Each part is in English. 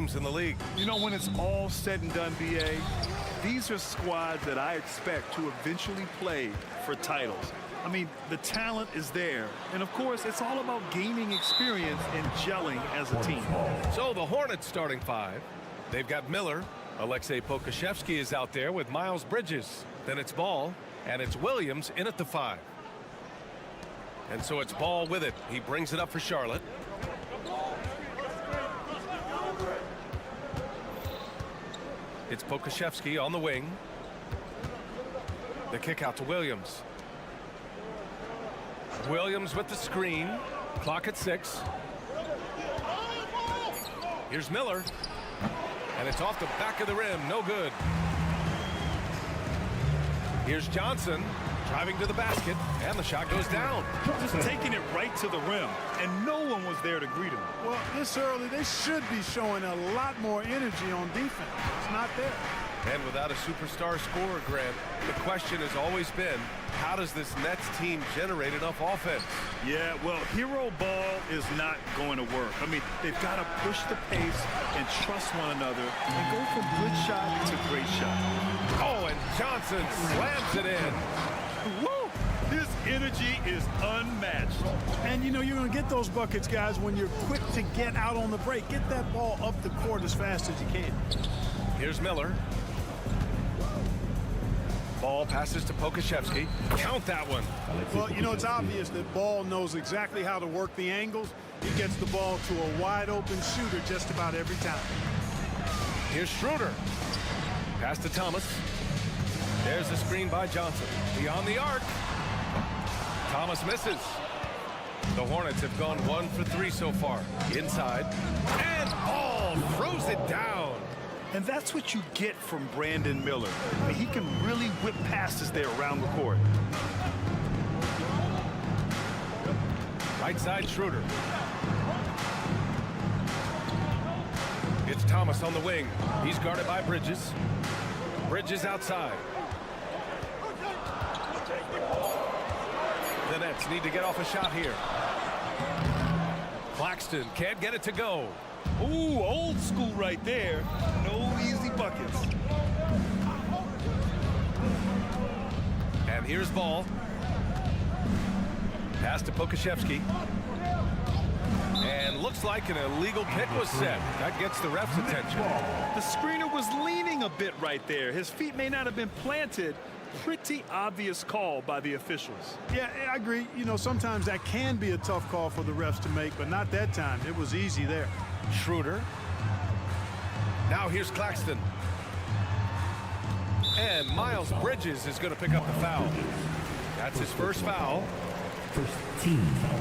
teams in the league. You know, when it's all said and done, BA, these are squads that I expect to eventually play for titles. I mean, the talent is there. And, of course, it's all about gaining experience and gelling as a team. So the Hornets starting five. They've got Miller. Alexei Pokusevski is out there with Miles Bridges. Then it's Ball, and it's Williams in at the 5. And so it's Ball with it. He brings it up for Charlotte. It's Pokusevski on the wing. The kick out to Williams. Williams with the screen. Clock at 6. Here's Miller. And it's off the back of the rim. No good. Here's Johnson driving to the basket. And the shot goes down. Just taking it right to the rim. And no one was there to greet him. Well, this early, they should be showing a lot more energy on defense. It's not there. And without a superstar scorer, Grant, the question has always been, how does this Nets team generate enough offense? Yeah, well, hero ball is not going to work. I mean, they've got to push the pace and trust one another and go from good shot to great shot. Oh, and Johnson slams it in. Woo! His energy is unmatched. And, you know, you're going to get those buckets, guys, when you're quick to get out on the break. Get that ball up the court as fast as you can. Here's Miller. Ball passes to Pokusevski. Count that one. Well, you know, it's obvious that Ball knows exactly how to work the angles. He gets the ball to a wide-open shooter just about every time. Here's Schroeder. Pass to Thomas. There's the screen by Johnson. Beyond the arc. Thomas misses. The Hornets have gone 1 for 3 so far. Inside. And Ball throws it down. And that's what you get from Brandon Miller. I mean, he can really whip passes there around the court. Right side, Schroeder. It's Thomas on the wing. He's guarded by Bridges. Bridges outside. The Nets need to get off a shot here. Claxton can't get it to go. Ooh, old school right there. No easy buckets. And here's Ball. Pass to Pokusevski. And looks like an illegal pick was set. That gets the ref's attention. The screener was leaning a bit right there. His feet may not have been planted. Pretty obvious call by the officials. Yeah, I agree. You know, sometimes that can be a tough call for the refs to make, but not that time. It was easy there. Schroeder. Now here's Claxton. And Miles Bridges is going to pick up the foul. That's his first foul. First team foul.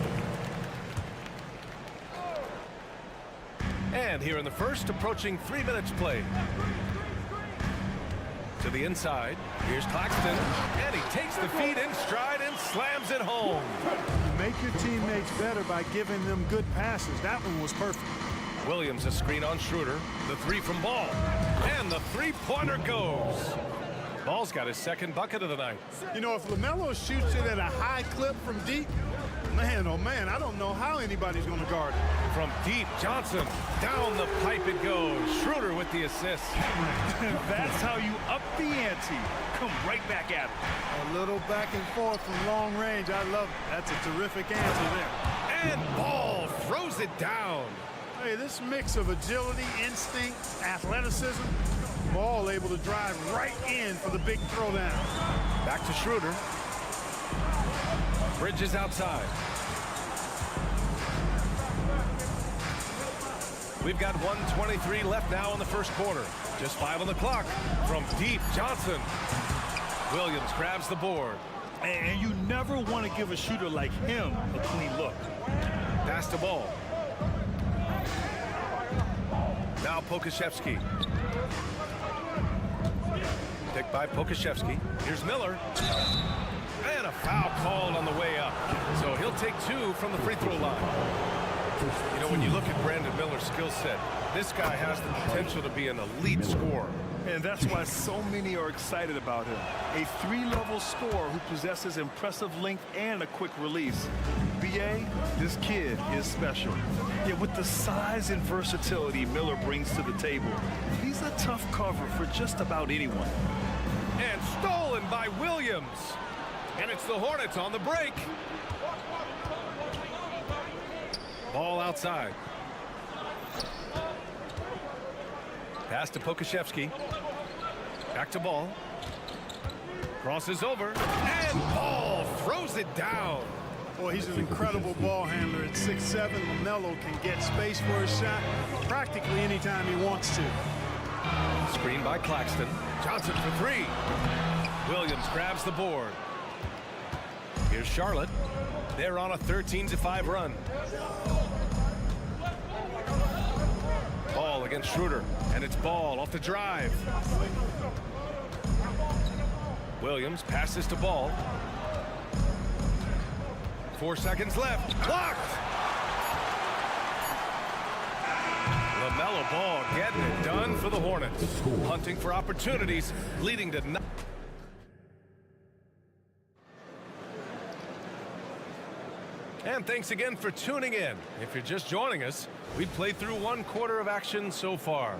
And here in the first, approaching 3 minutes played. To the inside. Here's Claxton. And he takes the feed in stride and slams it home. Make your teammates better by giving them good passes. That one was perfect. Williams a screen on Schroeder. The 3 from Ball. And the three-pointer goes. Ball's got his second bucket of the night. You know, if LaMelo shoots it at a high clip from deep, man, oh man, I don't know how anybody's going to guard it. From deep, Johnson. Down the pipe it goes. Schroeder with the assist. That's how you up the ante. Come right back at it. A little back and forth from long range. I love it. That's a terrific answer there. And Ball throws it down. Hey, this mix of agility, instinct, athleticism, Ball able to drive right in for the big throwdown. Back to Schroeder. Bridges outside. We've got 1:23 left now in the first quarter. Just 5 on the clock. From deep, Johnson. Williams grabs the board. And you never want to give a shooter like him a clean look. Pass the ball. Now Pokusevski. Picked by Pokusevski. Here's Miller. And a foul called on the way up. So he'll take 2 from the free throw line. You know, when you look at Brandon Miller's skill set, this guy has the potential to be an elite scorer. And that's why so many are excited about him. A three-level scorer who possesses impressive length and a quick release. BA, this kid is special. Yet with the size and versatility Miller brings to the table, he's a tough cover for just about anyone. And stolen by Williams. And it's the Hornets on the break. Ball outside. Pass to Pokashevsky. Back to Ball. Crosses over. And Ball throws it down. Boy, he's an incredible ball handler. At 6'7", LaMelo can get space for his shot practically anytime he wants to. Screen by Claxton. Johnson for three. Williams grabs the board. Here's Charlotte. They're on a 13-5 run. Ball against Schroeder, and it's Ball off the drive. Williams passes to Ball. 4 seconds left. Blocked! LaMelo Ball getting it done for the Hornets. Hunting for opportunities, leading to nothing. And thanks again for tuning in. If you're just joining us, we've played through 1 quarter of action so far.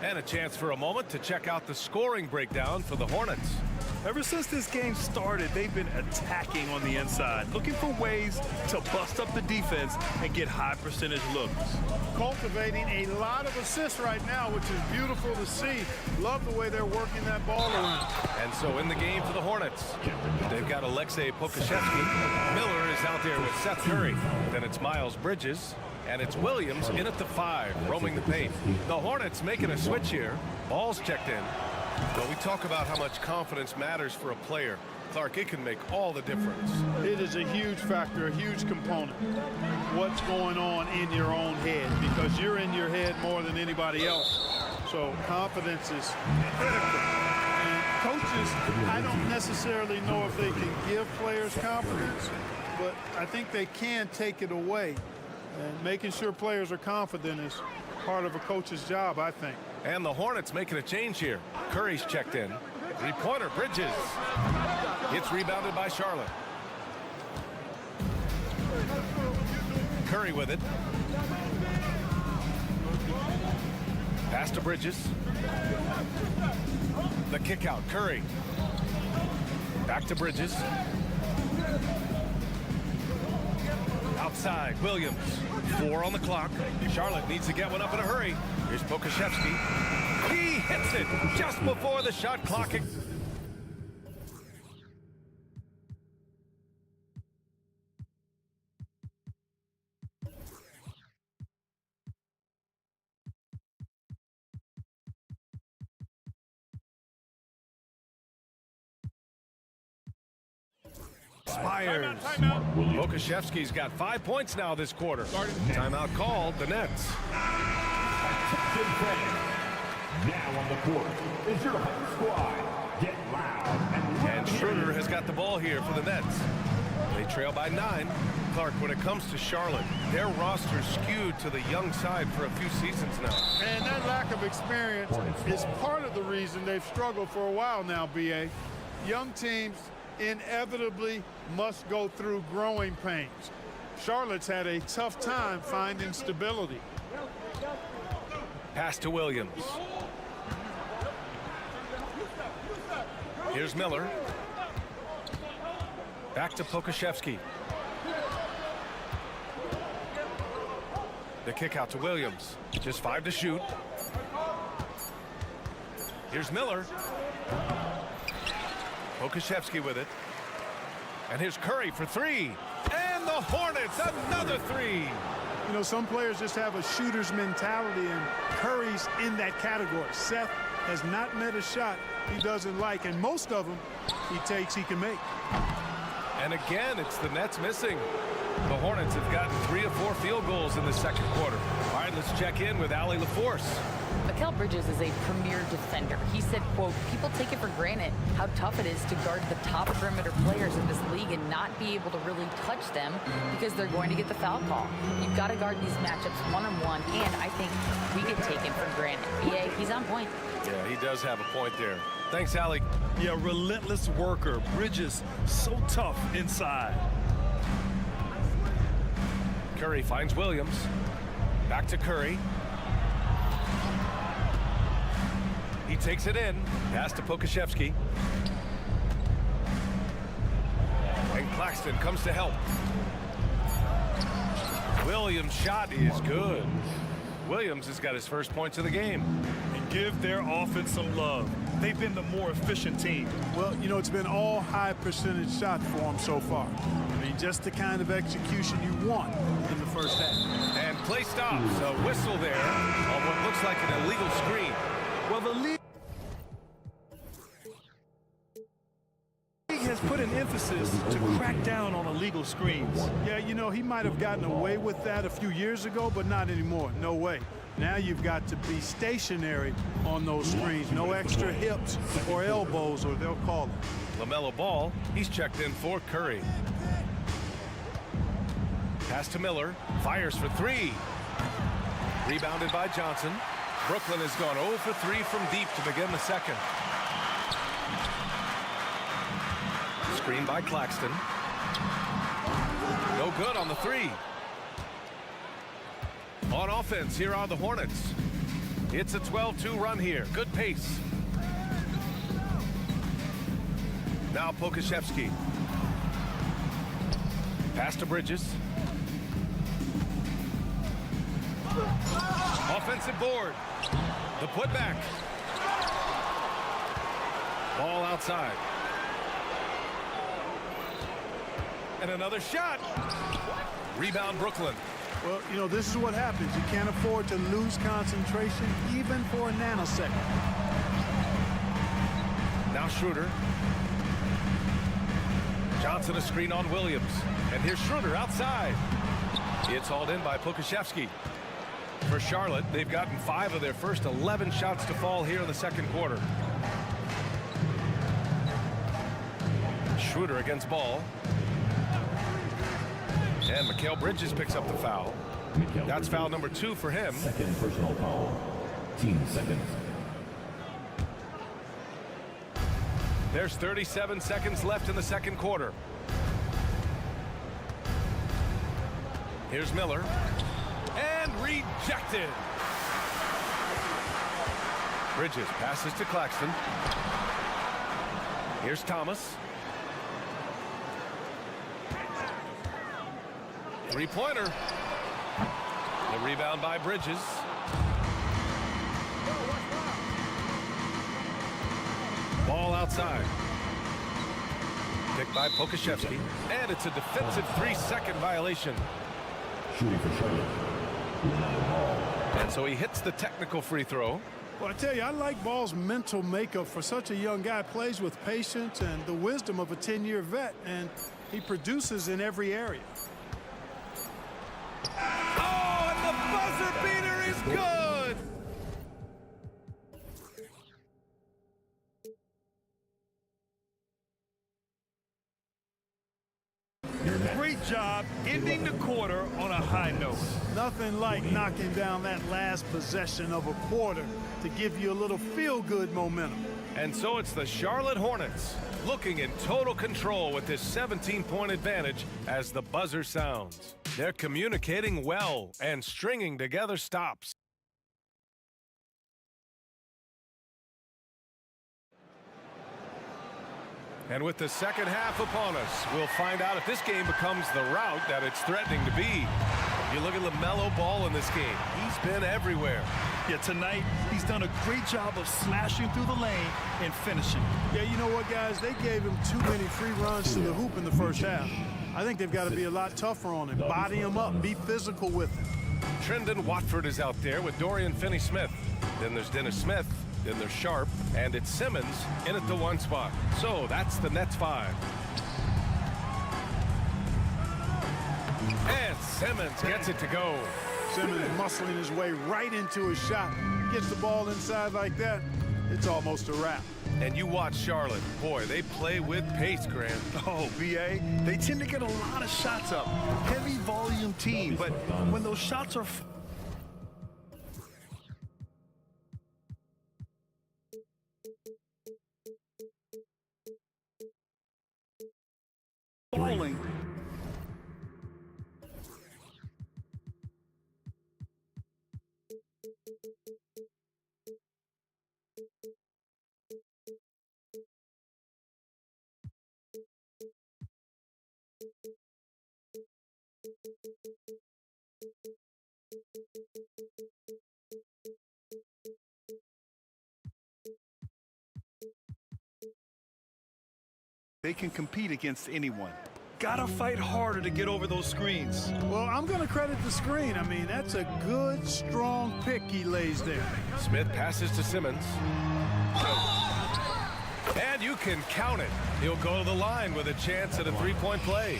And a chance for a moment to check out the scoring breakdown for the Hornets. Ever since this game started, they've been attacking on the inside, looking for ways to bust up the defense and get high percentage looks. Cultivating a lot of assists right now, which is beautiful to see. Love the way they're working that ball around. And so in the game for the Hornets, they've got Alexei Pokashevsky. Miller is out there with Seth Curry. Then it's Miles Bridges. And it's Williams in at the 5, roaming the paint. The Hornets making a switch here. Ball's checked in. But we talk about how much confidence matters for a player. Clark, it can make all the difference. It is a huge factor, a huge component. What's going on in your own head, because you're in your head more than anybody else. So confidence is critical. And coaches, I don't necessarily know if they can give players confidence, but I think they can take it away. And making sure players are confident is part of a coach's job, I think. And the Hornets making a change here. Curry's checked in. 3-pointer, Bridges. It's rebounded by Charlotte. Curry with it. Pass to Bridges. The kick out, Curry. Back to Bridges. Outside, Williams. 4 on the clock. Charlotte needs to get one up in a hurry. Here's Pokashevsky. He hits it just before the shot clock. Expires. Pokashevsky's got 5 points now this quarter. Timeout called, the Nets. Now on the court is your home squad. Get loud and Schroeder has got the ball here for the Nets. They trail by 9. Clark, when it comes to Charlotte, their roster skewed to the young side for a few seasons now. And that lack of experience is part of the reason they've struggled for a while now, BA. Young teams inevitably must go through growing pains. Charlotte's had a tough time finding stability. Pass to Williams. Here's Miller. Back to Pokashevsky. The kick out to Williams. Just 5 to shoot. Here's Miller. Pokashevsky with it. And here's Curry for 3. And the Hornets, another 3. You know, some players just have a shooter's mentality, and Curry's in that category. Seth has not met a shot he doesn't like, and most of them he takes he can make. And again, it's the Nets missing. The Hornets have gotten 3 of 4 field goals in the second quarter. All right, let's check in with Allie LaForce. Mikal Bridges is a premier defender. He said, quote, people take it for granted how tough it is to guard the top perimeter players in this league and not be able to really touch them because they're going to get the foul call. You've got to guard these matchups one-on-one, and I think we get taken for granted. BA, he's on point. Yeah, he does have a point there. Thanks, Allie. Yeah, relentless worker. Bridges, so tough inside. Curry finds Williams. Back to Curry. He takes it in. Pass to Pokashevsky. And Claxton comes to help. Williams' shot is good. Williams has got his first points of the game. And give their offense some love. They've been the more efficient team. Well, you know, it's been all high percentage shots for them so far. I mean, just the kind of execution you want in the first half. And play stops. A whistle there on what looks like an illegal screen. Well, the league has put an emphasis to crack down on illegal screens. Yeah, you know, he might have gotten away with that a few years ago, but not anymore. No way. Now you've got to be stationary on those screens. No extra hips or elbows, or they'll call it. LaMelo Ball, he's checked in for Curry. Pass to Miller, fires for three. Rebounded by Johnson. Brooklyn has gone 0 for 3 from deep to begin the second. Screen by Claxton. No good on the three. On offense, here are the Hornets. It's a 12-2 run here. Good pace. Now Pokashevsky. Pass to Bridges. Offensive board. The putback. Ball outside. And another shot. Rebound Brooklyn. Well, you know, this is what happens. You can't afford to lose concentration even for a nanosecond. Now Schroeder. Johnson a screen on Williams. And here's Schroeder outside. It's hauled in by Pokashevsky. For Charlotte, they've gotten 5 of their first 11 shots to fall here in the second quarter. Schroeder against Ball. And Mikal Bridges picks up the foul. That's foul number 2 for him. Second personal foul. Team seconds. There's 37 seconds left in the second quarter. Here's Miller. And rejected. Bridges passes to Claxton. Here's Thomas. Three-pointer. The rebound by Bridges. Ball outside. Picked by Pokashevsky. And it's a defensive 3-second violation. Shooting for Charlotte. And so he hits the technical free throw. Well, I tell you, I like Ball's mental makeup for such a young guy. Plays with patience and the wisdom of a 10-year vet, and he produces in every area. Oh, and the buzzer beater is good! Great job ending the quarter on a high note. Nothing like knocking down that last possession of a quarter to give you a little feel-good momentum. And so it's the Charlotte Hornets looking in total control with this 17-point advantage as the buzzer sounds. They're communicating well and stringing together stops. And with the second half upon us, we'll find out if this game becomes the rout that it's threatening to be. You look at LaMelo Ball in this game. He's been everywhere. Yeah, tonight, he's done a great job of slashing through the lane and finishing. Yeah, you know what, guys? They gave him too many free runs to the hoop in the first half. I think they've got to be a lot tougher on him. Body him up. Be physical with him. Trendon Watford is out there with Dorian Finney-Smith. Then there's Dennis Smith. Then there's Sharp. And it's Simmons in at the 1 spot. So that's the Nets 5. And Simmons gets it to go. Simmons muscling his way right into his shot. gets the ball inside like that, it's almost a wrap. And you watch Charlotte. Boy, they play with pace, Grant. Oh, BA, they tend to get a lot of shots up. Heavy volume team, but when those shots are falling, they can compete against anyone. Gotta fight harder to get over those screens. Well, I'm going to credit the screen. I mean, that's a good, strong pick he lays there. Smith passes to Simmons. And you can count it. He'll go to the line with a chance at a three-point play.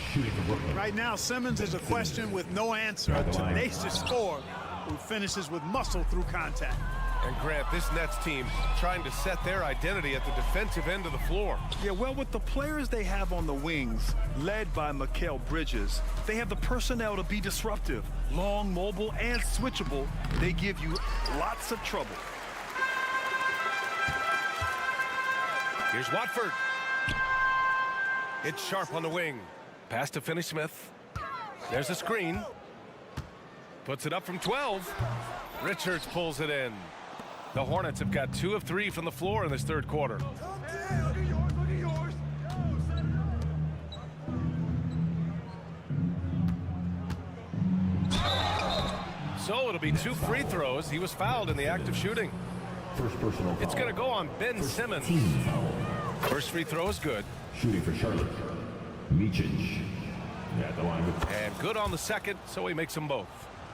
Right now, Simmons is a question with no answer. A tenacious scorer who finishes with muscle through contact. And Grant, this Nets team trying to set their identity at the defensive end of the floor. Yeah, well, with the players they have on the wings, led by Mikal Bridges, they have the personnel to be disruptive. Long, mobile, and switchable, they give you lots of trouble. Here's Watford. It's Sharp on the wing. Pass to Finney-Smith. There's a screen. Puts it up from 12. Richards pulls it in. The Hornets have got 2 of 3 from the floor in this third quarter. So it'll be 2 free throws. He was fouled in the act of shooting. First personal foul. It's going to go on Ben Simmons. Team foul. First free throw is good. Shooting for Charlotte. Micic. At the line with And good on the second, so he makes them both.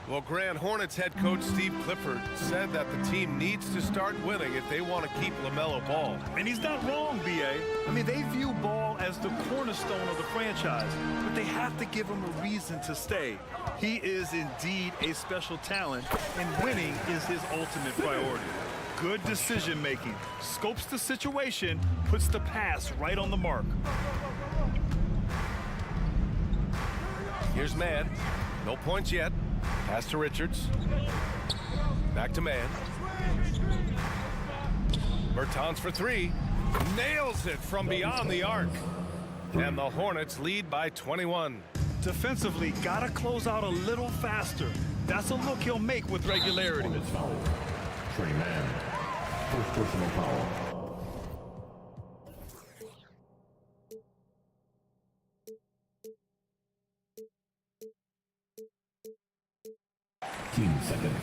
Well, Grand Hornets head coach Steve Clifford said that the team needs to start winning if they want to keep LaMelo Ball. And he's not wrong, BA. I mean, they view Ball as the cornerstone of the franchise, but they have to give him a reason to stay. He is indeed a special talent, and winning is his ultimate priority. Good decision-making, scopes the situation, puts the pass right on the mark. Here's Mann. No points yet. Pass to Richards. Back to Mann. Bertans for 3. Nails it from beyond the arc. And the Hornets lead by 21. Defensively, gotta close out a little faster. That's a look he'll make with regularity. Hornets foul. Trey Mann. First personal foul. Team second.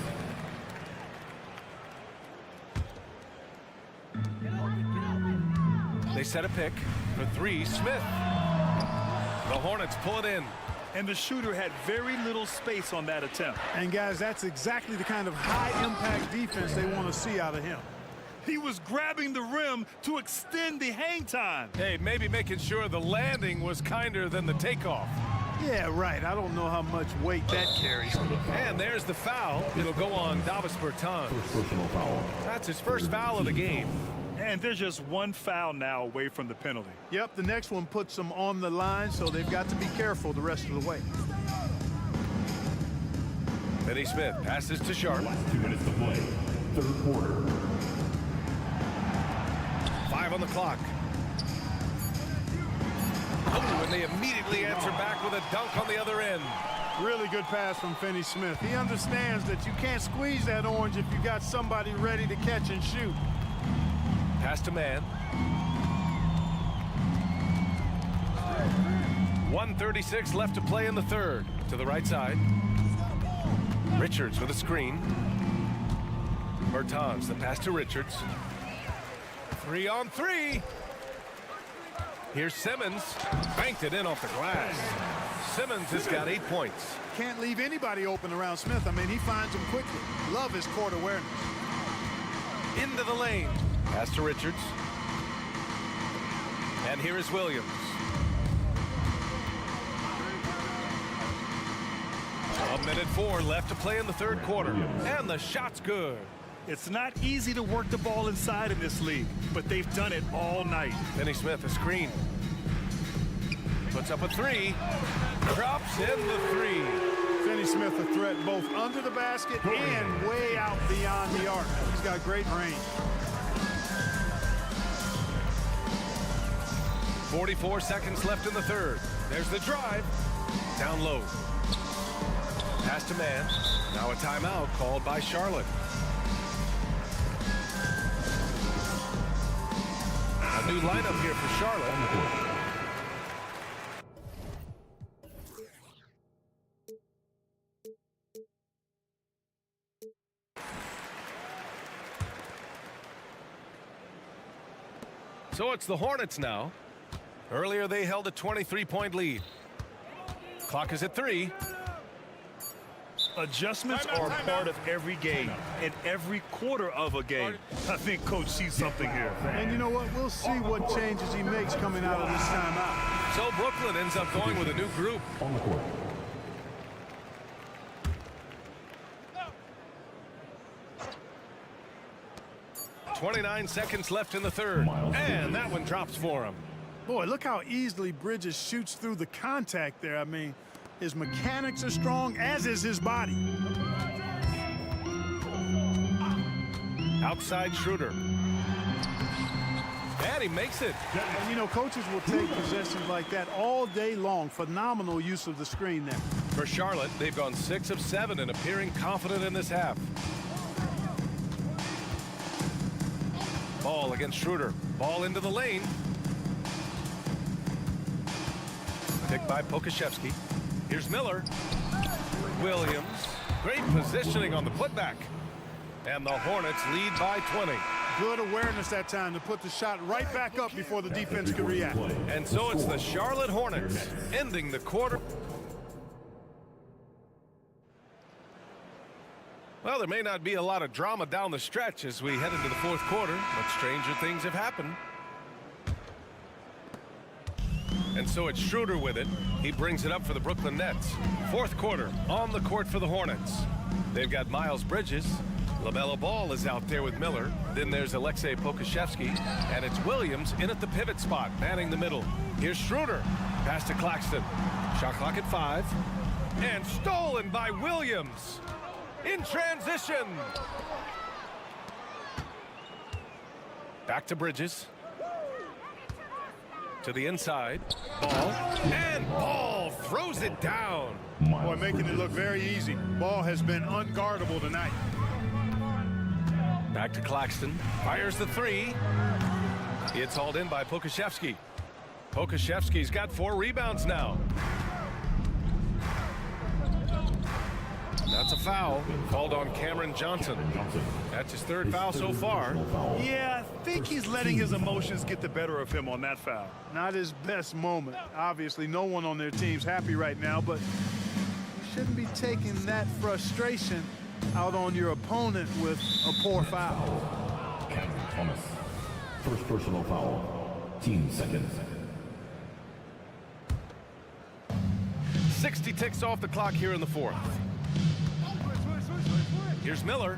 They set a pick for 3. Smith. The Hornets pull it in. And the shooter had very little space on that attempt. And guys, that's exactly the kind of high-impact defense they want to see out of him. He was grabbing the rim to extend the hang time. Hey, maybe making sure the landing was kinder than the takeoff. Yeah, right. I don't know how much weight that carries. And there's the foul. It'll go on Davis Bertans. First personal foul. That's his first foul of the game. And there's just one foul now away from the penalty. Yep, the next one puts them on the line, so they've got to be careful the rest of the way. Finney-Smith passes to Sharp. Last 2 minutes to play. Third quarter. 5 on the clock. Oh, and they immediately answer back with a dunk on the other end. Really good pass from Finney-Smith. He understands that you can't squeeze that orange if you got somebody ready to catch and shoot. Pass to Mann. 1:36 left to play in the third. To the right side. Richards with a screen. Bertans, the pass to Richards. 3 on 3. Here's Simmons. Banked it in off the glass. Simmons has got 8 points. Can't leave anybody open around Smith. I mean, he finds them quickly. Love his court awareness. Into the lane. Pass to Richards. And here is Williams. A minute 4 left to play in the third quarter. And the shot's good. It's not easy to work the ball inside in this league, but they've done it all night. Finney Smith, a screen. Puts up a three. Drops in the three. Finney Smith a threat both under the basket and way out beyond the arc. He's got great range. 44 seconds left in the third. There's the drive. Down low. Pass to man. Now a timeout called by Charlotte. A new lineup here for Charlotte. So it's the Hornets now. Earlier they held a 23-point lead. Clock is at 3. Adjustments are part of every game and every quarter of a game. I think Coach sees something here. And you know what? We'll see what changes he makes coming out of this timeout. So Brooklyn ends up going with a new group. On the court. 29 seconds left in the third. And that one drops for him. Boy, look how easily Bridges shoots through the contact there. I mean, his mechanics are strong, as is his body. Outside Schroeder. And he makes it. And, you know, coaches will take possessions like that all day long. Phenomenal use of the screen there. For Charlotte, they've gone 6 of 7 and appearing confident in this half. Ball against Schroeder. Ball into the lane. Picked by Pokashevsky. Here's Miller. Williams. Great positioning on the putback. And the Hornets lead by 20. Good awareness that time to put the shot right back up before the defense could react. And so it's the Charlotte Hornets ending the quarter. Well, there may not be a lot of drama down the stretch as we head into the fourth quarter, but stranger things have happened. And so it's Schroeder with it. He brings it up for the Brooklyn Nets. Fourth quarter on the court for the Hornets. They've got Miles Bridges. LaMelo Ball is out there with Miller. Then there's Alexei Pokashevsky. And it's Williams in at the pivot spot, manning the middle. Here's Schroeder. Pass to Claxton. Shot clock at 5. And stolen by Williams. In transition. Back to Bridges. To the inside. Ball. And Ball throws it down. Boy, making it look very easy. Ball has been unguardable tonight. Back to Claxton. Fires the 3. It's hauled in by Pokashevsky. Pokashevsky's got 4 rebounds now. That's a foul called on Cameron Johnson. That's his 3rd foul so far. Yeah, I think he's letting his emotions get the better of him on that foul. Not his best moment. Obviously, no one on their team's happy right now, but you shouldn't be taking that frustration out on your opponent with a poor foul. Cameron Thomas. First personal foul. Team second. 60 ticks off the clock here in the fourth. Here's Miller.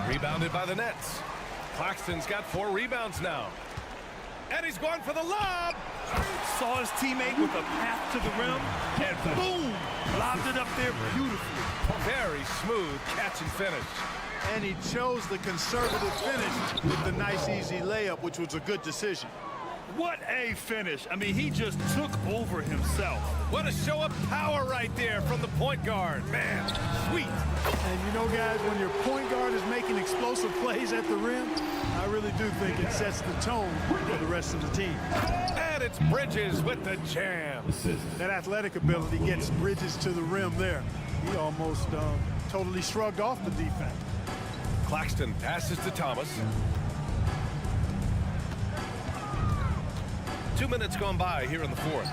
Rebounded by the Nets. Claxton's got 4 rebounds now. And he's going for the lob. Saw his teammate with a path to the rim, and boom, lobbed it up there beautifully. Very smooth catch and finish. And he chose the conservative finish with the nice, easy layup, which was a good decision. What a finish. I mean, he just took over himself. What a show of power right there from the point guard. Man, sweet. And you know, guys, when your point guard is making explosive plays at the rim, I really do think it sets the tone for the rest of the team. And it's Bridges with the jam. That athletic ability gets Bridges to the rim there. He almost totally shrugged off the defense. Claxton passes to Thomas. 2 minutes gone by here in the fourth.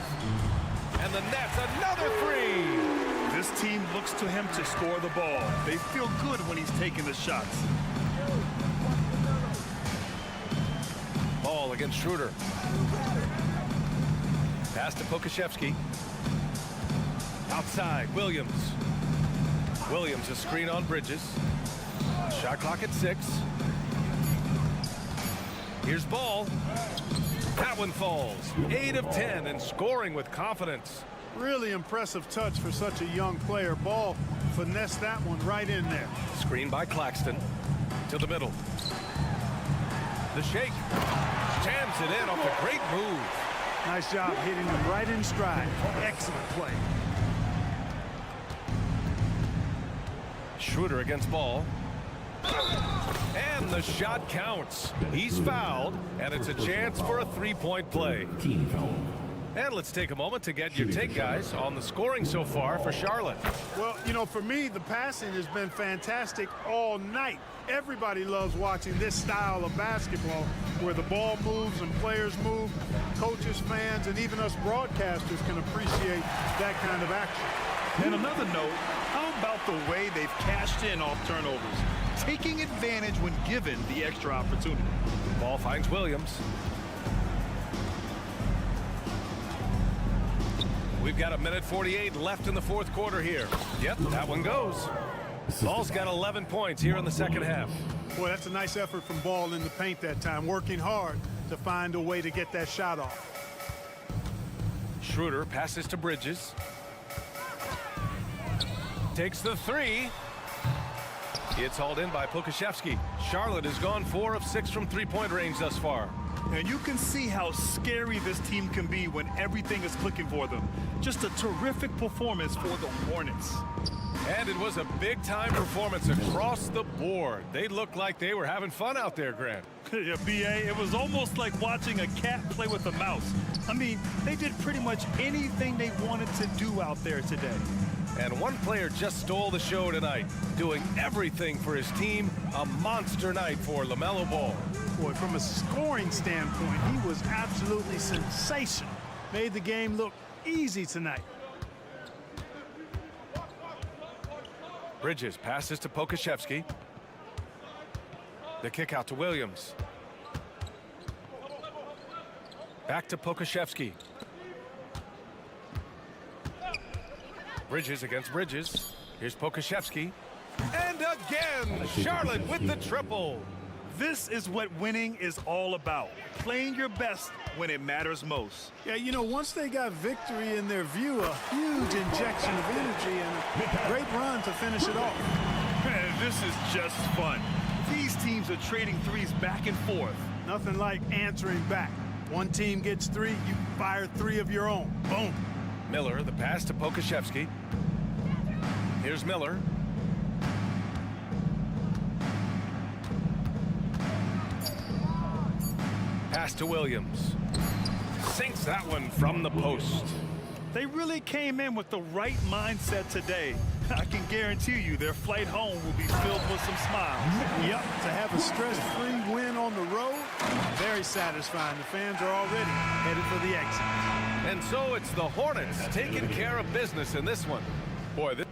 And the Nets, another 3. This team looks to him to score the ball. They feel good when he's taking the shots. Ball against Schroeder. Pass to Pokashevsky. Outside, Williams. Williams, a screen on Bridges. Shot clock at 6. Here's Ball. That one falls. 8 of 10 and scoring with confidence. Really impressive touch for such a young player. Ball finessed that one right in there. Screen by Claxton. To the middle. The shake. Jams it in off a great move. Nice job hitting him right in stride. Excellent play. Schroeder against Ball. And the shot counts. He's fouled, and it's a chance for a three-point play. Team foul. And let's take a moment to get your take, guys, on the scoring so far for Charlotte. Well, you know, for me, the passing has been fantastic all night. Everybody loves watching this style of basketball where the ball moves and players move. Coaches, fans, and even us broadcasters can appreciate that kind of action. And another note, how about the way they've cashed in off turnovers? Taking advantage when given the extra opportunity. Ball finds Williams. We've got 1:48 left in the fourth quarter here. Yep, that one goes. Ball's got 11 points here in the second half. Boy, that's a nice effort from Ball in the paint that time, working hard to find a way to get that shot off. Schroeder passes to Bridges. Takes the three. It's hauled in by Pokashevsky. Charlotte has gone 4 of 6 from three-point range thus far. And you can see how scary this team can be when everything is clicking for them. Just a terrific performance for the Hornets. And it was a big-time performance across the board. They looked like they were having fun out there, Grant. Yeah, B.A., it was almost like watching a cat play with a mouse. I mean, they did pretty much anything they wanted to do out there today. And one player just stole the show tonight, doing everything for his team. A monster night for LaMelo Ball. Boy, from a scoring standpoint, he was absolutely sensational. Made the game look easy tonight. Bridges passes to Pokashevsky. The kick out to Williams. Back to Pokashevsky. Bridges against Bridges. Here's Pokashevsky. And again, Charlotte with the triple. This is what winning is all about. Playing your best when it matters most. Yeah, you know, once they got victory in their view, a huge injection of energy and a great run to finish it off. Man, this is just fun. These teams are trading threes back and forth. Nothing like answering back. One team gets 3, you fire 3 of your own. Boom. Miller, the pass to Pokashevsky. Here's Miller. Pass to Williams. Sinks that one from the post. They really came in with the right mindset today. I can guarantee you their flight home will be filled with some smiles. Yep, to have a stress-free win on the road, very satisfying. The fans are already headed for the exit. And so it's the Hornets taking care of business in this one. Boy, this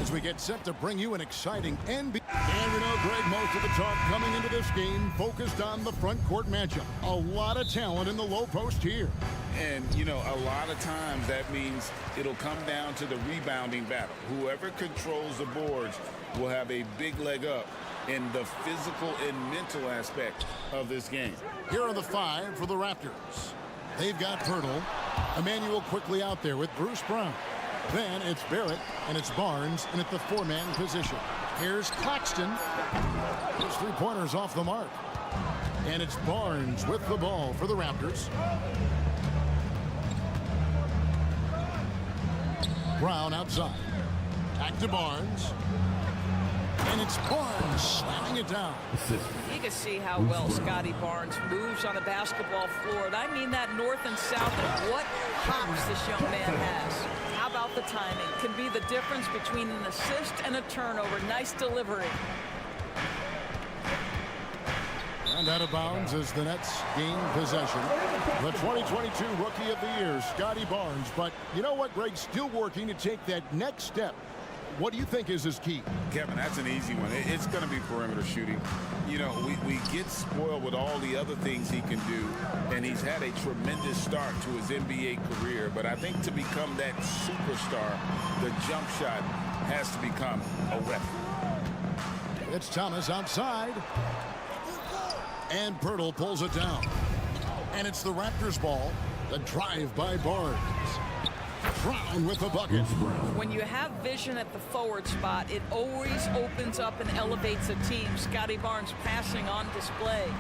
As we get set to bring you an exciting NBA. And you know, Greg, most of the talk coming into this game focused on the front court matchup. A lot of talent in the low post here. And, you know, a lot of times that means it'll come down to the rebounding battle. Whoever controls the boards will have a big leg up in the physical and mental aspect of this game. Here are the five for the Raptors. They've got Pirtle. Emmanuel quickly out there with Bruce Brown. Then it's Barrett, and it's Barnes, and at the four-man position. Here's Claxton. His three-pointers off the mark. And it's Barnes with the ball for the Raptors. Brown outside. Back to Barnes. And it's Barnes slamming it down. You can see how well Scotty Barnes moves on a basketball floor. And I mean that north and south of what hops this young man has. How about the timing? Can be the difference between an assist and a turnover. Nice delivery. And out of bounds as the Nets gain possession. The 2022 Rookie of the Year, Scotty Barnes. But you know what, Greg? Still working to take that next step. What do you think is his key? Kevin, that's an easy one. It's going to be perimeter shooting. You know, we get spoiled with all the other things he can do, and he's had a tremendous start to his NBA career. But I think to become that superstar, the jump shot has to become a weapon. It's Thomas outside. And Pirtle pulls it down. And it's the Raptors ball. The drive by Barnes. Brown with the bucket. When you have vision at the forward spot, it always opens up and elevates a team. Scotty Barnes passing on display.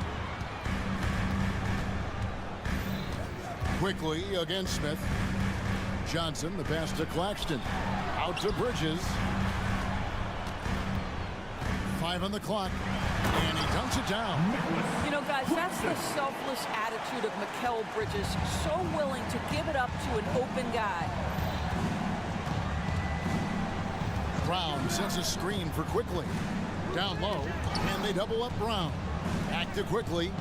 Quickly against Smith. Johnson, the pass to Claxton. Out to Bridges. 5 on the clock. And he dunks it down. You know, guys, that's the selfless attitude of Mikal Bridges. So willing to give it up to an open guy. Brown sets a screen for Quickly. Down low, and they double up Brown. Back to Quickly.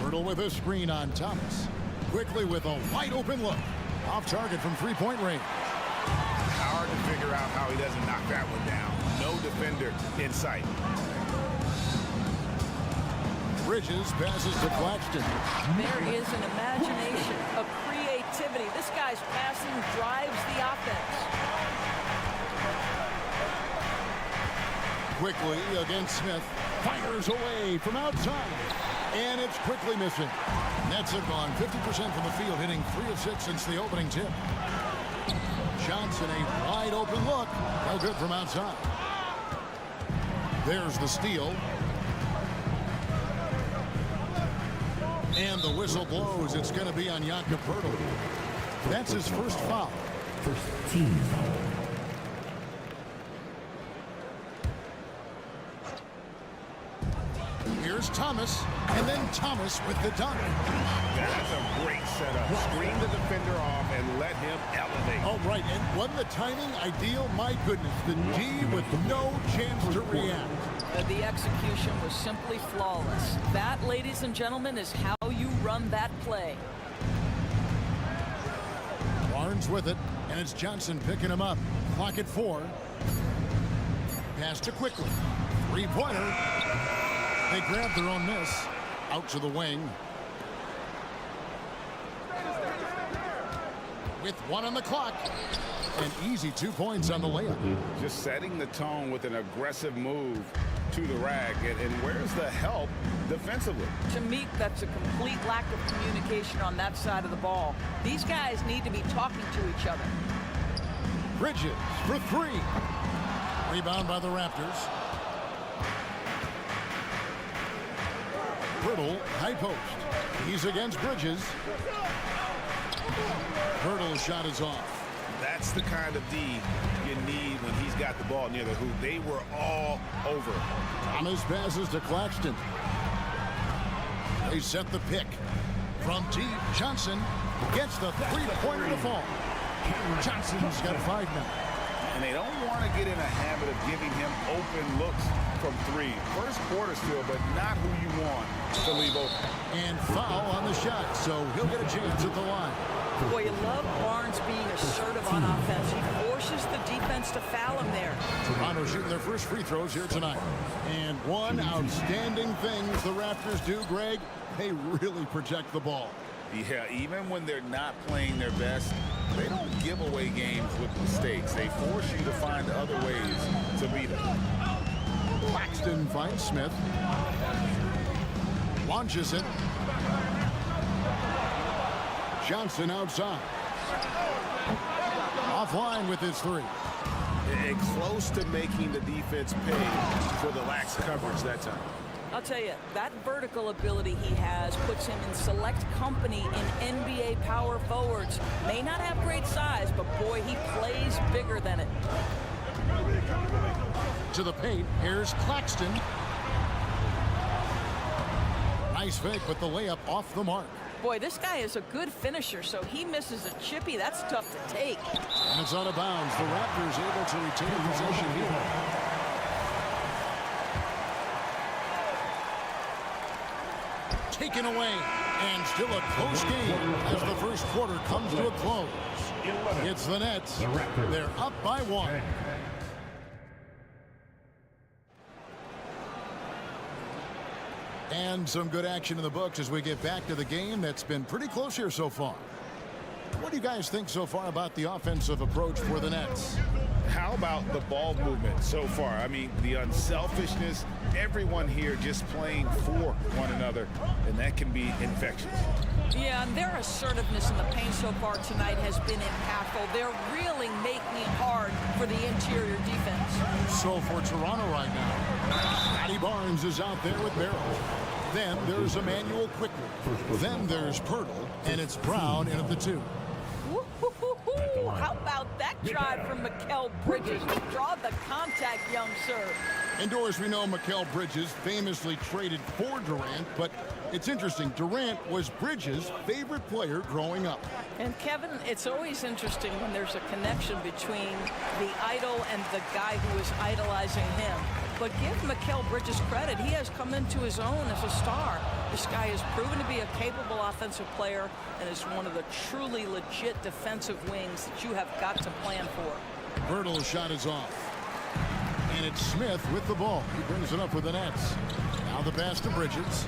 Pirtle with a screen on Thomas. Quickly with a wide open look. Off target from three-point range. Hard to figure out how he doesn't knock that one down. No defender in sight. Bridges passes to Claxton. There is an imagination, a creativity. This guy's passing drives the offense. Quickly against Smith. Fires away from outside. And it's Quickly missing. Nets have gone 50% from the field, hitting 3 of 6 since the opening tip. Johnson, a wide open look. No good from outside. There's the steal. And the whistle blows. It's going to be on Jakob Poeltl. That's his first foul. First team foul. Here's Thomas, and then Thomas with the dunk. That's a great setup. Screen the defender off and let him elevate. Oh, right, and wasn't the timing ideal? My goodness, the D with no chance to react. The execution was simply flawless. That, ladies and gentlemen, is how you run that play. Barnes with it, and it's Johnson picking him up. Clock at 4. Pass to Quickly. Three-pointer. They grab their own miss. Out to the wing. with 1 on the clock. An easy 2 points on the layup. Just setting the tone with an aggressive move to the rack. And where's the help defensively? To me, that's a complete lack of communication on that side of the ball. These guys need to be talking to each other. Bridges for 3. Rebound by the Raptors. Hurdle, high post. He's against Bridges. Hurdle shot is off. That's the kind of D you need when he's got the ball near the hoop. They were all over. Thomas passes to Claxton. They set the pick. From deep, Johnson gets the three-pointer to fall. Johnson's got 5 now. And they don't want to get in a habit of giving him open looks from 3. First quarter still, but not who you want to leave open. And foul on the shot, so he'll get a chance at the line. Boy, you love Barnes being assertive on offense. He forces the defense to foul him there. Toronto shooting their first free throws here tonight. And one outstanding thing the Raptors do, Greg, they really protect the ball. Yeah, even when they're not playing their best, they don't give away games with mistakes. They force you to find other ways to beat them. Claxton finds Smith. Launches it. Johnson outside. Offline with his 3. And close to making the defense pay for the lax coverage that time. I'll tell you, that vertical ability he has puts him in select company in NBA power forwards. May not have great size, but boy, he plays bigger than it. To the paint, here's Claxton. Nice fake, but the layup off the mark. Boy, this guy is a good finisher, so he misses a chippy. That's tough to take. And it's out of bounds. The Raptors able to retain possession here. Taken away, and still a close game as the first quarter comes to a close. It's the Nets. They're up by 1. And some good action in the books as we get back to the game that's been pretty close here so far. What do you guys think so far about the offensive approach for the Nets? How about the ball movement so far? I mean, the unselfishness, everyone here just playing for one another, and that can be infectious. Yeah, and their assertiveness in the paint so far tonight has been impactful. They're really making it hard for the interior defense. So for Toronto right now, Scotty Barnes is out there with Barrow. Then there's Emmanuel quickly. Then there's Pirtle, and it's Brown in at the 2. How about that drive from Mikal Bridges? Draw the contact, young sir. Indoors, we know Mikal Bridges famously traded for Durant, but it's interesting. Durant was Bridges' favorite player growing up. And Kevin, it's always interesting when there's a connection between the idol and the guy who is idolizing him. But give Mikal Bridges credit. He has come into his own as a star. This guy has proven to be a capable offensive player and is one of the truly legit defensive wings that you have got to plan for. Pirtle's shot is off. And it's Smith with the ball. He brings it up with the Nets. Now the pass to Bridges.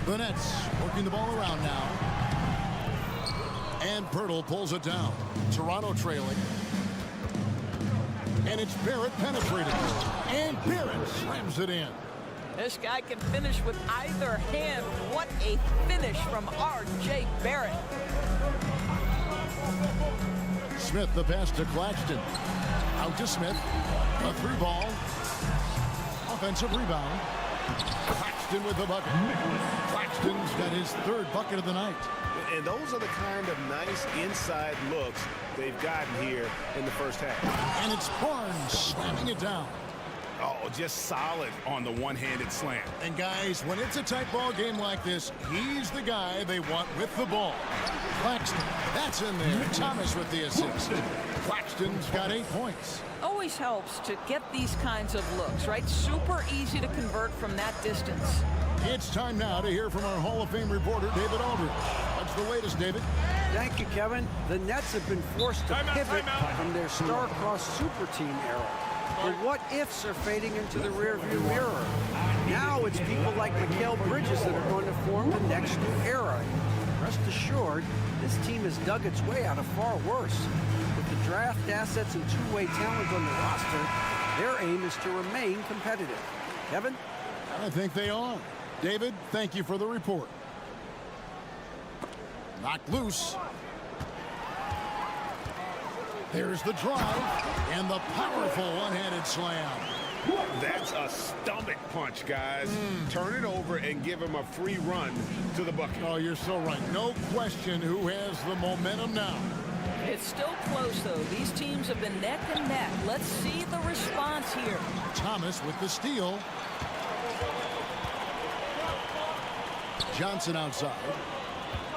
The Nets working the ball around now. And Pirtle pulls it down. Toronto trailing. And it's Barrett penetrating. And Barrett slams it in. This guy can finish with either hand. What a finish from R.J. Barrett. Smith the pass to Claxton. Out to Smith. A 3-ball. Offensive rebound. Claxton with the bucket. Claxton's got his 3rd bucket of the night. And those are the kind of nice inside looks they've gotten here in the first half. And it's Barnes slamming it down. Oh, just solid on the one-handed slam. And guys, when it's a tight ball game like this, he's the guy they want with the ball. Claxton, that's in there. Thomas with the assist. Claxton's got 8 points. Always helps to get these kinds of looks, right? Super easy to convert from that distance. It's time now to hear from our Hall of Fame reporter, David Aldridge. What's the latest, David? Thank you, Kevin. The Nets have been forced to pivot from their star-crossed super team era. The what-ifs are fading into the rearview mirror. Now it's people like Mikal Bridges that are going to form the next new era. Rest assured. assured, this team has dug its way out of far worse. With the draft assets and two-way talent on the roster, their aim is to remain competitive. Kevin? I think they are. David, thank you for the report. Knocked loose. There's the drive and the powerful one-handed slam. That's a stomach punch, guys. Turn it over and give him a free run to the bucket. Oh, you're so right. No question who has the momentum now. It's still close, though. These teams have been neck and neck. Let's see the response here. Thomas with the steal. Johnson outside.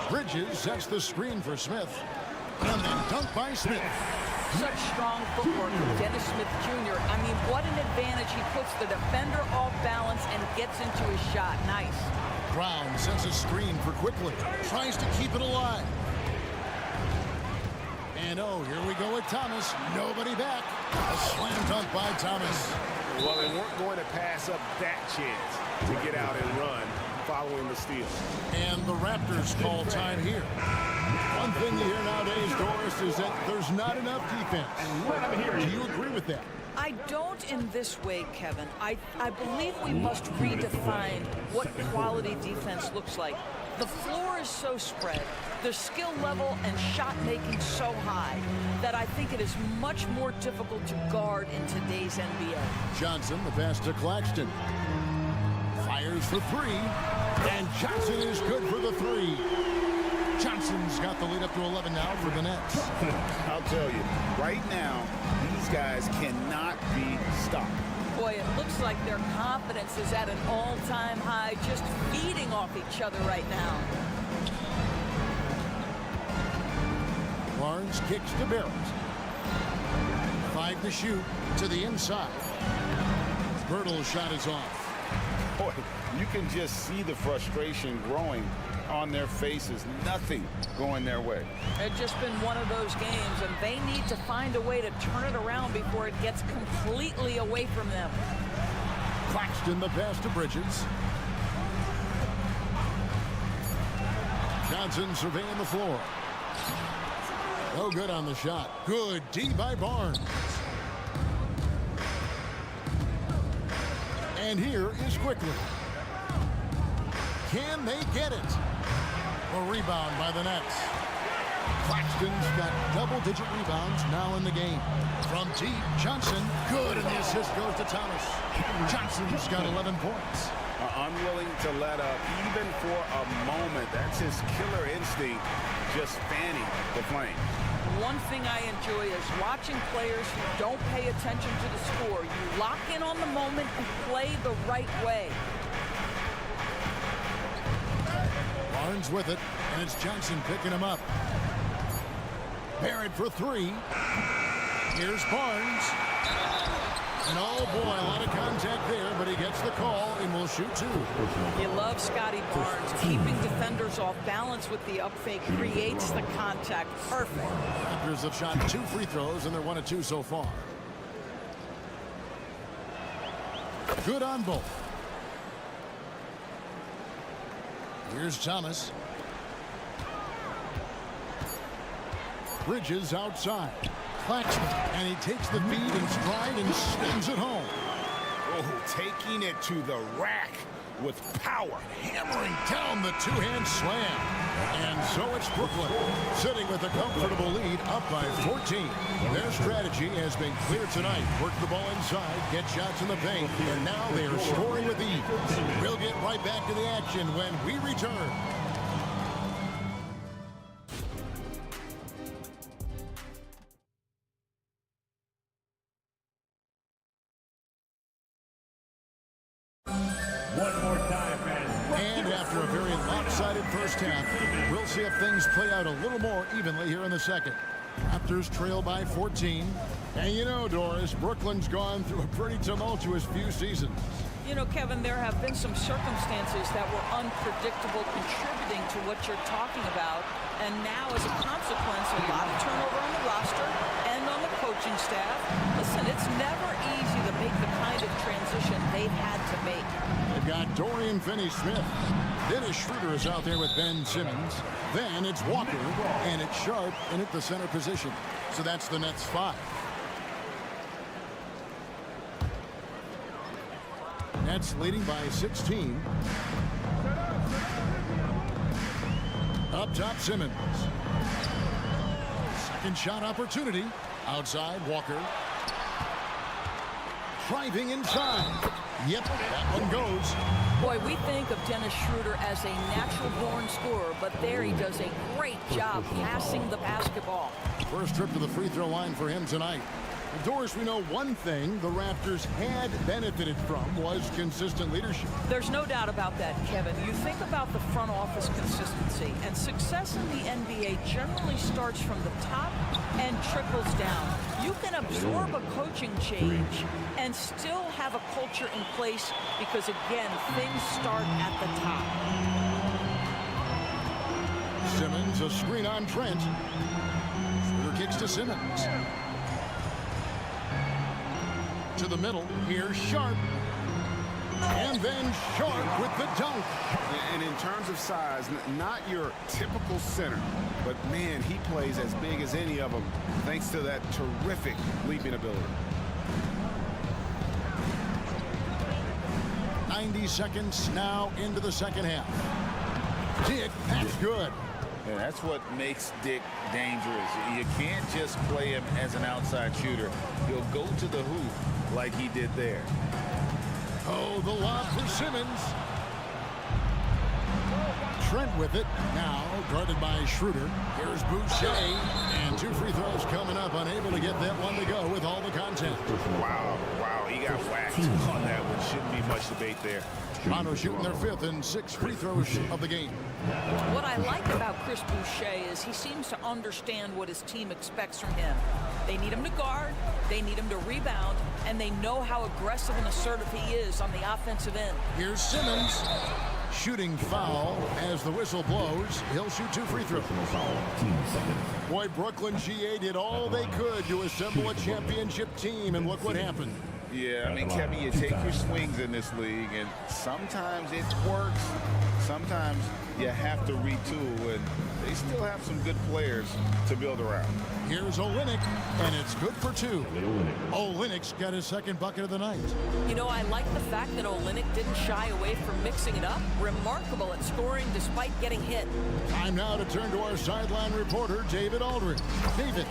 Bridges sets the screen for Smith. And then dunk by Smith. Such strong footwork from Dennis Smith Jr. I mean, what an advantage. He puts the defender off balance and gets into his shot. Nice. Brown sets a screen for Quickly. Tries to keep it alive. And oh, here we go with Thomas. Nobody back. A slam dunk by Thomas. Well, they weren't going to pass up that chance to get out and run following the steal. And the Raptors call time here. One thing you hear nowadays, Doris, is that there's not enough defense. Do you agree with that? I don't in this way, Kevin. I believe we must redefine what quality defense looks like. The floor is so spread, the skill level and shot making so high that I think it is much more difficult to guard in today's NBA. Johnson, the pass to Claxton. Fires for three, and Johnson is good for the three. Johnson's got the lead up to 11 now for the Nets. I'll tell you, right now, these guys cannot be stopped. Boy, it looks like their confidence is at an all-time high, just feeding off each other right now. Barnes kicks to Barrett. 5 to shoot to the inside. Bertle's shot is off. Boy, you can just see the frustration growing on their faces. Nothing going their way. It's just been one of those games, and they need to find a way to turn it around before it gets completely away from them. Claxton the pass to Bridges. Johnson surveying the floor. No good on the shot. Good D by Barnes. And here is Quickly. Can they get it? A rebound by the Nets. Claxton's got double-digit rebounds now in the game. From deep, Johnson, good, and the assist goes to Thomas. Johnson's got 11 points. Unwilling to let up, even for a moment. That's his killer instinct, just fanning the flame. One thing I enjoy is watching players who don't pay attention to the score. You lock in on the moment and play the right way. Barnes with it, and it's Johnson picking him up. Barrett for three. Here's Barnes. And oh boy, a lot of contact there, but he gets the call and will shoot two. You love Scotty Barnes. Keeping defenders off balance with the up fake creates the contact. Perfect. Raptors have shot 2 free throws, and they're 1 of 2 so far. Good on both. Here's Thomas. Bridges outside. Claxton, and he takes the feed in stride and spins it home. Oh, taking it to the rack with power. Hammering down the two-hand slam. And so it's Brooklyn, sitting with a comfortable lead, up by 14. Their strategy has been clear tonight. Work the ball inside, get shots in the paint, and now they are scoring with ease. We'll get right back to the action when we return. One more time, man. And after a very lopsided first half, we'll see if things play out a little more evenly here in the second. Raptors trail by 14. And you know, Doris, Brooklyn's gone through a pretty tumultuous few seasons. You know, Kevin, there have been some circumstances that were unpredictable contributing to what you're talking about. And now, as a consequence, a lot of turnover on the roster and on the coaching staff. Listen, it's never easy to make the kind of transition they've had to make. They've got Dorian Finney-Smith. Dennis Schroeder is out there with Ben Simmons. Then it's Walker, and it's Sharp in at the center position. So that's the Nets 5. Nets leading by 16. Up top, Simmons. Second shot opportunity. Outside, Walker. Driving inside. Yep, that one goes. Boy, we think of Dennis Schroeder as a natural-born scorer, but there he does a great job passing the basketball. First trip to the free throw line for him tonight. Doris, we know one thing the Raptors had benefited from was consistent leadership. There's no doubt about that, Kevin. You think about the front office consistency, and success in the NBA generally starts from the top and trickles down. You can absorb a coaching change and still have a culture in place because, again, things start at the top. Simmons, a screen on Trent. Schroeder kicks to Simmons. To the middle, here's Sharp. And then Sharp with the dunk. And in terms of size, not your typical center, but man, he plays as big as any of them thanks to that terrific leaping ability. 90 seconds now into the second half. Dick, that's good. Yeah, that's what makes Dick dangerous. You can't just play him as an outside shooter. He'll go to the hoop like he did there. Oh, the lob for Simmons. Trent with it. Now guarded by Schroeder. Here's Boucher. And 2 free throws coming up. Unable to get that one to go with all the contact. Wow, he got whacked on that one. Shouldn't be much debate there. Toronto shooting their 5th and 6th free throws of the game. What I like about Chris Boucher is he seems to understand what his team expects from him. They need him to guard, they need him to rebound, and they know how aggressive and assertive he is on the offensive end. Here's Simmons. Shooting foul as the whistle blows. He'll shoot 2 free throws. Boy, Brooklyn GA did all they could to assemble a championship team, and look what happened. Yeah, I mean, Kevin, you take your swings in this league, and sometimes it works. Sometimes you have to retool, and they still have some good players to build around. Here's Olynyk, and it's good for 2. Olynyk's got his 2nd bucket of the night. You know, I like the fact that Olynyk didn't shy away from mixing it up. Remarkable at scoring despite getting hit. Time now to turn to our sideline reporter, David Aldridge. David.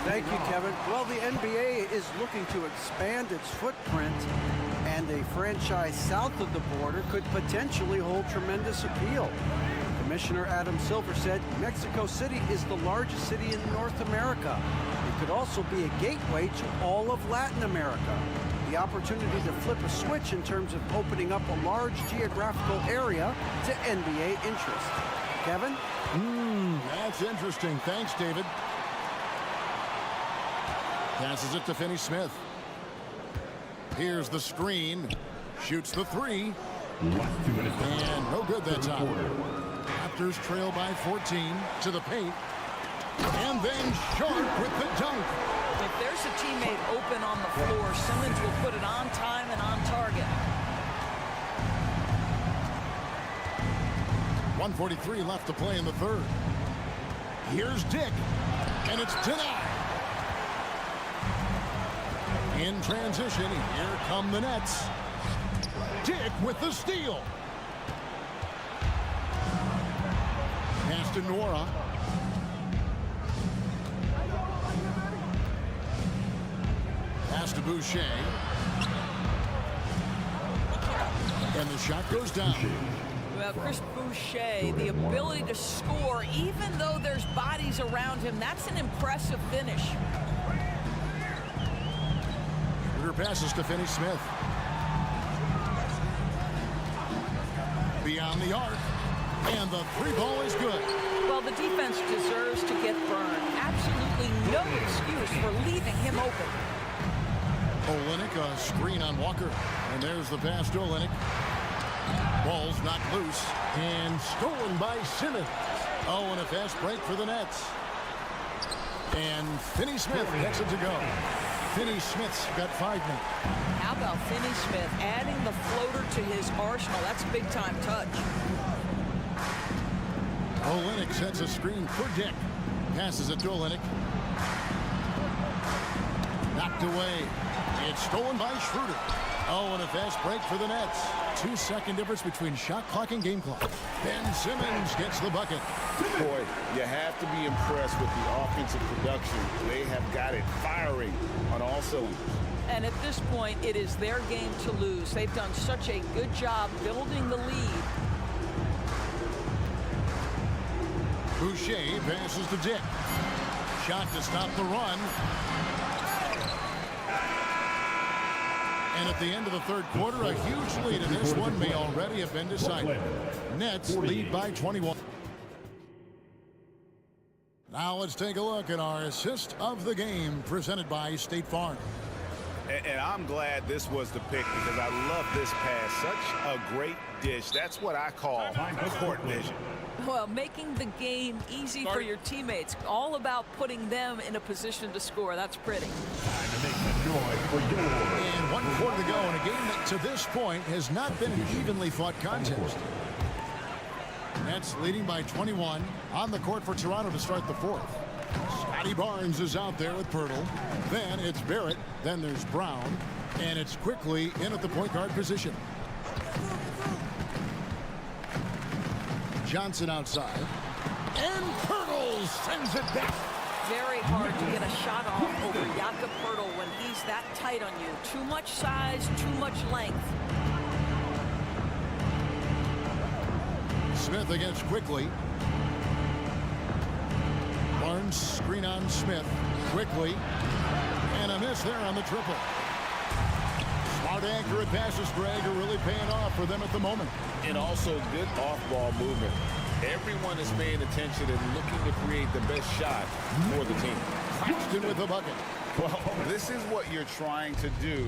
Thank you, Kevin. Well, the NBA is looking to expand its footprint, and a franchise south of the border could potentially hold tremendous appeal. Commissioner Adam Silver said Mexico City is the largest city in North America. It could also be a gateway to all of Latin America. The opportunity to flip a switch in terms of opening up a large geographical area to NBA interest. Kevin? That's interesting. Thanks, David. Passes it to Finney-Smith. Here's the screen. Shoots the 3. And no good that time. Raptors trail by 14 to the paint. And then Sharp with the dunk. If there's a teammate open on the floor, Simmons will put it on time and on target. 1:43 left to play in the 3rd. Here's Dick. And it's denied. In transition, here come the Nets. Dick with the steal. Pass to Nora. Pass to Boucher. And the shot goes down. Well, Chris Boucher, the ability to score, even though there's bodies around him, that's an impressive finish. Passes to Finney-Smith. Beyond the arc. And the 3 ball is good. Well, the defense deserves to get burned. Absolutely no excuse for leaving him open. Olynyk, a screen on Walker. And there's the pass to Olynyk. Ball's knocked loose. And stolen by Simmons. Oh, and a fast break for the Nets. And Finney-Smith gets it to go. Finney-Smith's got 5 now. How about Finney-Smith adding the floater to his arsenal? That's a big-time touch. Olynyk sets a screen for Dick. Passes it to Olynyk. Knocked away. It's stolen by Schroeder. Oh, and a fast break for the Nets. 2-second difference between shot clock and game clock. Ben Simmons gets the bucket. Boy, you have to be impressed with the offensive production. They have got it firing on all cylinders. And at this point, it is their game to lose. They've done such a good job building the lead. Boucher passes to Dick. Shot to stop the run. And at the end of the third quarter, a huge lead in this one may already have been decided. Nets lead by 21. Now let's take a look at our assist of the game presented by State Farm. And I'm glad this was the pick because I love this pass. Such a great dish. That's what I call court vision. Well, making the game easy for your teammates. All about putting them in a position to score. That's pretty. Time to make the noise for yours. And 1 quarter to go in a game that to this point has not been an evenly fought contest. Nets leading by 21 on the court for Toronto to start the fourth. Scotty Barnes is out there with Pirtle. Then it's Barrett. Then there's Brown. And it's quickly in at the point guard position. Johnson outside. And Pirtle sends it back. Very hard to get a shot off over Jakob Pirtle when he's that tight on you. Too much size, too much length. Smith against Quickly. Barnes screen on Smith. Quickly. And a miss there on the triple. Smart, accurate passes, Greg, are really paying off for them at the moment. And also good off-ball movement. Everyone is paying attention and looking to create the best shot for the team. Claxton with the bucket. Well, this is what you're trying to do.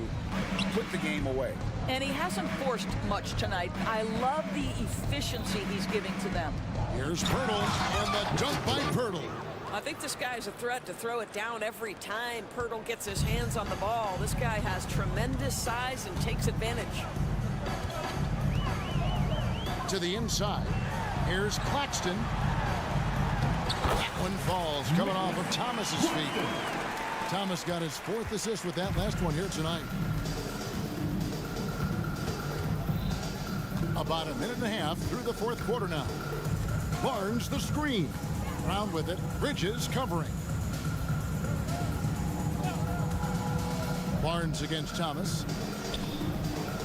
Put the game away. And he hasn't forced much tonight. I love the efficiency he's giving to them. Here's Pirtle, and the dunk by Pirtle. I think this guy's a threat to throw it down every time Pirtle gets his hands on the ball. This guy has tremendous size and takes advantage. To the inside. Here's Claxton. That one falls, coming off of Thomas's feet. Thomas got his 4th assist with that last one here tonight. About a minute and a half through the 4th quarter now. Barnes the screen. Brown with it. Bridges covering. Barnes against Thomas.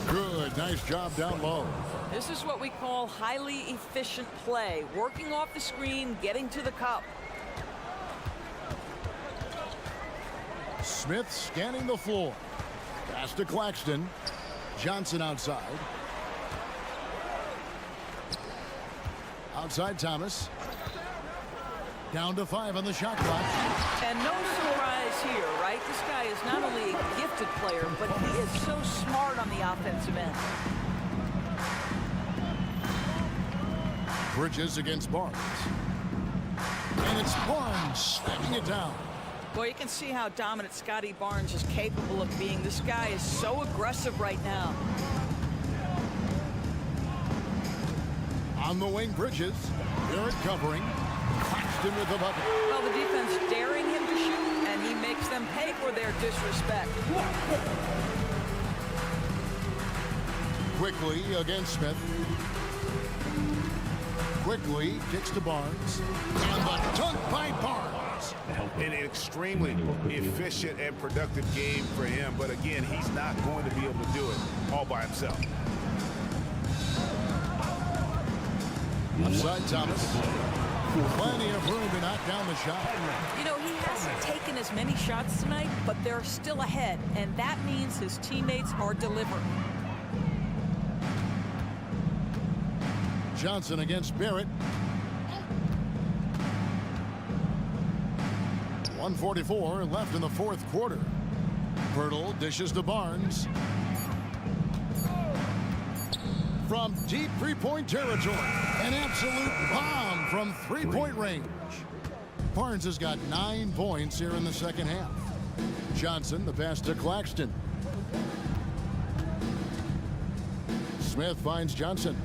Good. Nice job down low. This is what we call highly efficient play. Working off the screen, getting to the cup. Smith scanning the floor. Pass to Claxton. Johnson outside. Outside Thomas. Down to 5 on the shot clock. And no surprise here, right? This guy is not only a gifted player, but he is so smart on the offensive end. Bridges against Barnes. And it's Barnes slamming it down. Well, you can see how dominant Scotty Barnes is capable of being. This guy is so aggressive right now. On the wing, Bridges. Barrett covering. Claxton with the bucket. Well, the defense daring him to shoot, and he makes them pay for their disrespect. Quickly against Smith. Quickly kicks to Barnes. And the dunk by Barnes. An extremely efficient and productive game for him. But again, he's not going to be able to do it all by himself. Outside Thomas. Plenty of room to knock down the shot. You know, he hasn't taken as many shots tonight, but they're still ahead. And that means his teammates are delivering. Johnson against Barrett. 1:44 left in the 4th quarter. Pirtle dishes to Barnes. From deep three-point territory. An absolute bomb from three-point range. Barnes has got 9 points here in the second half. Johnson, the pass to Claxton. Smith finds Johnson.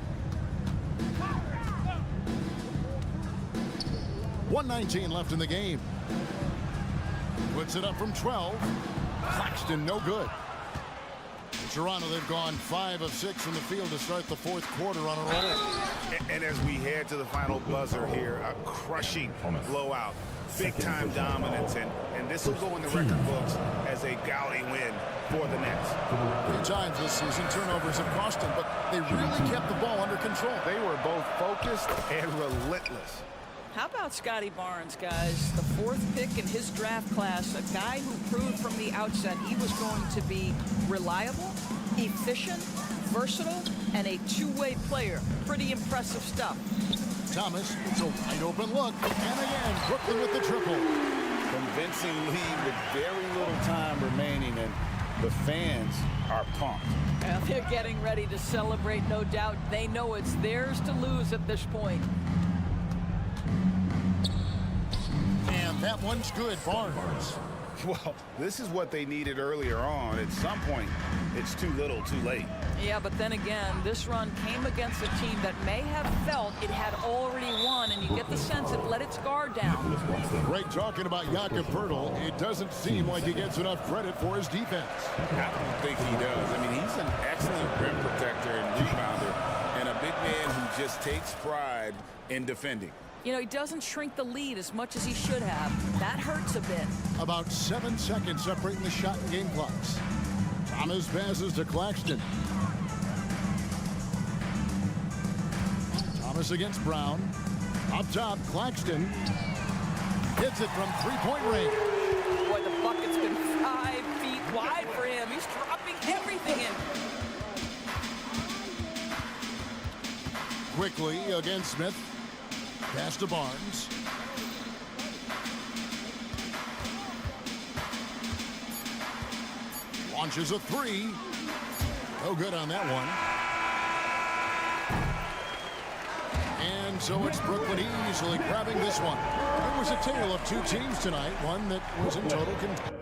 1:19 left in the game. Puts it up from 12. Claxton, no good. In Toronto, they've gone 5 of 6 from the field to start the fourth quarter on a roll. And as we head to the final buzzer here, a crushing blowout. Big-time dominance, and this will go in the record books as a gaudy win for the Nets. 3 times this season, turnovers have cost them, but they really kept the ball under control. They were both focused and relentless. How about Scotty Barnes, guys? The 4th pick in his draft class, a guy who proved from the outset he was going to be reliable, efficient, versatile, and a two-way player. Pretty impressive stuff. Thomas, it's a wide open look, and again, Brooklyn with the triple. Convincing lead with very little time remaining, and the fans are pumped. Well, they're getting ready to celebrate, no doubt. They know it's theirs to lose at this point. And that one's good, Barnes. Well, this is what they needed earlier on. At some point, it's too little, too late. Yeah, but then again, this run came against a team that may have felt it had already won, and you get the sense it let its guard down. Greg talking about Jakob Poeltl. It doesn't seem like he gets enough credit for his defense. I don't think he does. I mean, he's an excellent rim protector and rebounder, and a big man who just takes pride in defending. You know, he doesn't shrink the lead as much as he should have. That hurts a bit. About 7 seconds separating the shot and game clocks. Thomas passes to Claxton. Thomas against Brown. Up top, Claxton hits it from three-point range. Boy, the bucket's been 5 feet wide for him. He's dropping everything in. Quickly against Smith. Pass to Barnes. Launches a 3. No good on that one. And so it's Brooklyn easily grabbing this one. It was a tale of 2 teams tonight. One that was in total control.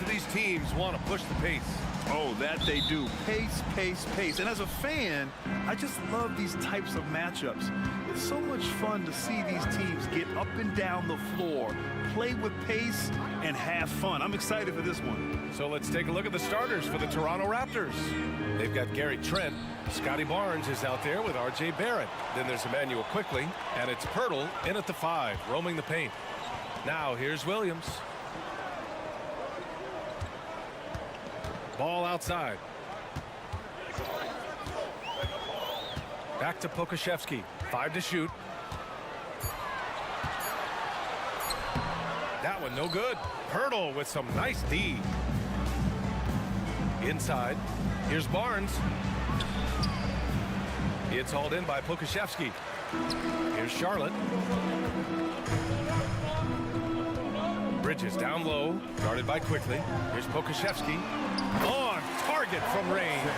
do these teams want to push the pace? Oh, that they do. Pace, pace, pace. And as a fan, I just love these types of matchups. It's so much fun to see these teams get up and down the floor, play with pace, and have fun. I'm excited for this one. So let's take a look at the starters for the Toronto Raptors. They've got Gary Trent. Scotty Barnes is out there with R.J. Barrett. Then there's Emmanuel Quickly, and it's Pirtle in at the 5, roaming the paint. Now here's Williams. Ball outside. Back to Pokashevsky. 5 to shoot. That one no good. Pirtle with some nice D. Inside. Here's Barnes. It's hauled in by Pokashevsky. Here's Charlotte. Bridges down low, guarded by Quickly. Here's Pokashevsky. On target from range.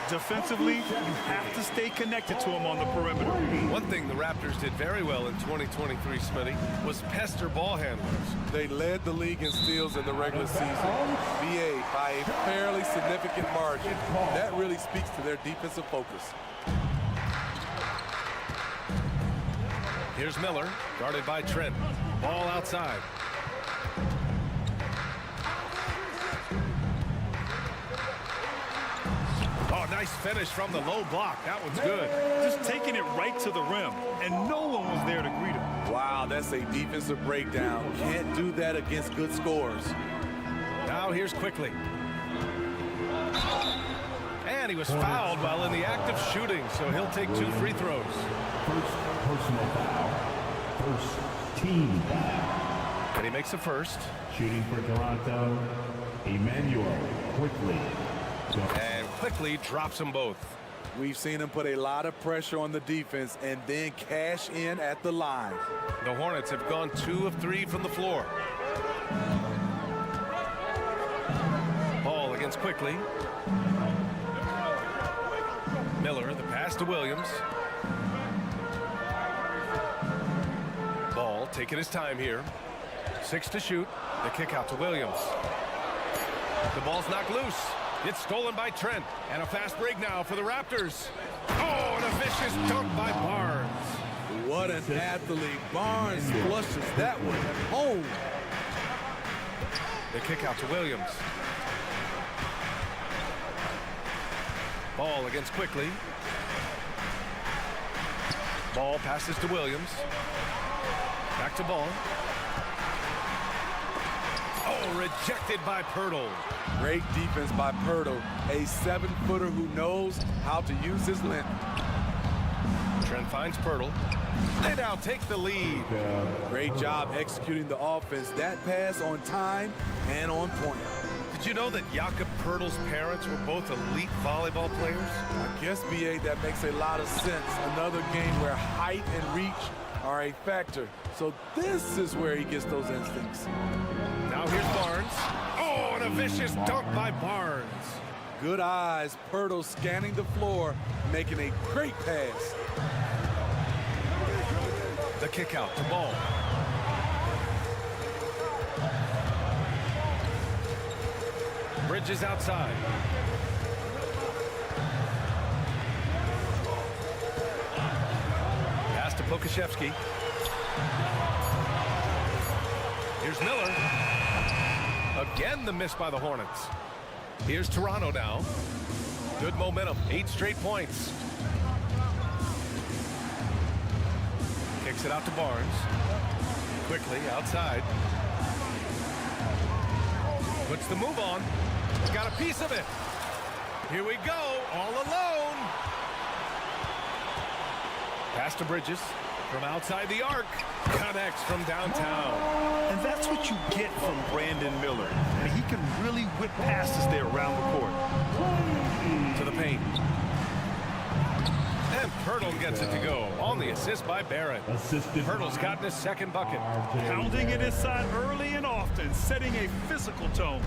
Defensively, you have to stay connected to him on the perimeter. One thing the Raptors did very well in 2023, Smitty, was pester ball handlers. They led the league in steals in the regular season. BA by a fairly significant margin. That really speaks to their defensive focus. Here's Miller, guarded by Trent. Ball outside. Oh, nice finish from the low block. That one's good. Just taking it right to the rim, and no one was there to greet him. Wow, that's a defensive breakdown. Can't do that against good scores. Now here's Quickly. And he was fouled while in the act of shooting, so he'll take 2 free throws. First personal foul. First team foul. And he makes the first. Shooting for Toronto, Emmanuel Quickly. And Quickly drops them both. We've seen him put a lot of pressure on the defense and then cash in at the line. The Hornets have gone 2 of 3 from the floor. Ball against Quickly. Miller, the pass to Williams. Ball taking his time here. 6 to shoot. The kick out to Williams. The ball's knocked loose. It's stolen by Trent. And a fast break now for the Raptors. Oh, and a vicious dunk by Barnes. What an athlete. Barnes flushes that one home. The kick out to Williams. Ball against Quickly. Ball passes to Williams. Back to Ball. Oh, rejected by Pirtle. Great defense by Pirtle, a 7-footer who knows how to use his length. Trent finds Pirtle. They now take the lead. Great job executing the offense. That pass on time and on point. Did you know that Jakob Pirtle's parents were both elite volleyball players? I guess, BA, that makes a lot of sense. Another game where height and reach are a factor. So this is where he gets those instincts. Now here's Barnes. Oh, and a vicious dunk by Barnes. Good eyes. Pirtle scanning the floor, making a great pass. The kick out to Ball. Bridges outside. Pass to Pokashevsky. Here's Miller. Again, the miss by the Hornets. Here's Toronto now. Good momentum, 8 straight points. Kicks it out to Barnes. Quickly outside. Puts the move on. He's got a piece of it. Here we go, all alone. Pass to Bridges from outside the arc. Connects from downtown. And that's what you get from Brandon Miller. I mean, he can really whip passes there around the court. To the paint. And Pirtle gets it to go on the assist by Barrett. Pirtle's gotten his second bucket. Pounding it inside early and often, setting a physical tone.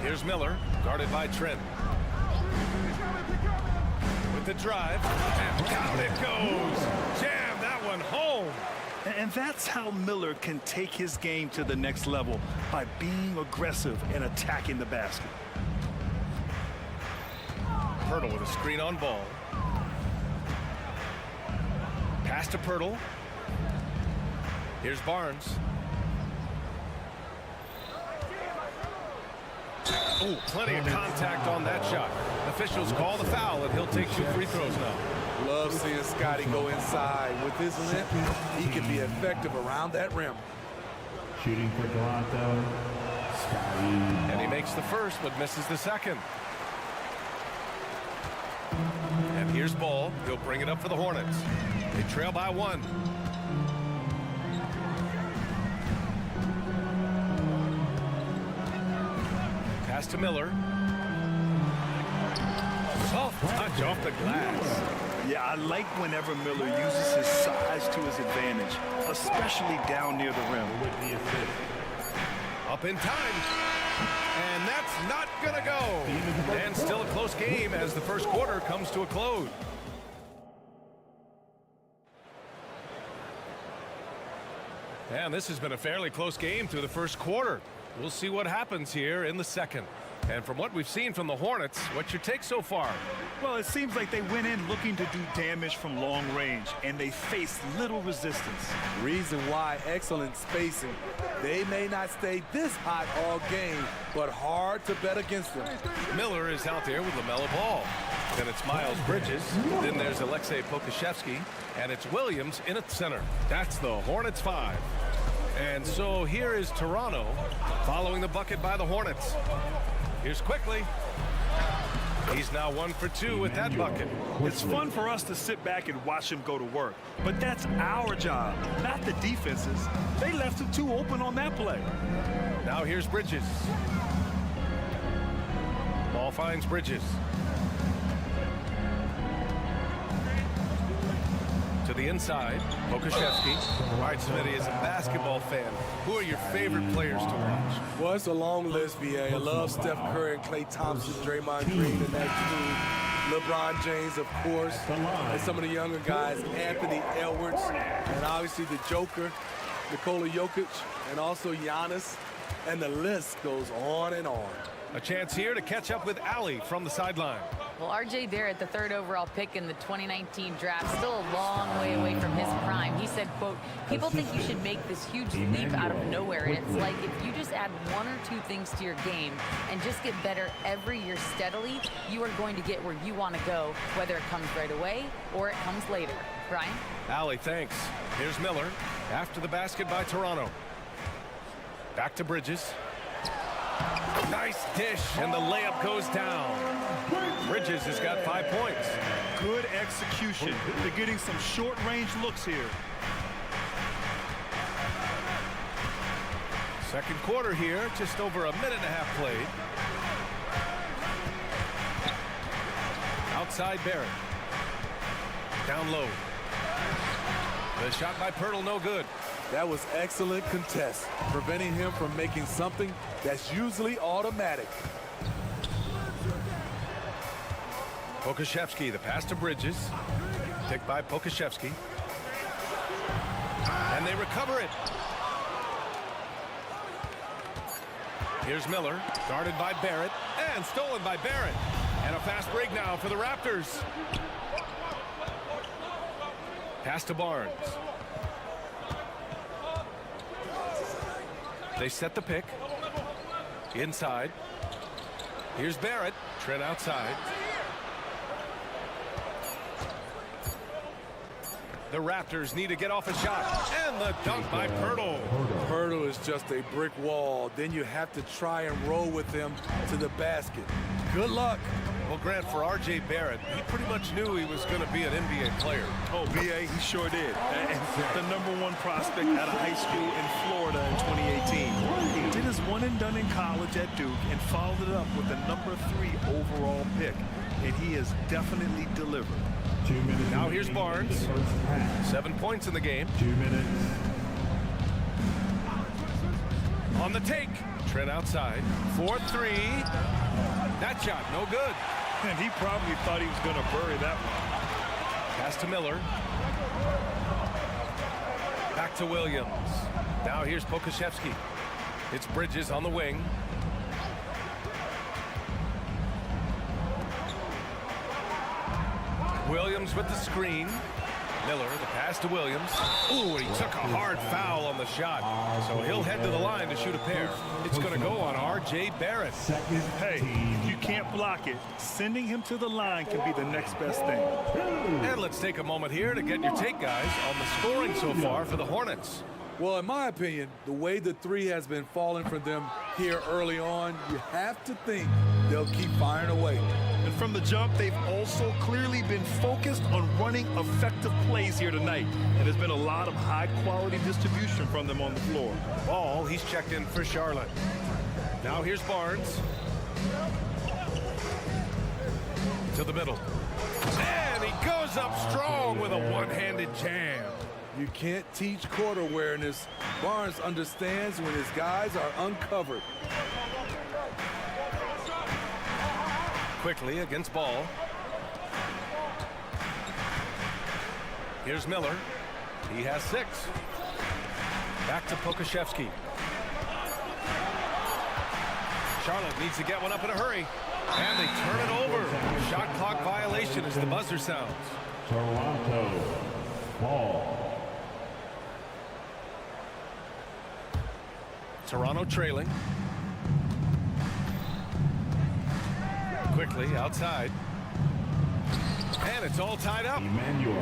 Here's Miller, guarded by Trent. With the drive, and down it goes. Jam that one home. And And that's how Miller can take his game to the next level, by being aggressive and attacking the basket. Pirtle with a screen on ball. Pass to Pirtle. Here's Barnes. Oh, plenty of contact on that shot. Officials call the foul, and he'll take 2 free throws now. Love seeing Scotty go inside. With his length, he can be effective around that rim. Shooting for Toronto, Scotty. And he makes the first, but misses the second. And here's Ball. He'll bring it up for the Hornets. They trail by 1. Pass to Miller. Soft touch off the glass. Yeah, I like whenever Miller uses his size to his advantage, especially down near the rim. Up in time. And that's not going to go. And still a close game as the first quarter comes to a close. And this has been a fairly close game through the first quarter. We'll see what happens here in the second. And from what we've seen from the Hornets, what's your take so far? Well, it seems like they went in looking to do damage from long range, and they faced little resistance. Reason why: excellent spacing. They may not stay this hot all game, but hard to bet against them. Miller is out there with LaMelo Ball. Then it's Miles Bridges. Then there's Aleksej Pokusevski. And it's Williams in at center. That's the Hornets 5. And so here is Toronto following the bucket by the Hornets. Here's Quickly. He's now 1 for 2 with that bucket. It's fun for us to sit back and watch him go to work, but that's our job, not the defense's. They left him too open on that play. Now here's Bridges. Ball finds Bridges. To the inside, Pokusevski. All right, Smitty, as a basketball fan, who are your favorite players to watch? Well, it's a long list, VA. I love Steph Curry and Klay Thompson, Draymond Green, and that team. LeBron James, of course, and some of the younger guys, Anthony Edwards, and obviously the Joker, Nikola Jokic, and also Giannis, and the list goes on and on. A chance here to catch up with Allie from the sideline. Well, R.J. Barrett, the 3rd overall pick in the 2019 draft, still a long way away from his prime. He said, quote, people think you should make this huge leap out of nowhere. And it's like if you just add 1 or 2 things to your game and just get better every year steadily, you are going to get where you want to go, whether it comes right away or it comes later. Brian? Allie, thanks. Here's Miller after the basket by Toronto. Back to Bridges. Nice dish, and the layup goes down. Bridges has got 5 points. Good execution. They're getting some short-range looks here. Second quarter here, just over a minute and a half played. Outside Barrett. Down low. The shot by Pirtle, no good. That was excellent contest, preventing him from making something that's usually automatic. Pokusevski, the pass to Bridges. Picked by Pokusevski. And they recover it. Here's Miller, guarded by Barrett, and stolen by Barrett. And a fast break now for the Raptors. Pass to Barnes. They set the pick. Inside. Here's Barrett. Trent outside. The Raptors need to get off a shot. And the dunk by Pirtle. Pirtle is just a brick wall. Then you have to try and roll with him to the basket. Good luck. Well, Grant, for R.J. Barrett, he pretty much knew he was going to be an NBA player. Oh, B.A., he sure did. And the #1 prospect out of high school in Florida in 2018. He did his one and done in college at Duke and followed it up with the #3 overall pick. And he has definitely delivered. 2 minutes. Now here's Barnes. 7 points in the game. 2 minutes. On the take. Trent outside. 4-3. That shot, no good. And he probably thought he was going to bury that one. Pass to Miller. Back Back to Williams. Now here's Pokashevsky. It's Bridges on the wing. Williams with the screen. Miller, the pass to Williams. Ooh, and he took a hard foul on the shot. So he'll head to the line to shoot a pair. It's going to go on R.J. Barrett. Hey, if you can't block it, sending him to the line can be the next best thing. And let's take a moment here to get your take, guys, on the scoring so far for the Hornets. Well, in my opinion, the way the three has been falling for them here early on, you have to think they'll keep firing away. And from the jump, they've also clearly been focused on running effective plays here tonight. And there's been a lot of high-quality distribution from them on the floor. Ball, he's checked in for Charlotte. Now here's Barnes. To the middle. And he goes up strong with a one-handed jam. You can't teach court awareness. Barnes understands when his guys are uncovered. Quickly against Ball. Here's Miller. He has 6. Back to Pokashevsky. Charlotte needs to get one up in a hurry. And they turn it over. Shot clock violation as the buzzer sounds. Toronto, ball. Toronto trailing. Quickly outside. And it's all tied up.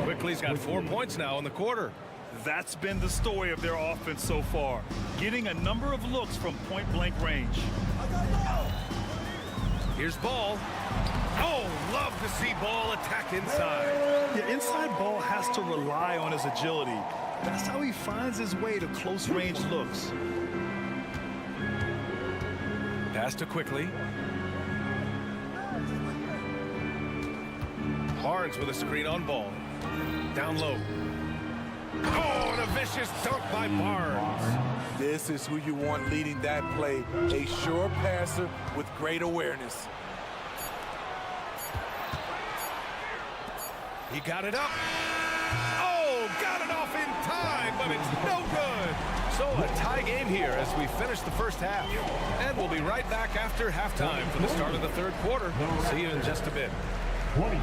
Quickly's got 4 points now in the quarter. That's been the story of their offense so far, getting a number of looks from point-blank range. Here's Ball. Oh, love to see Ball attack inside. Yeah, inside Ball has to rely on his agility. That's how he finds his way to close-range looks. Pass to Quickly. Barnes with a screen on Ball. Down low. Oh, and a vicious dunk by Barnes. This is who you want leading that play. A sure passer with great awareness. He got it up. Oh, got it off in time, but it's no good. So a tie game here as we finish the first half. And we'll be right back after halftime for the start of the third quarter. See you in just a bit. 23.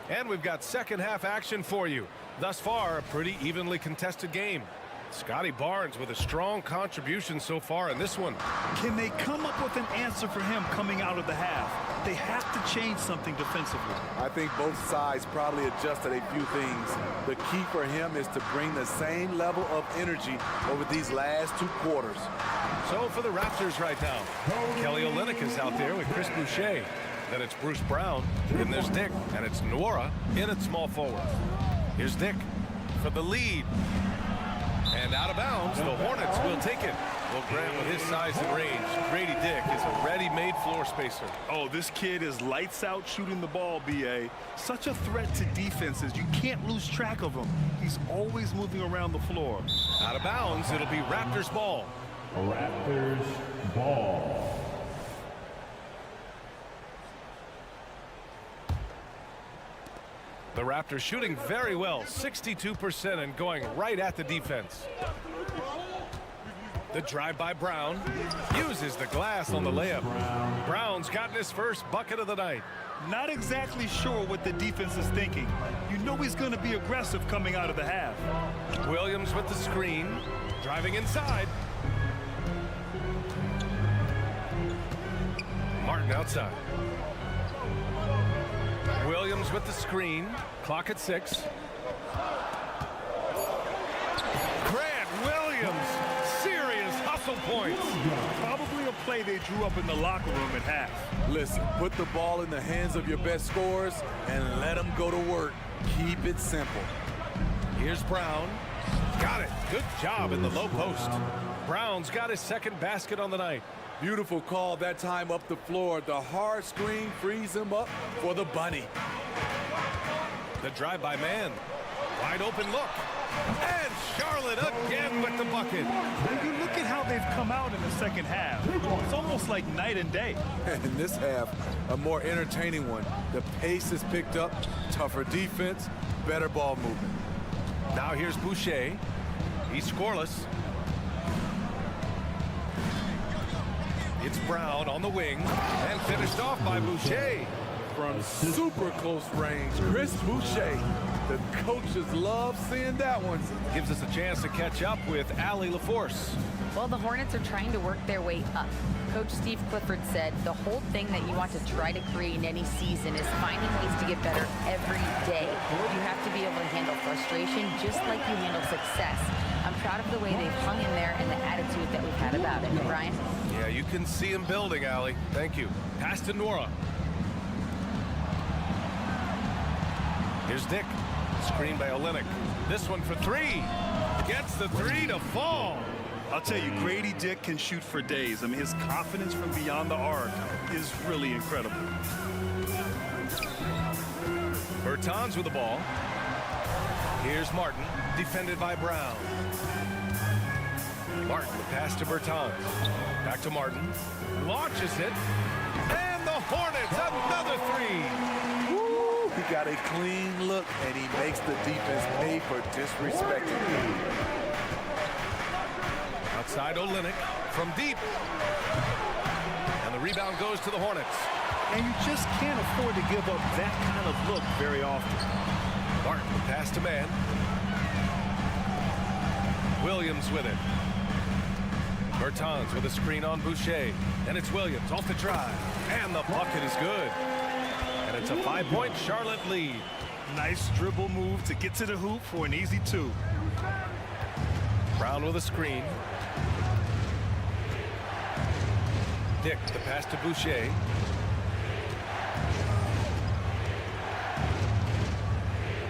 And we've got second half action for you. Thus far, a pretty evenly contested game. Scotty Barnes with a strong contribution so far in this one. Can they come up with an answer for him coming out of the half? They have to change something defensively. I think both sides probably adjusted a few things. The key for him is to bring the same level of energy over these last 2 quarters. So for the Raptors right now, Kelly Olynyk is out there with Chris Boucher. Then it's Bruce Brown, and there's Dick, and it's Nwora in at small forward. Here's Dick for the lead. And out of bounds, the Hornets will take it. Well, Grant, with his size and range, Grady Dick is a ready-made floor spacer. Oh, this kid is lights out shooting the ball, B.A. Such a threat to defenses. You can't lose track of him. He's always moving around the floor. Out of bounds, it'll be Raptors ball. Raptors ball. The Raptors shooting very well, 62% and going right at the defense. The drive by Brown uses the glass on the layup. Brown's gotten his first bucket of the night. Not exactly sure what the defense is thinking. You know he's going to be aggressive coming out of the half. Williams with the screen, driving inside. Martin outside. Williams with the screen. Clock at 6. Grant Williams. Serious hustle points. Probably a play they drew up in the locker room at half. Listen, put the ball in the hands of your best scorers and let them go to work. Keep it simple. Here's Brown. Got it. Good job in the low post. Brown's got his second basket on the night. Beautiful call that time up the floor. The hard screen frees him up for the bunny. The drive by man. Wide open look. And the bucket. You look at how they've come out in the second half. It's almost like night and day. In this half, a more entertaining one. The pace is picked up, tougher defense, better ball movement. Now here's Boucher. He's scoreless. It's Brown on the wing and finished off by Boucher. From super close range, Chris Boucher. The coaches love seeing that one. Gives us a chance to catch up with Allie LaForce. Well, the Hornets are trying to work their way up. Coach Steve Clifford said the whole thing that you want to try to create in any season is finding ways to get better every day. You have to be able to handle frustration just like you handle success. I'm proud of the way they've hung in there and the attitude that we've had about it. Brian? Yeah, you can see him building, Allie. Thank you. Pass to Nora. Here's Dick. Screen by Olynyk. This one for three. Gets the three to fall. I'll tell you, Grady Dick can shoot for days. I mean, his confidence from beyond the arc is really incredible. Bertans with the ball. Here's Martin, defended by Brown. Martin, the pass to Bertans. Back to Martin. Launches it. And the Hornets, another three. Woo! He got a clean look, and he makes the defense pay for disrespecting him. Outside Olynyk from deep. And the rebound goes to the Hornets. And you just can't afford to give up that kind of look very often. Martin, pass to man. Williams with it. Bertans with a screen on Boucher. And it's Williams off the drive. And the bucket is good. And it's a 5-point Charlotte lead. Nice dribble move to get to the hoop for an easy two. Brown with a screen. Dick, the pass to Boucher.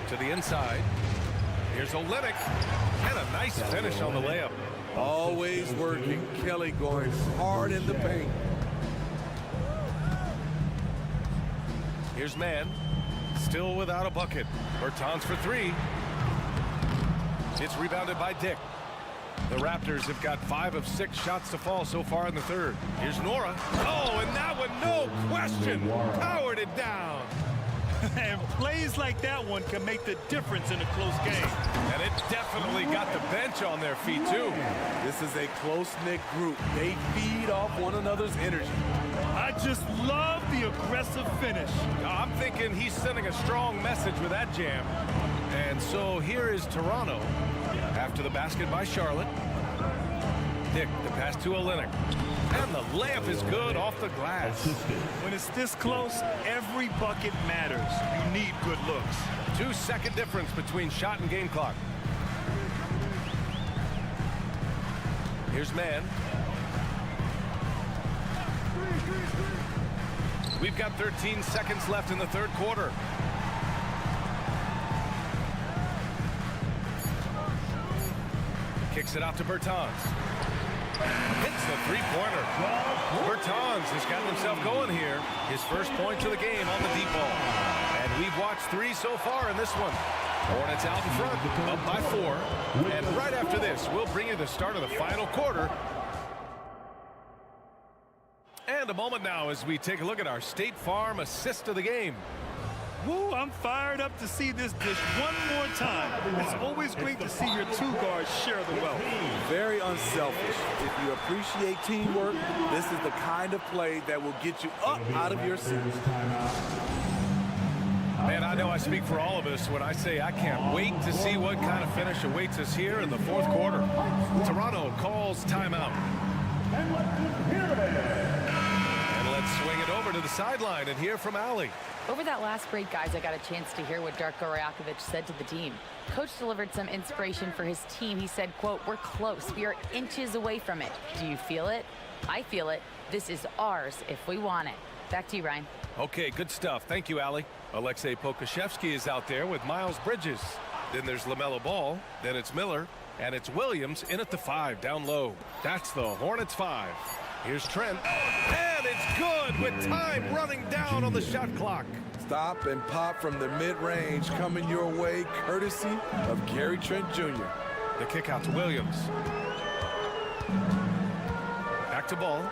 To the inside. Here's Olynyk. And a nice finish on the layup. Always working. Kelly going hard in the paint. Here's Mann. Still without a bucket. Bertans for three. It's rebounded by Dick. The Raptors have got 5 of 6 shots to fall so far in the third. Here's Nora. Oh, and that one, no question, powered it down. And plays like that one can make the difference in a close game. And it definitely got the bench on their feet, too. This is a close-knit group. They feed off one another's energy. I just love the aggressive finish. I'm thinking he's sending a strong message with that jam. And so here is Toronto after the basket by Charlotte. Dick, the pass to Olynyk. And the layup is good off the glass. When it's this close, every bucket matters. You need good looks. 2-second difference between shot and game clock. Here's Mann. We've got 13 seconds left in the third quarter. Kicks it out to Bertans. Hits the three-pointer. Bertans has gotten himself going here. His first points of the game on the deep ball. And we've watched 3 so far in this one. Hornets out in front, up by 4. And right after this, we'll bring you the start of the final quarter. And a moment now as we take a look at our State Farm assist of the game. Woo, I'm fired up to see this dish one more time. It's always great to see your 2 guards share the wealth. Very unselfish. If you appreciate teamwork, this is the kind of play that will get you up out of your seat. Man, I know I speak for all of us when I say I can't wait to see what kind of finish awaits us here in the fourth quarter. Toronto calls timeout. And let's swing it over to the sideline and hear from Allie. Over that last break, guys, I got a chance to hear what Darko Rajakovic said to the team. Coach delivered some inspiration for his team. He said, quote, "We're close. We are inches away from it. Do you feel it? I feel it. This is ours if we want it." Back to you, Ryan. Okay, good stuff. Thank you, Allie. Alexei Pokusevski is out there with Miles Bridges. Then there's LaMelo Ball. Then it's Miller. And it's Williams in at the 5 down low. That's the Hornets 5. Here's Trent. And it's good with time running down on the shot clock. Stop and pop from the mid-range coming your way, courtesy of Gary Trent Jr. The kick out to Williams. Back to Ball.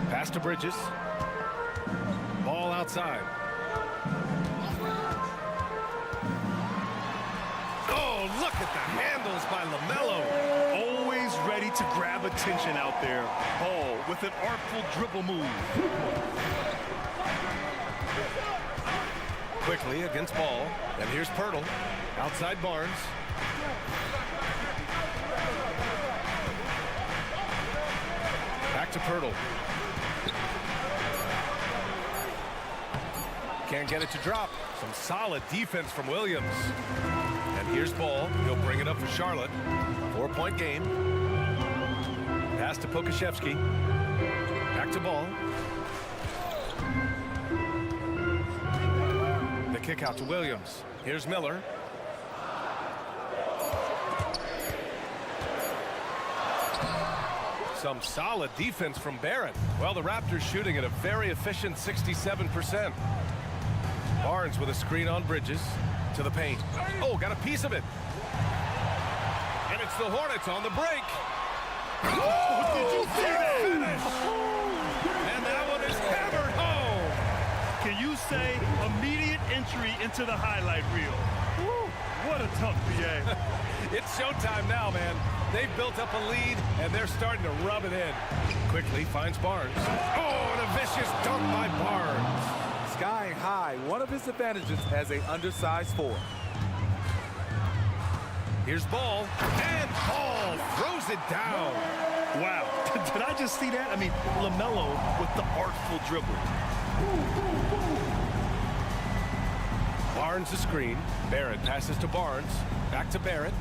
Pass to Bridges. Ball outside. Oh, look at the handles by LaMelo. Always ready to grab attention out there. Ball with an artful dribble move. Quickly against Ball. And here's Pirtle. Outside Barnes. Back to Pirtle. Can't get it to drop. Some solid defense from Williams. And here's Ball. He'll bring it up for Charlotte. 4-point game. Pass to Pokashevsky. Back to Ball. The kick out to Williams. Here's Miller. Some solid defense from Barrett. Well, the Raptors shooting at a very efficient 67%. Barnes with a screen on Bridges to the paint. Oh, got a piece of it. And it's the Hornets on the break. Oh, did you see that finish? And that one is hammered home. Can you say immediate entry into the highlight reel? Woo, what a tough BA. It's showtime now, man. They've built up a lead, and they're starting to rub it in. Quickly finds Barnes. Oh, and a vicious dunk by Barnes. Skying high, one of his advantages as an undersized forward. Here's Ball, and Ball throws it down. Wow, did I just see that? I mean, LaMelo with the artful dribble. Barnes the screen. Barrett passes to Barnes. Back to Barrett.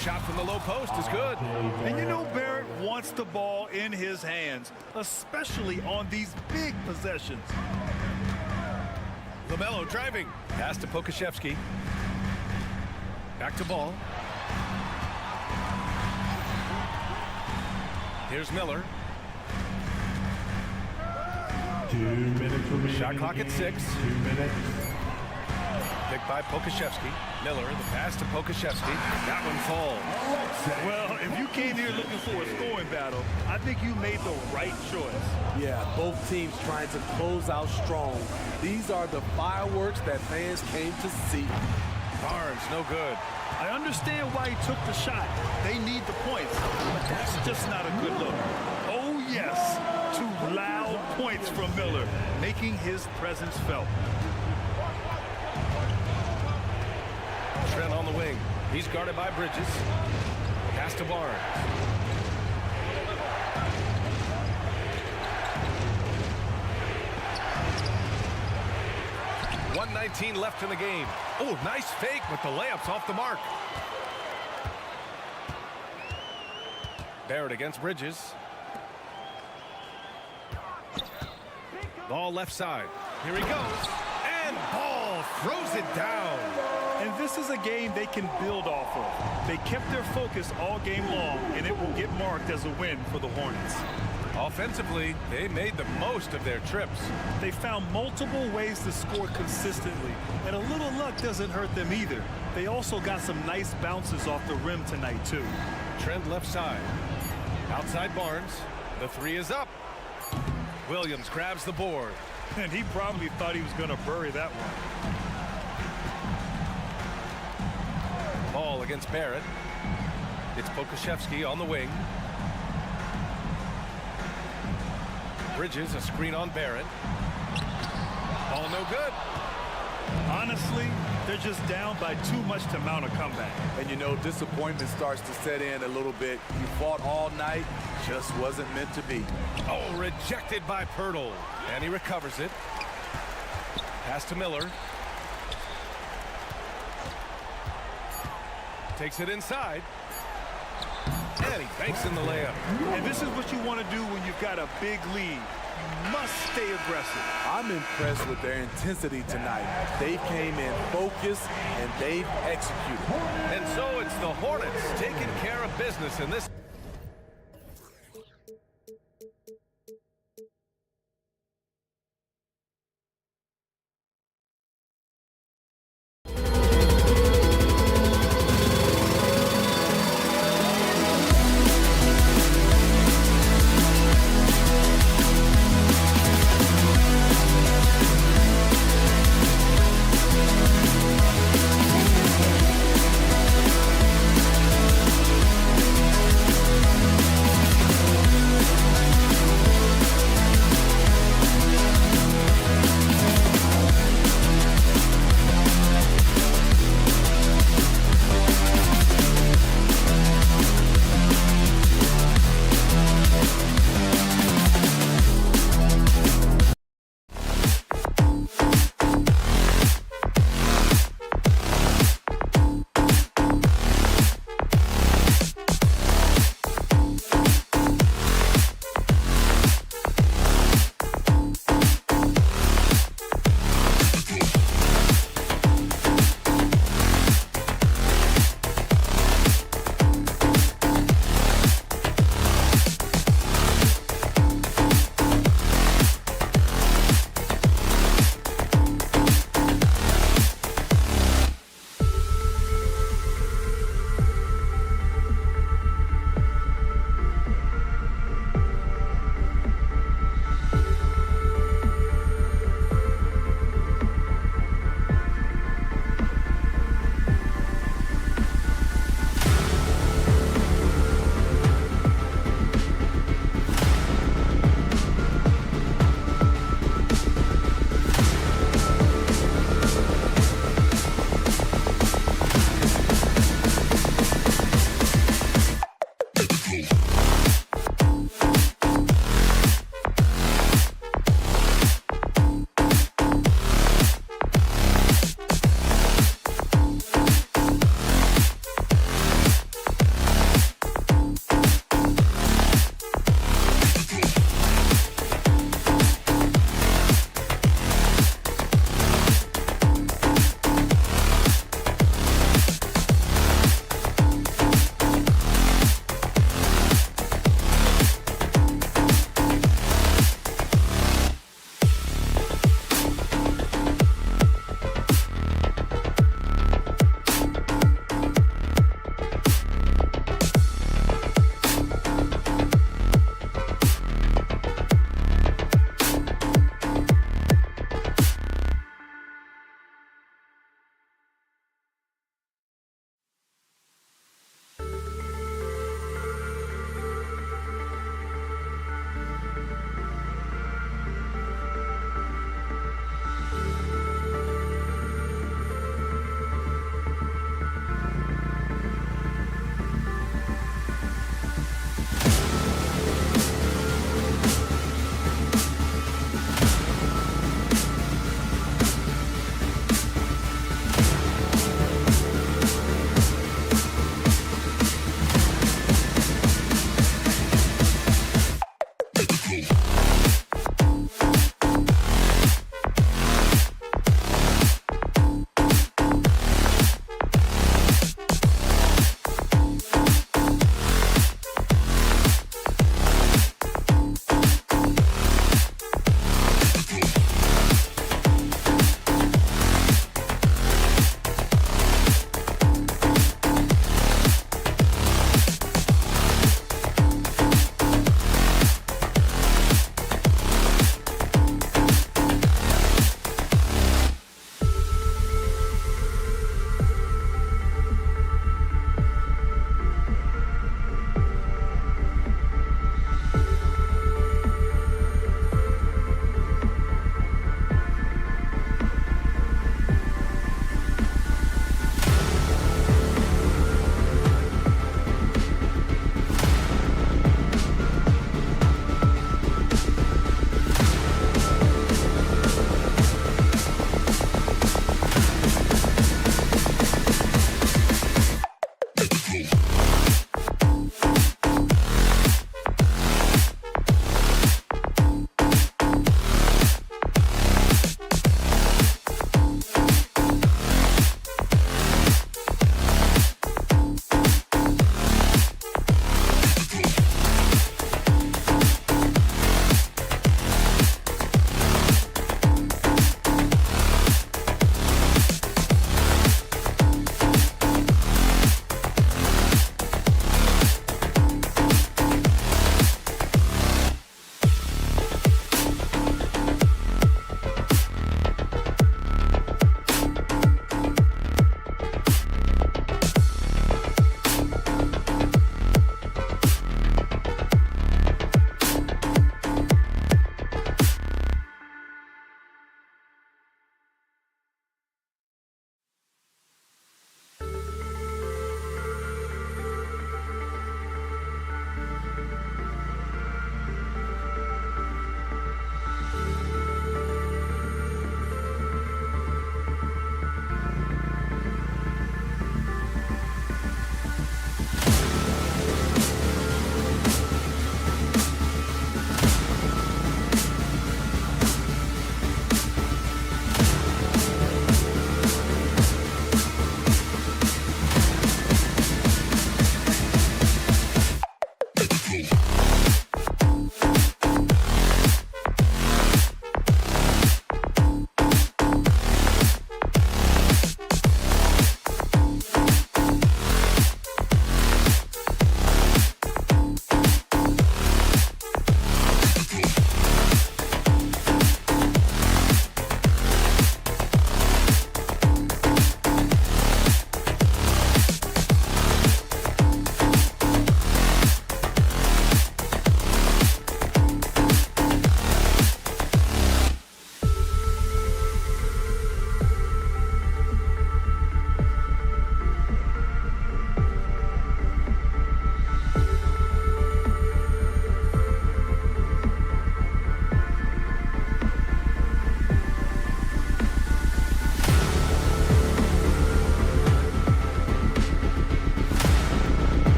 Shot from the low post is good. And you know Barrett wants the ball in his hands, especially on these big possessions. LaMelo driving. Pass to Pokashevsky. Back to Ball. Here's Miller. 2 minutes remaining. Shot clock at 6. 2 minutes. Picked by Pokashevsky. Miller, the pass to Pokashevsky. That one falls. Well, if you came here looking for a scoring battle, I think you made the right choice. Yeah, both teams trying to close out strong. These are the fireworks that fans came to see. Barnes, no good. I understand why he took the shot. They need the points, but that's just not a good look. Oh, yes, 2 loud points from Miller, making his presence felt. Trent on the wing. He's guarded by Bridges. Pass to Barnes. .119 left in the game. Oh, nice fake, but the layup's off the mark. Barrett against Bridges. Ball left side. Here he goes. And Ball throws it down. And this is a game they can build off of. They kept their focus all game long, and it will get marked as a win for the Hornets. Offensively, they made the most of their trips. They found multiple ways to score consistently, and a little luck doesn't hurt them either. They also got some nice bounces off the rim tonight, too. Trent left side. Outside Barnes. The 3 is up. Williams grabs the board. And he probably thought he was going to bury that one. Ball against Barrett. It's Pokashevsky on the wing. Bridges, a screen on Barrett. Ball no good. Honestly, they're just down by too much to mount a comeback. And you know, disappointment starts to set in a little bit. You fought all night, just wasn't meant to be. Oh, rejected by Pirtle. And he recovers it. Pass to Miller. Takes it inside. And he banks in the layup. And this is what you want to do when you've got a big lead. You must stay aggressive. I'm impressed with their intensity tonight. They came in focused and they've executed. And so it's the Hornets taking care of business in this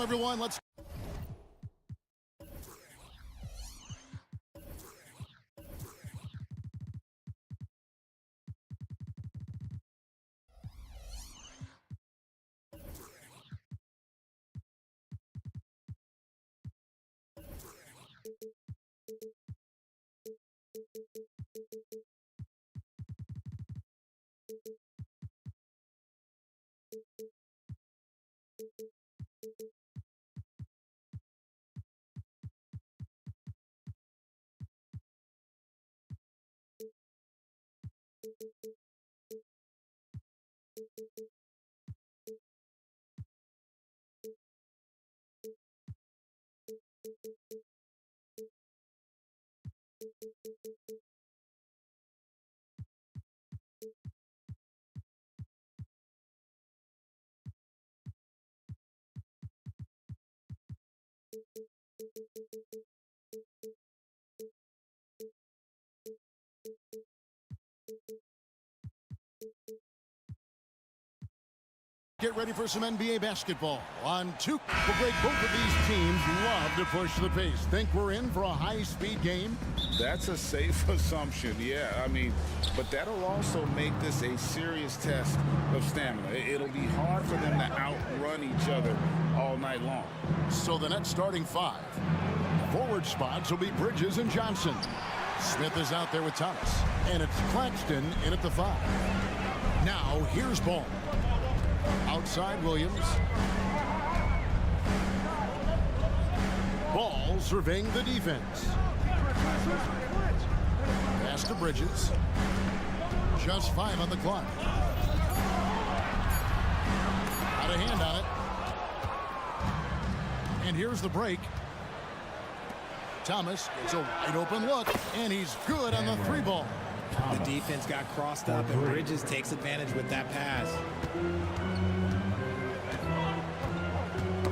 Everyone, let's get ready for some NBA basketball. On two, well, Greg, both of these teams love to push the pace. Think we're in for a high-speed game? That's a safe assumption, yeah. I mean, but that'll also make this a serious test of stamina. It'll be hard for them to outrun each other all night long. So the Nets starting five. Forward spots will be Bridges and Johnson. Smith is out there with Thomas. And it's Claxton in at the 5. Now, here's Ball. Outside Williams. Ball surveying the defense. Pass to Bridges. Just 5 on the clock. Got a hand on it. And here's the break. Thomas gets a wide open look, and he's good on the 3 ball. The defense got crossed up, and Bridges takes advantage with that pass.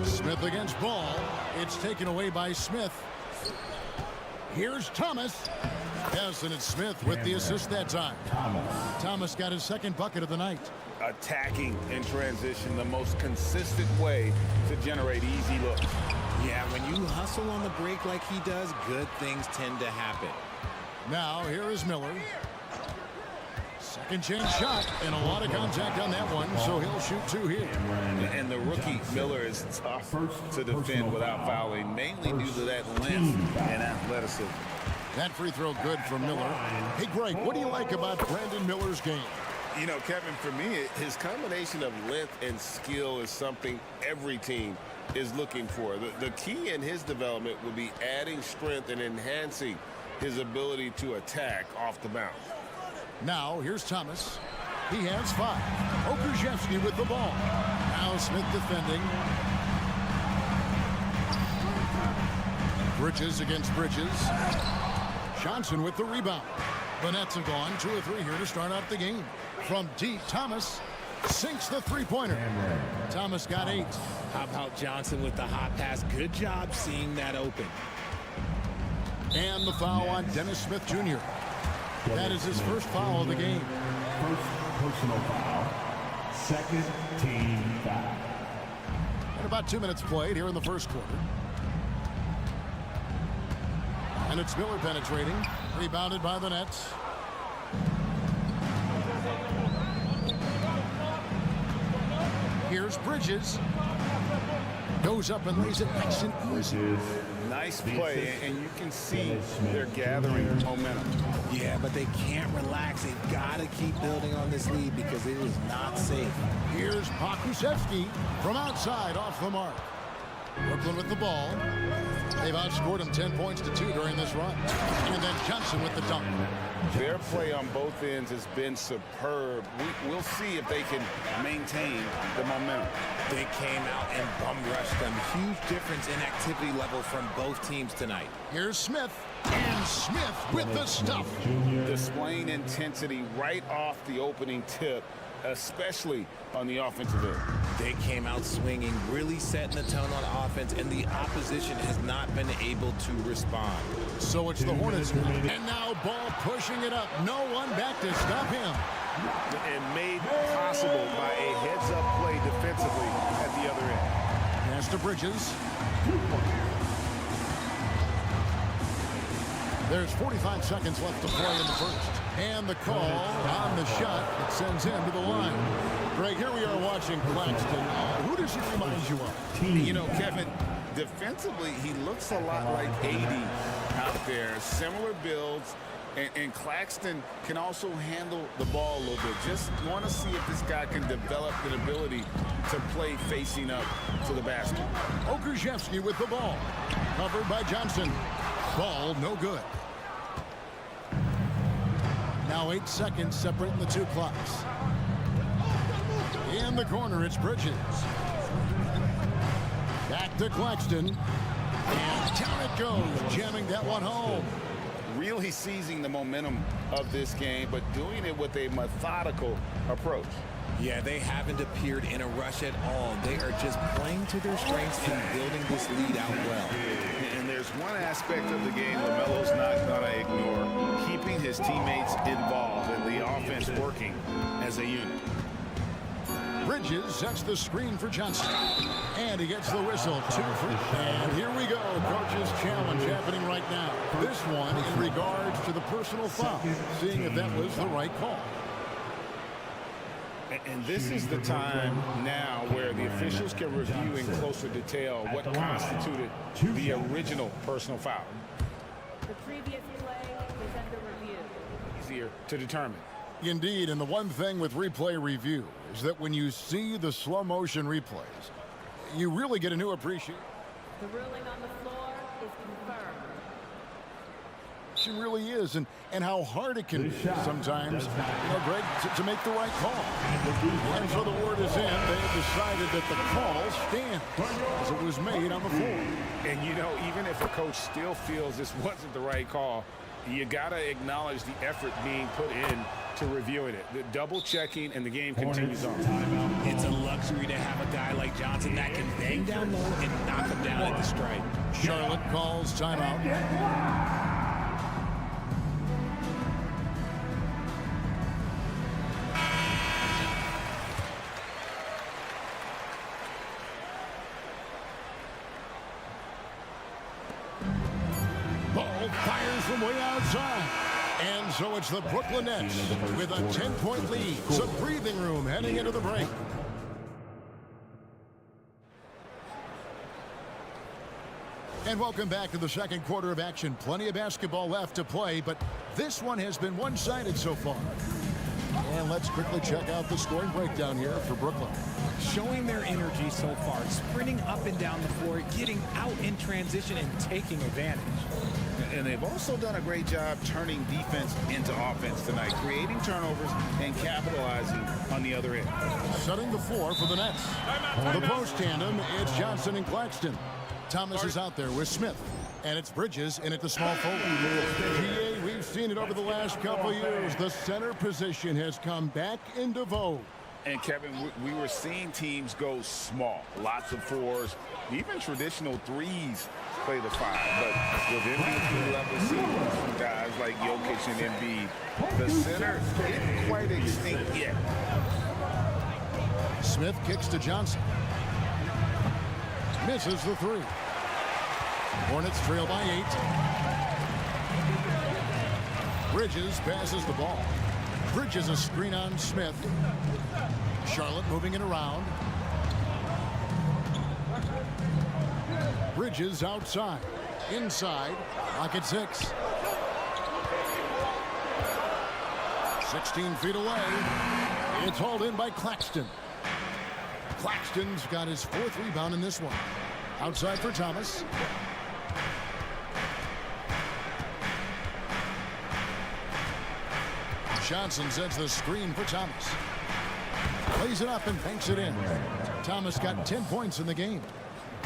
Smith against Ball. It's taken away by Smith. Here's Thomas. Yes, and it's Smith with the assist that time. Thomas got his second bucket of the night. Attacking in transition, the most consistent way to generate easy looks. Yeah, when you hustle on the break like he does, good things tend to happen. Now, here is Miller. Second chance shot, and a lot of contact on that one, so he'll shoot 2 here. And the rookie Miller is tough to defend without fouling, mainly due to that length and athleticism. That free throw good from Miller. Hey, Greg, what do you like about Brandon Miller's game? You know, Kevin, for me, his combination of length and skill is something every team is looking for. The key in his development will be adding strength and enhancing his ability to attack off the bounce. Now, here's Thomas. He has 5. Okrzewski with the ball. Now Smith defending. Bridges against Bridges. Johnson with the rebound. The Nets have gone 2 or 3 here to start out the game. From deep, Thomas sinks the 3-pointer. Thomas got 8. How about Johnson with the hot pass? Good job seeing that open. And the foul on Dennis Smith Jr. That is his first foul of the game. First personal foul. Second team foul. And about 2 minutes played here in the first quarter. And it's Miller penetrating. Rebounded by the Nets. Here's Bridges. Goes up and lays it nice and easy. Nice play, and you can see they're gathering momentum. Yeah, but they can't relax. They've got to keep building on this lead because it is not safe. Here's Okrzewski from outside off the mark. Brooklyn with the ball. They've outscored them 10 points to 2 during this run. And then Johnson with the dunk. Their play on both ends has been superb. We'll see if they can maintain the momentum. They came out and bum rushed them. Huge difference in activity level from both teams tonight. Here's Smith. And Smith with the stuff. Displaying intensity right off the opening tip, especially on the offensive end. They came out swinging, really setting the tone on offense, and the opposition has not been able to respond. So it's the Hornets. And now Ball pushing it up. No one back to stop him. And made possible by a heads-up play defensively at the other end. Pass to Bridges. There's 45 seconds left to play in the first. And the call on the shot that sends him to the line. Greg, here we are watching Claxton. Who does he remind you of? You know, Kevin, defensively, he looks a lot like AD out there. Similar builds. And Claxton can also handle the ball a little bit. Just want to see if this guy can develop an ability to play facing up to the basket. Okrzyjewski with the ball. Covered by Johnson. Ball no good. Now 8 seconds separating the two clocks. In the corner, it's Bridges. Back to Claxton. And down it goes, jamming that one home. Really seizing the momentum of this game, but doing it with a methodical approach. Yeah, they haven't appeared in a rush at all. They are just playing to their strengths and building this lead out well. And there's one aspect of the game LaMelo's not going to ignore, keeping his teammates involved and the offense working as a unit. Bridges sets the screen for Johnson. And he gets the whistle. 2 for. And here we go. Coach's challenge happening right now. This one in regards to the personal foul. Seeing if that was the right call. And this is the time now where the officials can review in closer detail what constituted the original personal foul. The previous play is under review. Easier to determine. Indeed, and the one thing with replay review is that when you see the slow motion replays, you really get a new appreciation. The ruling on the floor is confirmed. It really is, and how hard it can be sometimes, you know, Greg, to make the right call. And so the word is in. They have decided that the call stands as it was made on the floor. And, you know, even if a coach still feels this wasn't the right call, you got to acknowledge the effort being put in to reviewing it. The double checking, and the game continues on. It's a luxury to have a guy like Johnson that can bang down low and knock him down at the strike. Charlotte calls timeout. Ball fires from way outside. And so it's the Brooklyn Nets with a 10-point lead. Some breathing room heading into the break. And welcome back to the second quarter of action. Plenty of basketball left to play, but this one has been one-sided so far. And let's quickly check out the scoring breakdown here for Brooklyn. Showing their energy so far, sprinting up and down the floor, getting out in transition and taking advantage. And they've also done a great job turning defense into offense tonight, creating turnovers and capitalizing on the other end. Setting the floor for the Nets. The post tandem, it's Johnson and Claxton. Thomas is out there with Smith. And it's Bridges in at the small forward. GA, we've seen it over the last couple years. The center position has come back into vogue. And Kevin, we were seeing teams go small, lots of fours, even traditional threes play the 5. But with MVP level seasons from guys like Jokic and Embiid, the center isn't quite extinct yet. Smith kicks to Johnson. Misses the 3. Hornets trail by 8. Bridges passes the ball. Bridges a screen on Smith. Charlotte moving it around. Bridges outside. Inside. Rocket 6. 16 feet away. It's hauled in by Claxton. Claxton's got his 4th rebound in this one. Outside for Thomas. Johnson sets the screen for Thomas. Plays it up and banks it in. Thomas got 10 points in the game.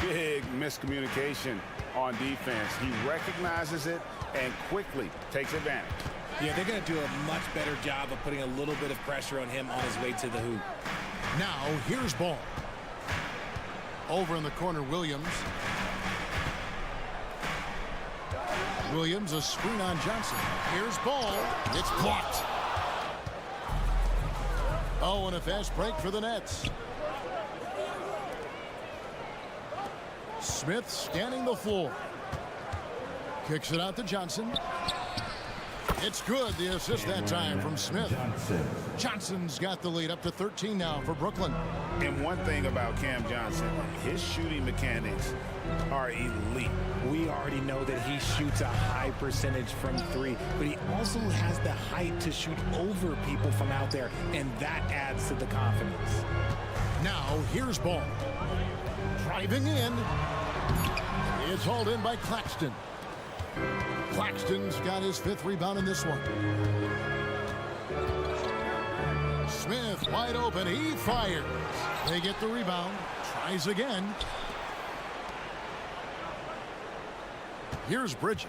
Big miscommunication on defense. He recognizes it and quickly takes advantage. Yeah, they're going to do a much better job of putting a little bit of pressure on him on his way to the hoop. Now, here's Ball. Over in the corner, Williams. Williams, a screen on Johnson. Here's Ball. It's blocked. Oh, and a fast break for the Nets. Smith scanning the floor. Kicks it out to Johnson. It's good. The assist that time from Smith. Johnson's got the lead up to 13 now for Brooklyn. And one thing about Cam Johnson, his shooting mechanics are elite. We already know that he shoots a high percentage from three, but he also has the height to shoot over people from out there, and that adds to the confidence. Now here's Ball. Driving in. It's hauled in by Claxton. Claxton's got his 5th rebound in this one. Smith wide open. He fires. They get the rebound. Tries again. Here's Bridges.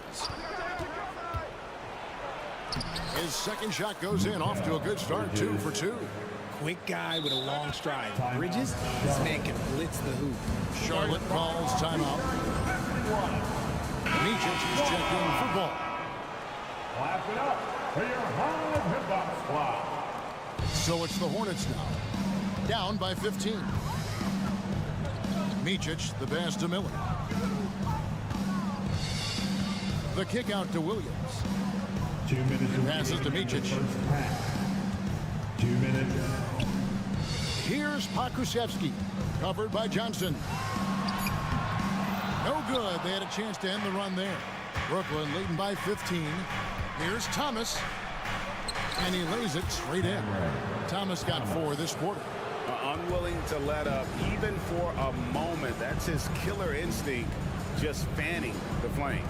His second shot goes in. Off to a good start. 2 for 2. Quick guy with a long stride. Bridges, this man can blitz the hoop. Charlotte calls timeout. Mijicic is checked in for Ball. Clap it up for your hard hip-hop squad. So it's the Hornets now. Down by 15. Mijicic, the pass to Miller. The kick out to Williams. 2 minutes. Passes to Mijicic. 2 minutes. Here's Pokusevski. Covered by Johnson. No good. They had a chance to end the run there. Brooklyn leading by 15. Here's Thomas. And he lays it straight in. Thomas got 4 this quarter. Unwilling to let up even for a moment. That's his killer instinct, just fanning the flames.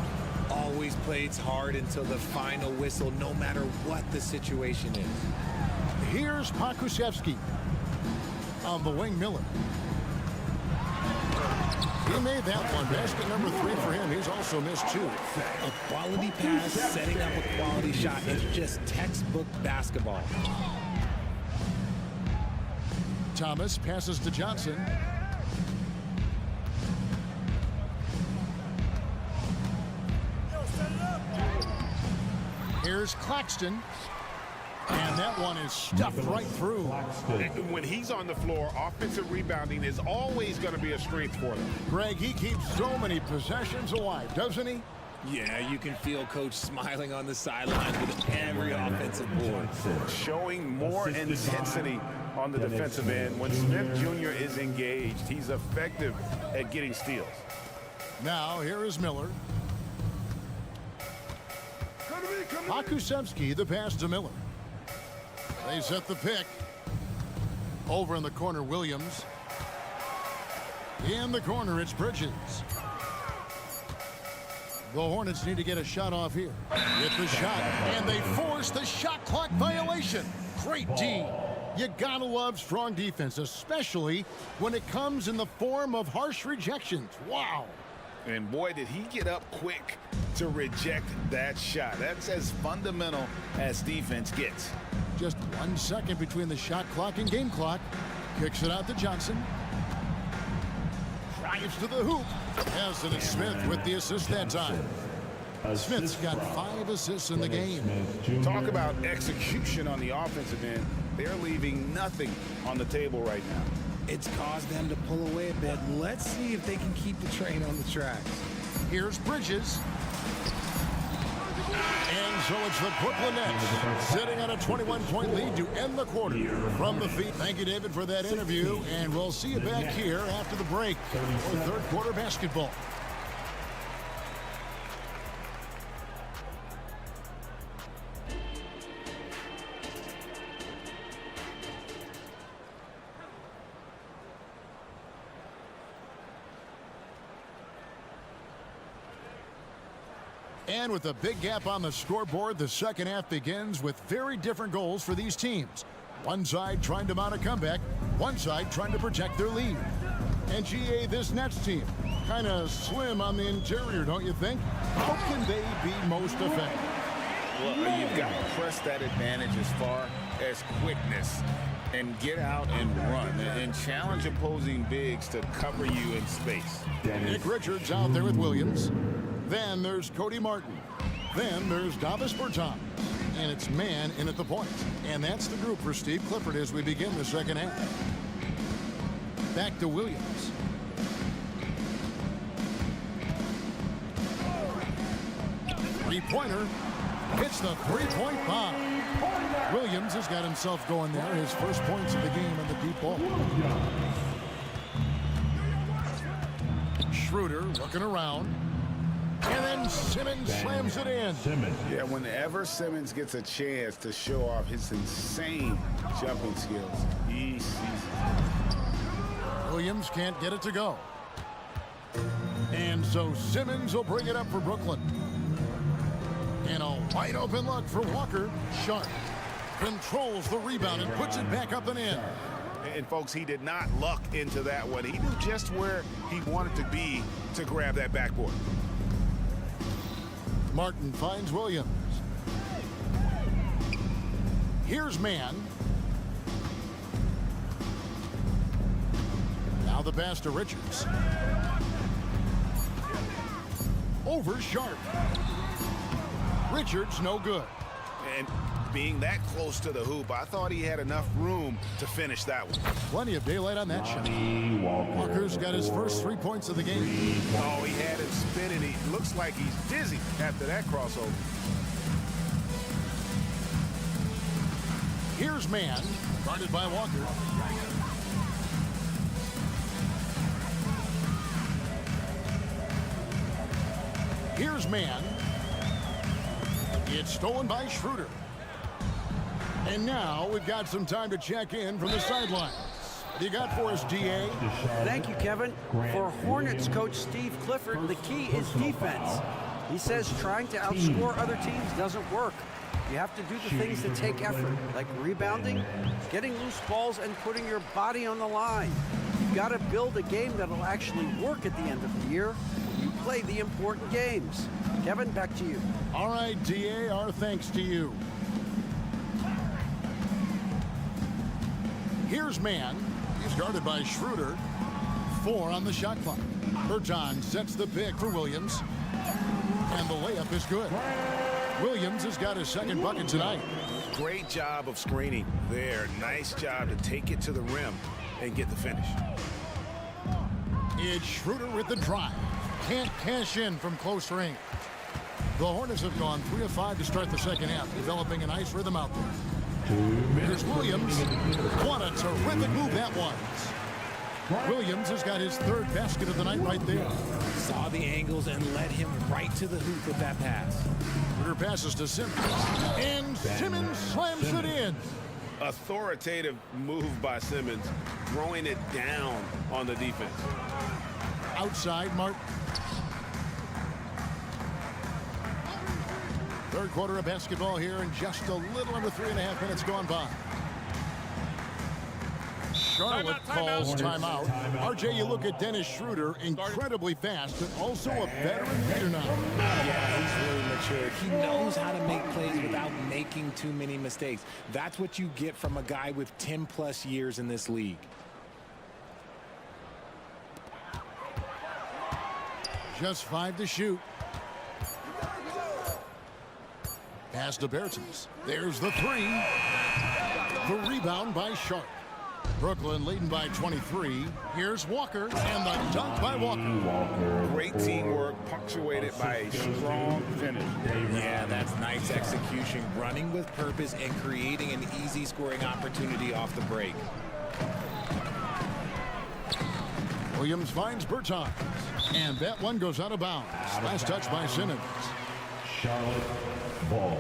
Always plays hard until the final whistle, no matter what the situation is. Here's Pokusevski. On the wing, Miller. He made that one. Basket number 3 for him. He's also missed 2. A quality pass, setting up a quality shot. It's just textbook basketball. Thomas passes to Johnson. Here's Claxton. And that one is stuffed right through. When he's on the floor, offensive rebounding is always going to be a strength for them. Greg, he keeps so many possessions alive, doesn't he? Yeah, you can feel Coach smiling on the sidelines with every offensive board. Showing more intensity on the defensive end. When Smith Jr. is engaged, he's effective at getting steals. Now, here is Miller. Pokusevski, the pass to Miller. They set the pick. Over in the corner, Williams. In the corner, it's Bridges. The Hornets need to get a shot off here. Get the shot, and they force the shot clock violation. Great D. You gotta love strong defense, especially when it comes in the form of harsh rejections. Wow. And boy, did he get up quick to reject that shot. That's as fundamental as defense gets. Just 1 second between the shot clock and game clock. Kicks it out to Johnson. Drives to the hoop. Yes, and it's Smith with the assist that time. Smith's got 5 assists in the game. Talk about execution on the offensive end. They're leaving nothing on the table right now. It's caused them to pull away a bit. Let's see if they can keep the train on the tracks. Here's Bridges. And so it's the Brooklyn Nets sitting on a 21-point lead to end the quarter. From the feet, thank you, David, for that interview. And we'll see you back here after the break for third quarter basketball. And with a big gap on the scoreboard, the second half begins with very different goals for these teams. One side trying to mount a comeback, one side trying to protect their lead. And GA, this Nets team, kind of slim on the interior, don't you think? How can they be most effective? Well, you've got to press that advantage as far as quickness and get out and run and challenge opposing bigs to cover you in space. Nick Richards out there with Williams. Then there's Cody Martin. Then there's Davis Bertans. And it's man in at the point. And that's the group for Steve Clifford as we begin the second half. Back to Williams. Three-pointer. Hits the three-point bomb. Williams has got himself going there. His first points of the game on the deep ball. Schroeder looking around. And then Simmons slams it in. Yeah, whenever Simmons gets a chance to show off his insane jumping skills, he sees it. Williams can't get it to go. And so Simmons will bring it up for Brooklyn. And a wide open look for Walker. Sharp controls the rebound and puts it back up and in. And folks, he did not luck into that one. He knew just where he wanted to be to grab that backboard. Martin finds Williams. Here's man. Now the pass to Richards. Over Sharp. Richards no good. And being that close to the hoop, I thought he had enough room to finish that one. Plenty of daylight on that shot. Walker's got his first 3 points of the game. Oh, he had him spinning. He looks like he's dizzy after that crossover. Here's man, guarded by Walker. Here's man. It's stolen by Schroeder. And now we've got some time to check in from the sidelines. What do you got for us, DA? Thank you, Kevin. For Hornets coach Steve Clifford, the key is defense. He says trying to outscore other teams doesn't work. You have to do the things that take effort, like rebounding, getting loose balls, and putting your body on the line. You've got to build a game that'll actually work at the end of the year. You play the important games. Kevin, back to you. All right, DA, our thanks to you. Here's man. He's guarded by Schroeder. 4 on the shot clock. Berton sets the pick for Williams. And the layup is good. Williams has got his second bucket tonight. Great job of screening there. Nice job to take it to the rim and get the finish. It's Schroeder with the drive. Can't cash in from close range. The Hornets have gone 3 of 5 to start the second half, developing a nice rhythm out there. Here's Williams. What a terrific move that was. Williams has got his third basket of the night right there. Saw the angles and led him right to the hoop with that pass. Schroeder passes to Simmons. And Simmons slams it in. Authoritative move by Simmons, throwing it down on the defense. Outside, Martin. Third quarter of basketball here, and just a little under 3.5 minutes gone by. Charlotte calls timeout. RJ, you look at Dennis Schroeder, incredibly fast, but also a veteran leader now. Yeah, he's really matured. He knows how to make plays without making too many mistakes. That's what you get from a guy with 10+ years in this league. Just 5 to shoot. Pass to Bertens. There's the 3. The rebound by Sharp. Brooklyn leading by 23. Here's Walker, and the dunk by Walker. Great teamwork, punctuated by a strong finish. Yeah, that's nice execution, running with purpose and creating an easy scoring opportunity off the break. Williams finds Bertans, and that one goes out of bounds. Last touch by Simmons. Charlotte ball.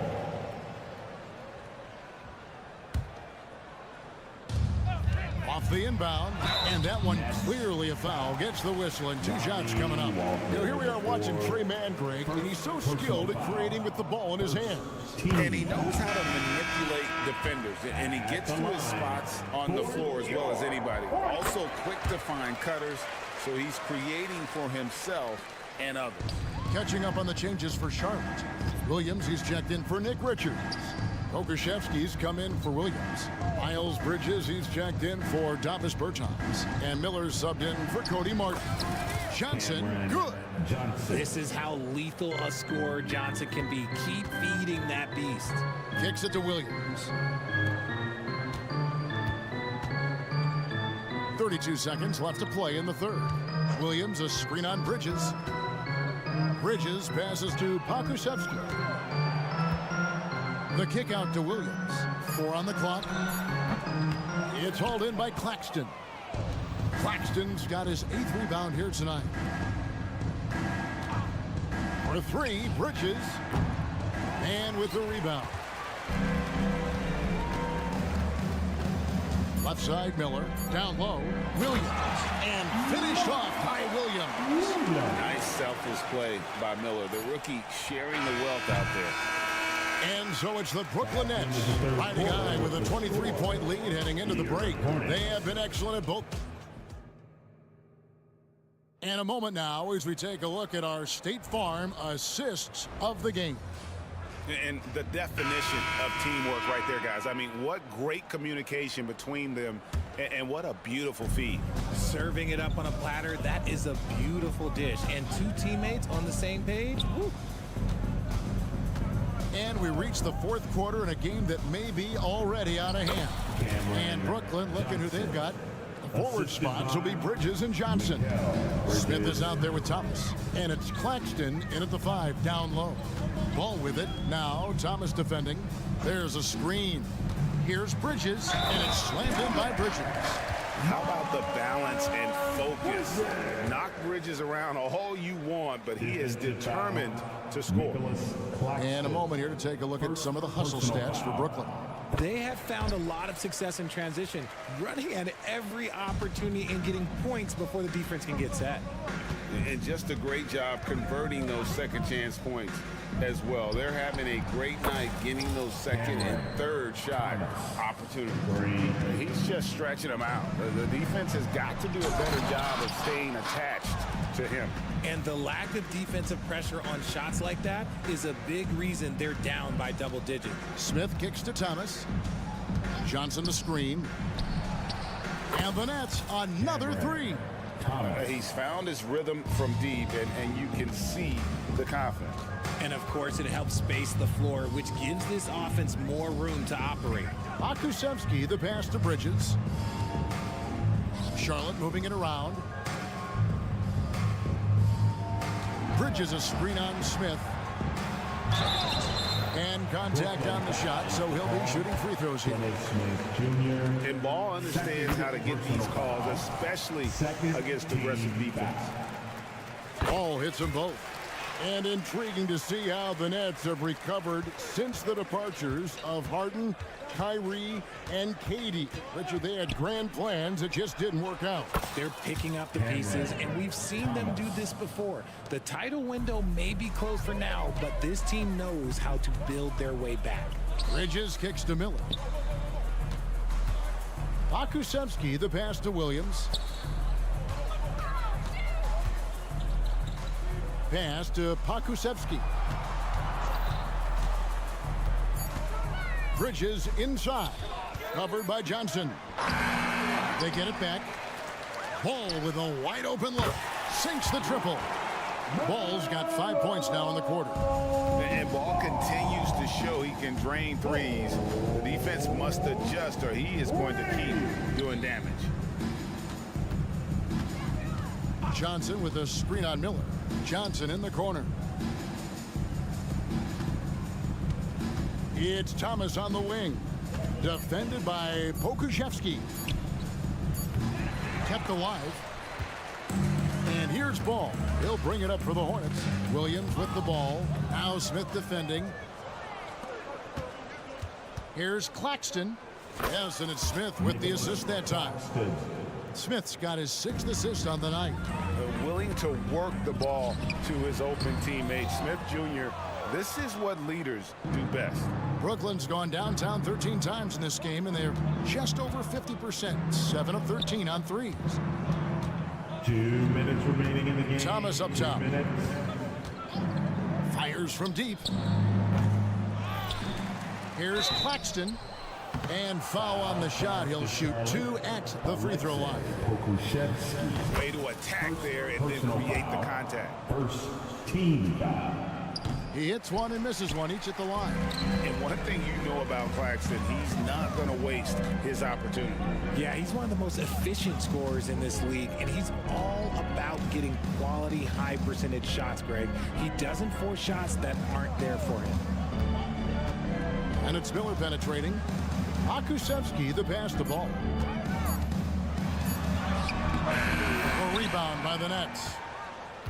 Off the inbound, and that one clearly a foul. Gets the whistle, and 2 shots coming up. Now here we are watching Trey Mann, Greg, and he's so skilled at creating with the ball in his hands. And he knows how to manipulate defenders, and he gets to his spots on the floor as well as anybody. Also quick to find cutters, so he's creating for himself and others. Catching up on the changes for Charlotte. Williams, he's checked in for Nick Richards. Okashevsky's come in for Williams. Miles Bridges, he's checked in for Davis Bertans. And Miller's subbed in for Cody Martin. Johnson, good. This is how lethal a scorer Johnson can be. Keep feeding that beast. Kicks it to Williams. 32 seconds left to play in the third. Williams, a screen on Bridges. Bridges passes to Pokusevski. The kick out to Williams. 4 on the clock. It's hauled in by Claxton. Claxton's got his 8th rebound here tonight. For 3, Bridges. And with the rebound. Left side, Miller. Down low, Williams. And finished off by Williams. Nice selfless play by Miller. The rookie sharing the wealth out there. And so it's the Brooklyn Nets riding high with a 23-point lead heading into the break. They have been excellent at both. And a moment now as we take a look at our State Farm assists of the game. And the definition of teamwork right there, guys. I mean, what great communication between them, and what a beautiful feed. Serving it up on a platter, that is a beautiful dish. And 2 teammates on the same page. Woo. And we reach the 4th quarter in a game that may be already out of hand. And Brooklyn, looking who they've got. The forward spots will be Bridges and Johnson. Smith is out there with Thomas. And it's Claxton in at the 5, down low. Ball with it. Now Thomas defending. There's a screen. Here's Bridges, and it's slammed in by Bridges. How about the balance and focus? Knock Bridges around all you want, but he is determined to score. And a moment here to take a look at some of the hustle stats for Brooklyn. They have found a lot of success in transition, running at every opportunity and getting points before the defense can get set. And just a great job converting those second chance points as well. They're having a great night getting those second and third shot opportunities. He's just stretching them out. The defense has got to do a better job of staying attached to him. And the lack of defensive pressure on shots like that is a big reason they're down by double digits. Smith kicks to Thomas. Johnson the screen. And the Nets another 3. He's found his rhythm from deep, and you can see the confidence. And, of course, it helps space the floor, which gives this offense more room to operate. Pokusevski, the pass to Bridges. Charlotte moving it around. Bridges a screen on Smith. And contact on the shot, so he'll be shooting free throws here. And Ball understands how to get these calls, especially against aggressive defense. Ball hits them both. And intriguing to see how the Nets have recovered since the departures of Harden, Kyrie, and Katie. Richard, they had grand plans. It just didn't work out. They're picking up the pieces, and we've seen them do this before. The title window may be closed for now, but this team knows how to build their way back. Bridges kicks to Miller. Pokusevski, the pass to Williams. Pass to Pokusevski. Bridges inside. Covered by Johnson. They get it back. Ball with a wide open look. Sinks the triple. Ball's got 5 points now in the quarter. And Ball continues to show he can drain threes. The defense must adjust or he is going to keep doing damage. Johnson with a screen on Miller. Johnson in the corner. It's Thomas on the wing. Defended by Pokusevski. Kept alive. And here's Ball. He'll bring it up for the Hornets. Williams with the ball. Now Smith defending. Here's Claxton. Yes, and it's Smith with the assist that time. Smith's got his 6th assist on the night. Willing to work the ball to his open teammate. Smith Jr., this is what leaders do best. Brooklyn's gone downtown 13 times in this game, and they're just over 50%. 7 of 13 on threes. 2 minutes remaining in the game. Thomas up top. Fires from deep. Here's Claxton. And foul on the shot. He'll shoot 2 at the free throw line. Way to attack there and then create the contact. First team foul. He hits one and misses one, each at the line. And one thing you know about Claxton, he's not going to waste his opportunity. Yeah, he's one of the most efficient scorers in this league, and he's all about getting quality, high percentage shots, Greg. He doesn't force shots that aren't there for him. And it's Miller penetrating. Akusevsky the pass the ball. A rebound by the Nets.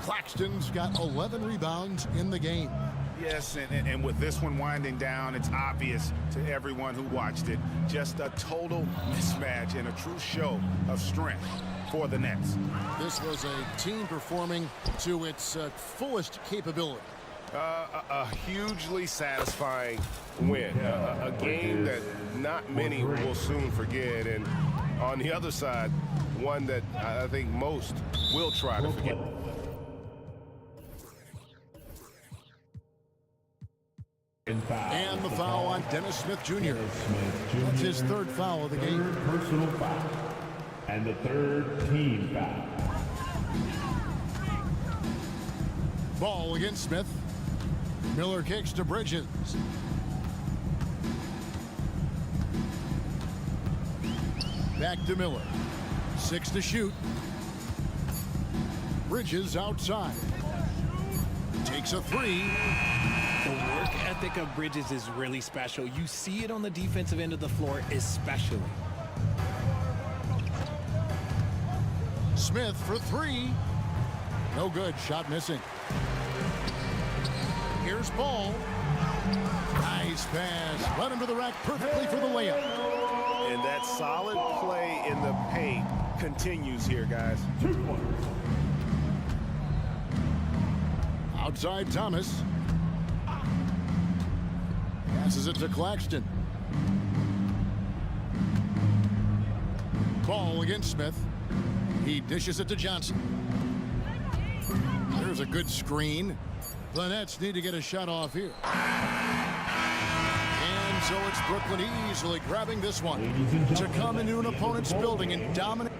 Claxton's got 11 rebounds in the game. Yes, and with this one winding down, it's obvious to everyone who watched it. Just a total mismatch and a true show of strength for the Nets. This was a team performing to its fullest capability. A hugely satisfying win. A game that not many will soon forget. And on the other side, one that I think most will try to forget. And the foul on Dennis Smith Jr. That's his third foul of the game. Third personal foul. And the third team foul. Ball against Smith. Miller kicks to Bridges. Back to Miller. 6 to shoot. Bridges outside. Takes a 3. The work ethic of Bridges is really special. You see it on the defensive end of the floor especially. Smith for 3. No good. Shot missing. Here's Paul. Nice pass. Run into the rack perfectly for the layup. And that solid play in the paint continues here, guys. Outside Thomas. Passes it to Claxton. Ball against Smith. He dishes it to Johnson. There's a good screen. The Nets need to get a shot off here. And so it's Brooklyn easily grabbing this one to come into an opponent's building and dominate.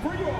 For your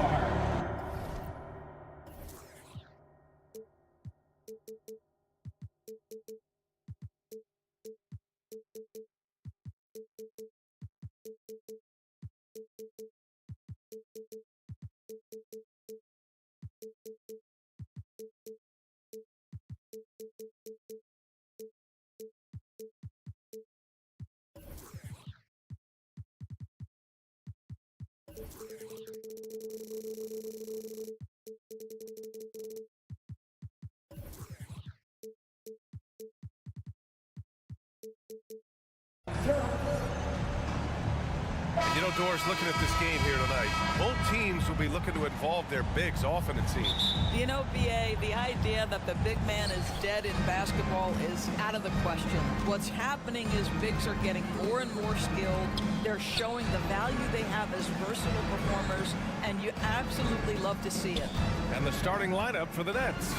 You know, Doris, looking at this game here tonight, both teams will be looking to involve their bigs often, it seems. You know, BA, the idea that the big man is dead in basketball is out of the question. What's happening is bigs are getting more and more skilled. They're showing the value they have as versatile performers, and you absolutely love to see it. And the starting lineup for the Nets.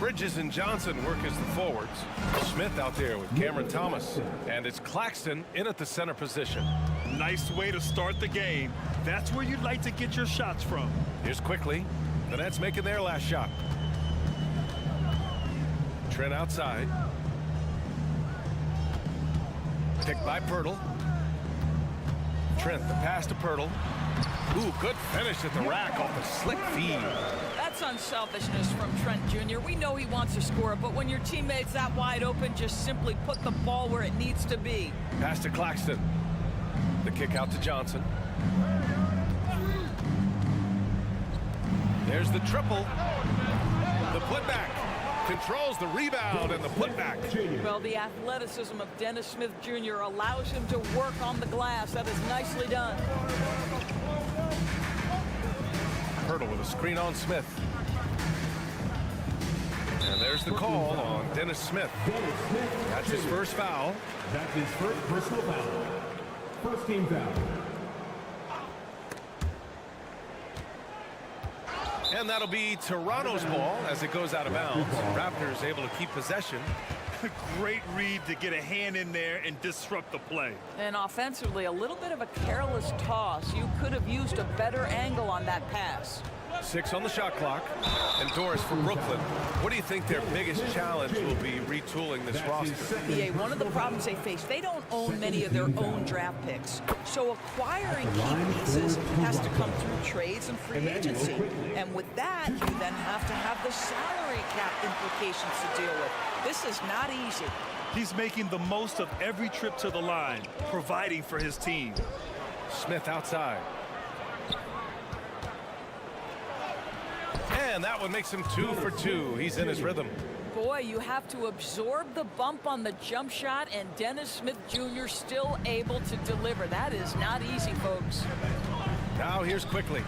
Bridges and Johnson work as the forwards. Smith out there with Cameron Thomas. And it's Claxton in at the center position. Nice way to start the game. That's where you'd like to get your shots from. Here's quickly. The Nets making their last shot. Trent outside. Picked by Pirtle. Trent, the pass to Pirtle. Ooh, good finish at the rack off a slick feed. That's unselfishness from Trent Jr. We know he wants to score, but when your teammate's that wide open, just simply put the ball where it needs to be. Pass to Claxton. The kick out to Johnson. There's the triple. The putback. Controls the rebound and the putback. Well, the athleticism of Dennis Smith Jr. allows him to work on the glass. That is nicely done. Pirtle with a screen on Smith. And there's the call on Dennis Smith. That's his first foul. That's his first personal foul. First team foul. And that'll be Toronto's ball as it goes out of bounds. Raptors able to keep possession. Great read to get a hand in there and disrupt the play. And offensively, a little bit of a careless toss. You could have used a better angle on that pass. 6 on the shot clock. And Doris for Brooklyn. What do you think their biggest challenge will be retooling this roster? BA, one of the problems they face, they don't own many of their own draft picks. So acquiring key pieces has to come through trades and free agency. And with that, you then have to have the salary cap implications to deal with. This is not easy. He's making the most of every trip to the line, providing for his team. Smith outside. And that one makes him 2 for 2. He's in his rhythm. Boy, you have to absorb the bump on the jump shot, and Dennis Smith Jr. still able to deliver. That is not easy, folks. Now here's quickly.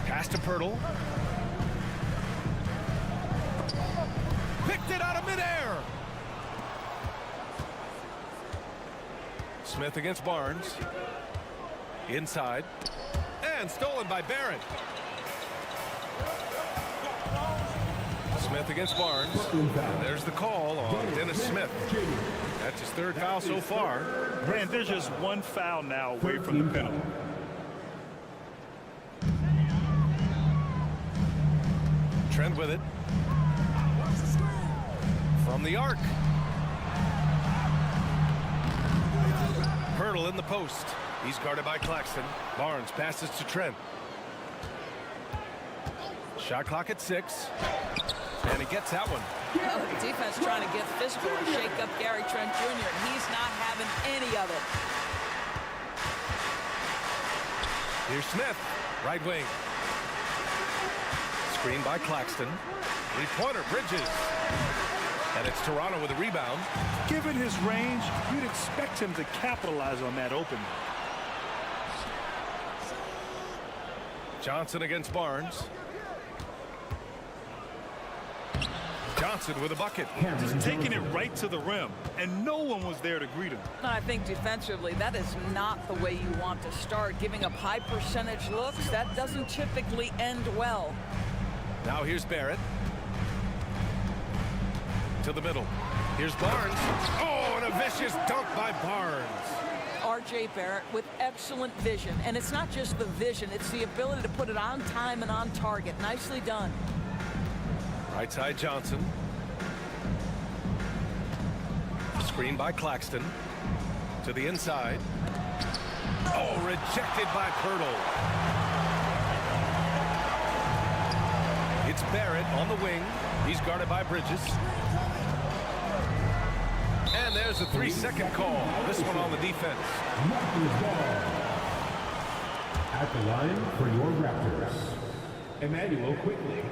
Pass to Pirtle. Picked it out of midair. Smith against Barnes. Inside. And stolen by Barrett. Smith against Barnes. And there's the call on Dennis Smith. That's his third foul so far. Man, there's just one foul now away from the penalty. Trent with it. From the arc. Pirtle in the post. He's guarded by Claxton. Barnes passes to Trent. Shot clock at 6. And he gets that one. Well, the defense trying to get physical and shake up Gary Trent Jr. and he's not having any of it. Here's Smith, right wing. Screen by Claxton. Three-pointer, Bridges. And it's Toronto with a rebound. Given his range, you'd expect him to capitalize on that opening. Johnson against Barnes. Johnson with a bucket. Just taking it right to the rim, and no one was there to greet him. I think defensively, that is not the way you want to start. Giving up high percentage looks, that doesn't typically end well. Now here's Barrett. To the middle. Here's Barnes. Oh, and a vicious dunk by Barnes. R.J. Barrett with excellent vision. And it's not just the vision, it's the ability to put it on time and on target. Nicely done. Right side Johnson. Screen by Claxton. To the inside. Oh, rejected by Pirtle. It's Barrett on the wing. He's guarded by Bridges. And there's a 3-second call. This one on the defense. At the line for your Raptors, Emmanuel quickly.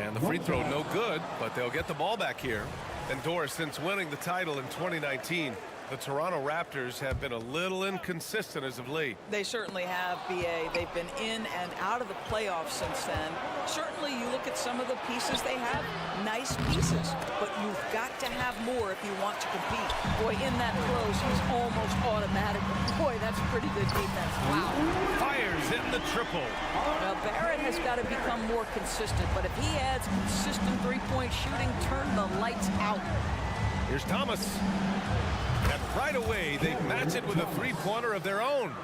And the free throw no good, but they'll get the ball back here. And Doris, since winning the title in 2019, the Toronto Raptors have been a little inconsistent as of late. They certainly have, B.A. They've been in and out of the playoffs since then. Certainly, you look at some of the pieces they have, nice pieces, but you've got to have more if you want to compete. Boy, in that close, he's almost automatic. Boy, that's pretty good defense. Wow. Fires in the triple. Well, Barrett has got to become more consistent, but if he adds consistent three-point shooting, turn the lights out. Here's Thomas. And right away, they match it with a three-pointer of their own.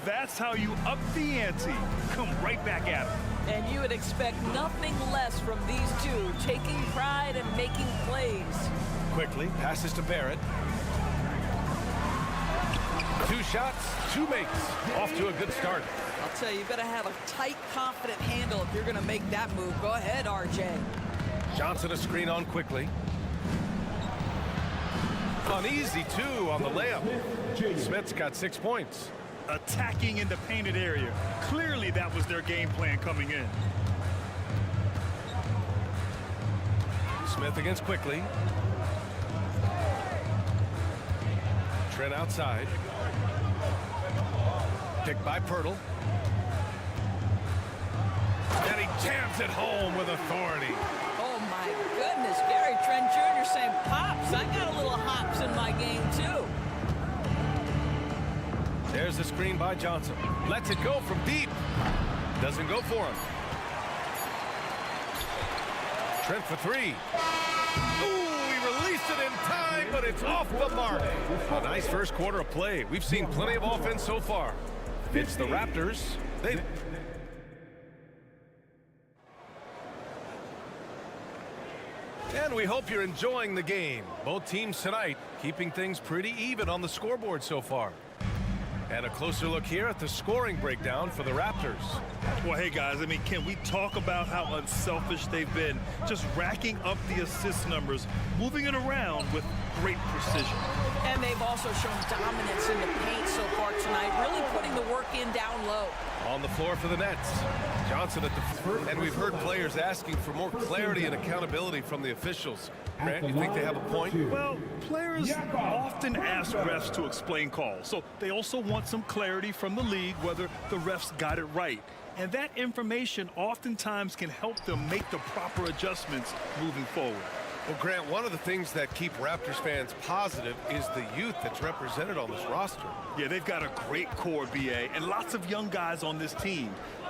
That's how you up the ante. Come right back at him. And you would expect nothing less from these two, taking pride and making plays. Quickly, passes to Barrett. 2 shots, 2 makes. Off to a good start. I'll tell you, you better have a tight, confident handle if you're going to make that move. Go ahead, RJ. Johnson a screen on quickly. Uneasy, too, on the layup. Smith's got 6 points. Attacking in the painted area. Clearly, that was their game plan coming in. Smith against quickly. Trent outside. Picked by Pirtle. And he jams it home with authority. Oh, my goodness. Gary Trent Jr. saying, Pops, I got a little hops in my game, too. There's the screen by Johnson. Lets it go from deep. Doesn't go for him. Trent for 3. Ooh, he released it in time, but it's off the mark. A nice first quarter of play. We've seen plenty of offense so far. It's the Raptors. And we hope you're enjoying the game. Both teams tonight keeping things pretty even on the scoreboard so far. And a closer look here at the scoring breakdown for the Raptors. Well, hey, guys, I mean, can we talk about how unselfish they've been? Just racking up the assist numbers, moving it around with great precision. And they've also shown dominance in the paint so far tonight, really putting the work in down low. On the floor for the Nets. Johnson at the first. And we've heard players asking for more clarity and accountability from the officials. Grant, you think they have a point? Well, players often ask refs to explain calls, so they also want some clarity from the league whether the refs got it right. And that information oftentimes can help them make the proper adjustments moving forward. Well, Grant, one of the things that keep Raptors fans positive is the youth that's represented on this roster. Yeah, they've got a great core, BA, and lots of young guys on this team.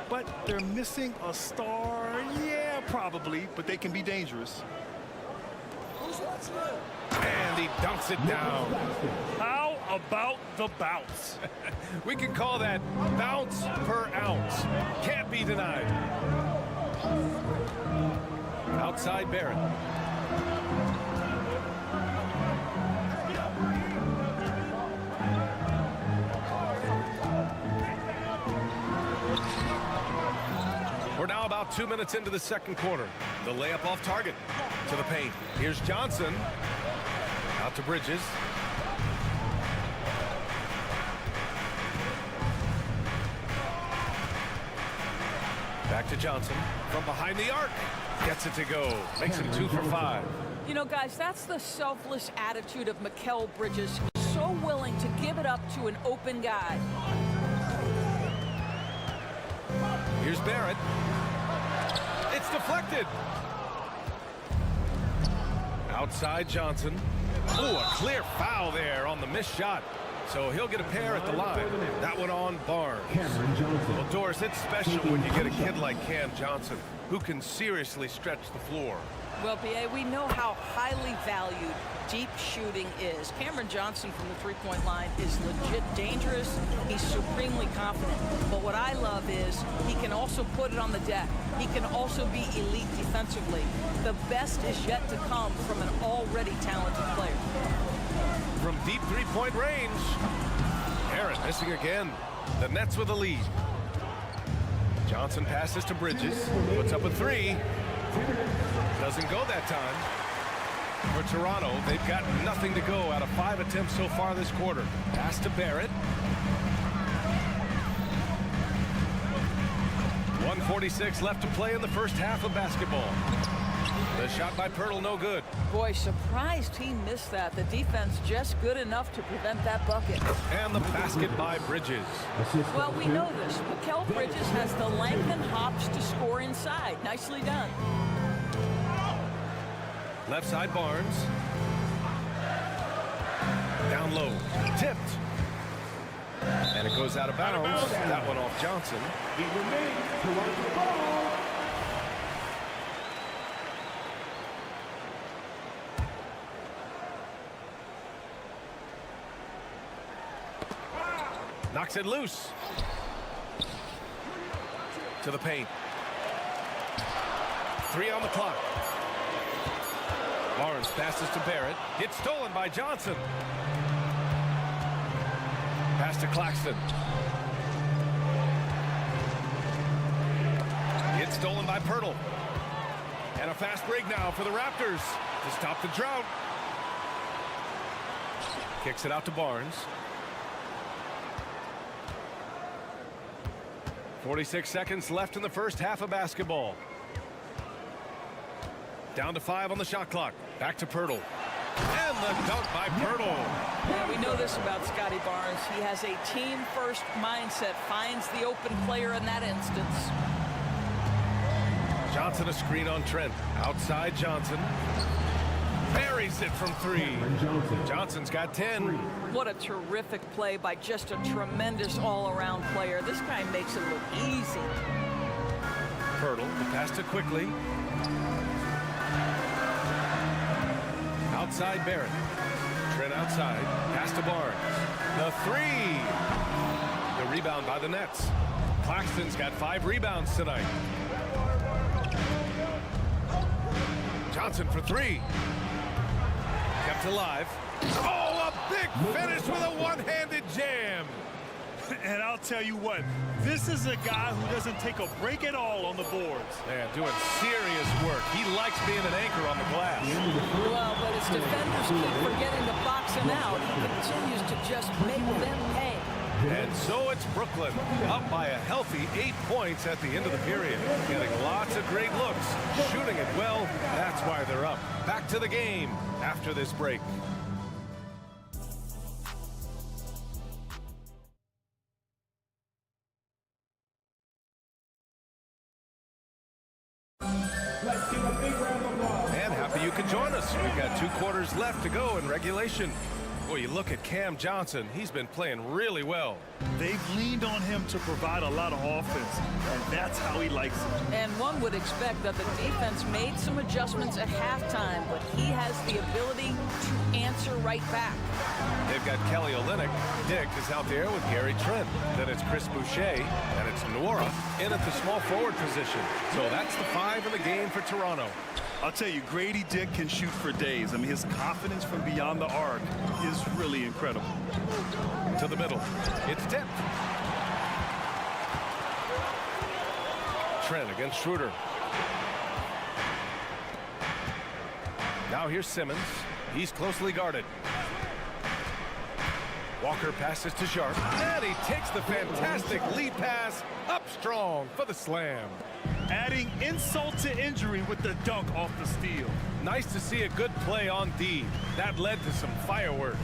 But they're missing a star, yeah, probably, but they can be dangerous. And he dunks it down. How about the bounce? We can call that bounce per ounce. Can't be denied. Outside Barrett. We're now about 2 minutes into the second quarter. The layup off target to the paint. Here's Johnson. Out to Bridges. Back to Johnson. From behind the arc. Gets it to go. Makes it 2 for 5. You know, guys, that's the selfless attitude of Mikal Bridges. So willing to give it up to an open guy. Here's Barrett. It's deflected. Outside Johnson. Oh, a clear foul there on the missed shot. So he'll get a pair at the line. That one on Barnes. Well, Doris, it's special when you get a kid like Cam Johnson who can seriously stretch the floor. Well, B.A., we know how highly valued deep shooting is. Cameron Johnson from the three-point line is legit dangerous. He's supremely confident. But what I love is he can also put it on the deck. He can also be elite defensively. The best is yet to come from an already talented player. From deep three-point range. Barrett missing again. The Nets with a lead. Johnson passes to Bridges. Puts up a three. Doesn't go that time. For Toronto, they've got nothing to go out of 5 attempts so far this quarter. Pass to Barrett. 1:46 left to play in the first half of basketball. The shot by Pirtle, no good. Boy, surprised he missed that. The defense just good enough to prevent that bucket. And the basket by Bridges. Well, we know this. Mikal Bridges has the length and hops to score inside. Nicely done. Left side Barnes. Down low. Tipped. And it goes out of bounds. That one off Johnson. Knocks it loose. To the paint. 3 on the clock. Barnes passes to Barrett. Gets stolen by Johnson. Pass to Claxton. Gets stolen by Pirtle. And a fast break now for the Raptors to stop the drought. Kicks it out to Barnes. 46 seconds left in the first half of basketball. Down to 5 on the shot clock. Back to Pirtle. And the dunk by Pirtle. Yeah, we know this about Scotty Barnes. He has a team-first mindset. Finds the open player in that instance. Johnson a screen on Trent. Outside Johnson. Buries it from 3. Johnson's got 10. What a terrific play by just a tremendous all-around player. This guy makes it look easy. Pirtle, the pass to Quickly. Outside Barrett. Trent outside. Pass to Barnes. The 3. The rebound by the Nets. Claxton's got 5 rebounds tonight. Johnson for 3. Kept alive. Oh, a big finish with a one-handed jam. And I'll tell you what, this is a guy who doesn't take a break at all on the boards. Man, doing serious work. He likes being an anchor on the glass. Well, but his defenders keep forgetting to box him out. He continues to just make them pay. And so it's Brooklyn, up by a healthy 8 points at the end of the period. Getting lots of great looks, shooting it well. That's why they're up. Back to the game after this break. And happy you could join us. We've got 2 quarters left to go in regulation. Boy, you look at Cam Johnson. He's been playing really well. They've leaned on him to provide a lot of offense, and that's how he likes it. And one would expect that the defense made some adjustments at halftime, but he has the ability to answer right back. They've got Kelly Olynyk. Dick is out there with Gary Trent. Then it's Chris Boucher, and it's Nwora in at the small forward position. So that's the 5 in the game for Toronto. I'll tell you, Grady Dick can shoot for days. I mean, his confidence from beyond the arc is really incredible. To the middle. It's tipped. Trent against Schroeder. Now here's Simmons. He's closely guarded. Walker passes to Sharp. And he takes the fantastic lead pass up strong for the slam. Adding insult to injury with the dunk off the steal. Nice to see a good play on D. That led to some fireworks.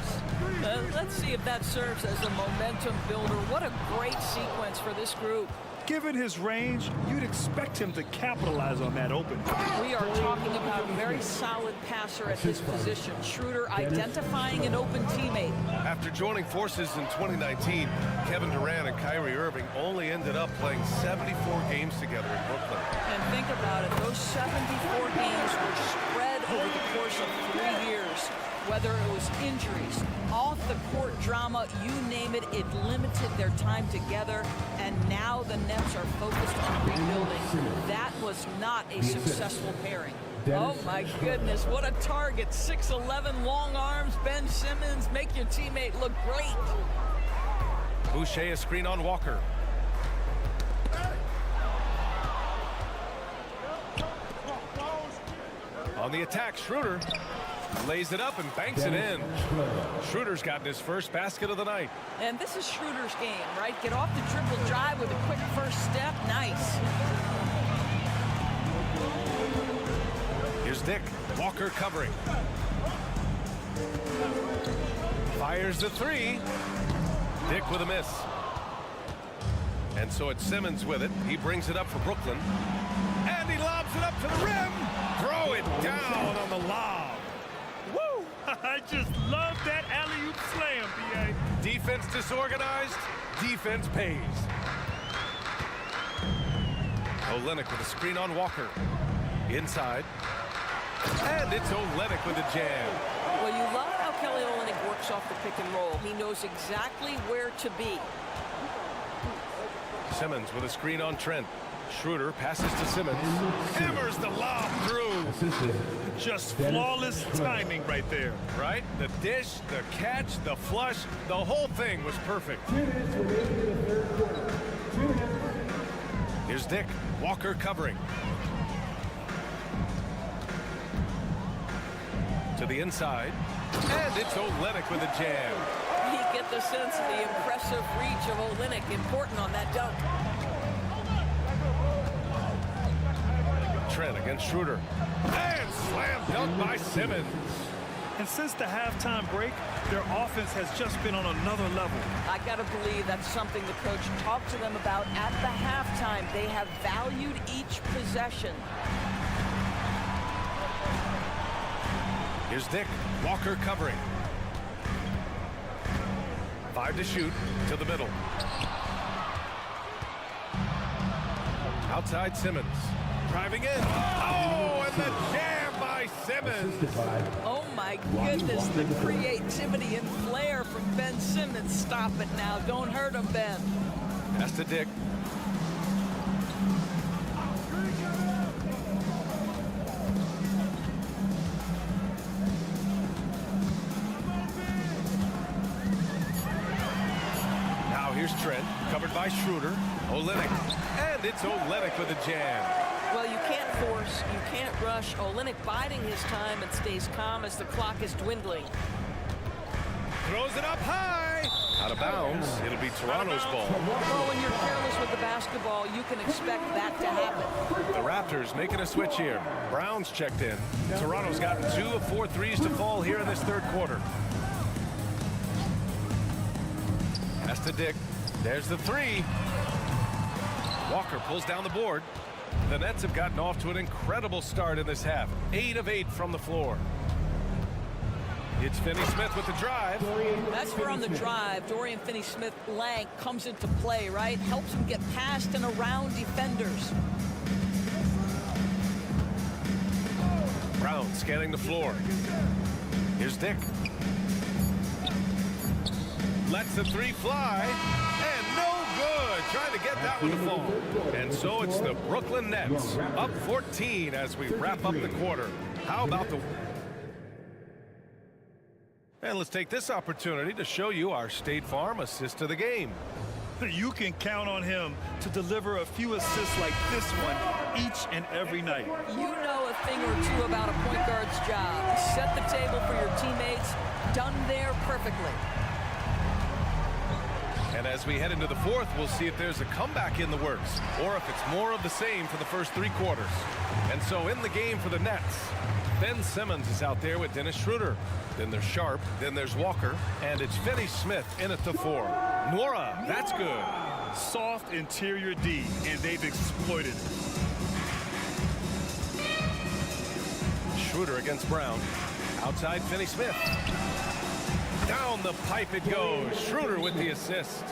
Let's see if that serves as a momentum builder. What a great sequence for this group. Given his range, you'd expect him to capitalize on that open. We are talking about a very solid passer at his position. Schroeder identifying an open teammate. After joining forces in 2019, Kevin Durant and Kyrie Irving only ended up playing 74 games together in Brooklyn. And think about it, those 74 games were spread over the course of 3 years. Whether it was injuries, off-the-court drama, you name it, it limited their time together. And now the Nets are focused on rebuilding. That was not a successful pairing. Oh, my goodness, what a target. 6'11", long arms, Ben Simmons, make your teammate look great. Boucher a screen on Walker. On the attack, Schroeder lays it up and banks it in. Schroeder's gotten his first basket of the night. And this is Schroeder's game, right? Get off the dribble drive with a quick first step. Nice. Here's Dick. Walker covering. Fires the three. Dick with a miss. And so it's Simmons with it. He brings it up for Brooklyn. And he lobs it up to the rim. Throw it down on the lob. Woo! I just love that alley-oop slam, B.A. Defense disorganized. Defense pays. Olynyk with a screen on Walker. Inside. And it's Olynyk with a jam. Well, you love how Kelly Olynyk works off the pick and roll. He knows exactly where to be. Simmons with a screen on Trent. Schroeder passes to Simmons. Hammers the lob through. Just flawless timing right there. Right? The dish, the catch, the flush, the whole thing was perfect. Here's Dick. Walker covering. To the inside. And it's Olynyk with a jam. You get the sense of the impressive reach of Olynyk. Important on that dunk. Trent against Schroeder. And slam dunk by Simmons. And since the halftime break, their offense has just been on another level. I got to believe that's something the coach talked to them about at the halftime. They have valued each possession. Here's Dick. Walker covering. 5 to shoot to the middle. Outside Simmons. Driving in. Oh, and the jam by Simmons. Oh, my goodness, the creativity and flair from Ben Simmons. Stop it now. Don't hurt him, Ben. Pass to Dick. Now here's Trent, covered by Schroeder. Olynyk. And it's Olynyk with a jam. Well, you can't force, you can't rush. Olynyk biding his time and stays calm as the clock is dwindling. Throws it up high. Out of bounds. It'll be Toronto's ball. Well, when you're careless with the basketball, you can expect that to happen. The Raptors making a switch here. Brown's checked in. Toronto's gotten 2 of 4 threes to fall here in this third quarter. Pass to Dick. There's the three. Walker pulls down the board. The Nets have gotten off to an incredible start in this half. 8 of 8 from the floor. It's Finney-Smith with the drive. That's where on the drive, Dorian Finney-Smith length comes into play, right? Helps him get past and around defenders. Brown scanning the floor. Here's Dick. Lets the three fly. And no good. Trying to get that one to fall. And so it's the Brooklyn Nets up 14 as we wrap up the quarter. How about the... And let's take this opportunity to show you our State Farm assist of the game. You can count on him to deliver a few assists like this one each and every night. You know a thing or two about a point guard's job. Set the table for your teammates. Done there perfectly. And as we head into the fourth, we'll see if there's a comeback in the works or if it's more of the same for the first 3 quarters. And so in the game for the Nets, Ben Simmons is out there with Dennis Schroeder. Then there's Sharp, then there's Walker, and it's Finney Smith in at the 4. Nora, that's good. Soft interior D, and they've exploited it. Schroeder against Brown. Outside Finney Smith. Down the pipe it goes. Schroeder with the assist.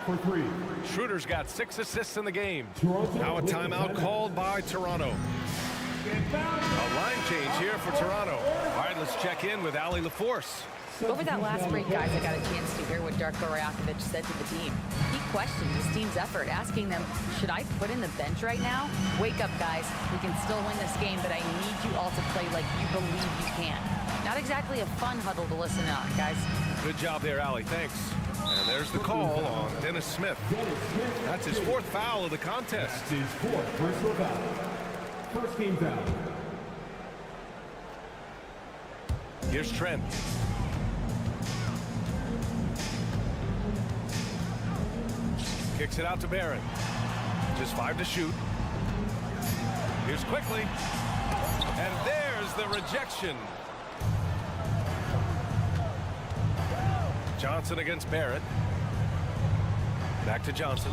For 3. Schroeder's got 6 assists in the game. Now a timeout called by Toronto. A line change here for Toronto. All right, let's check in with Allie LaForce. Over that last break, guys, I got a chance to hear what Darko Rajakovic said to the team. He questioned his team's effort, asking them, should I put in the bench right now? Wake up, guys. We can still win this game, but I need you all to play like you believe you can. Not exactly a fun huddle to listen on, guys. Good job there, Allie. Thanks. And there's the call on Dennis Smith. That's his 4th foul of the contest. His 4th personal foul. First game foul. Here's Trent. Kicks it out to Barrett. Just 5 to shoot. Here's quickly. And there's the rejection. Johnson against Barrett. Back to Johnson.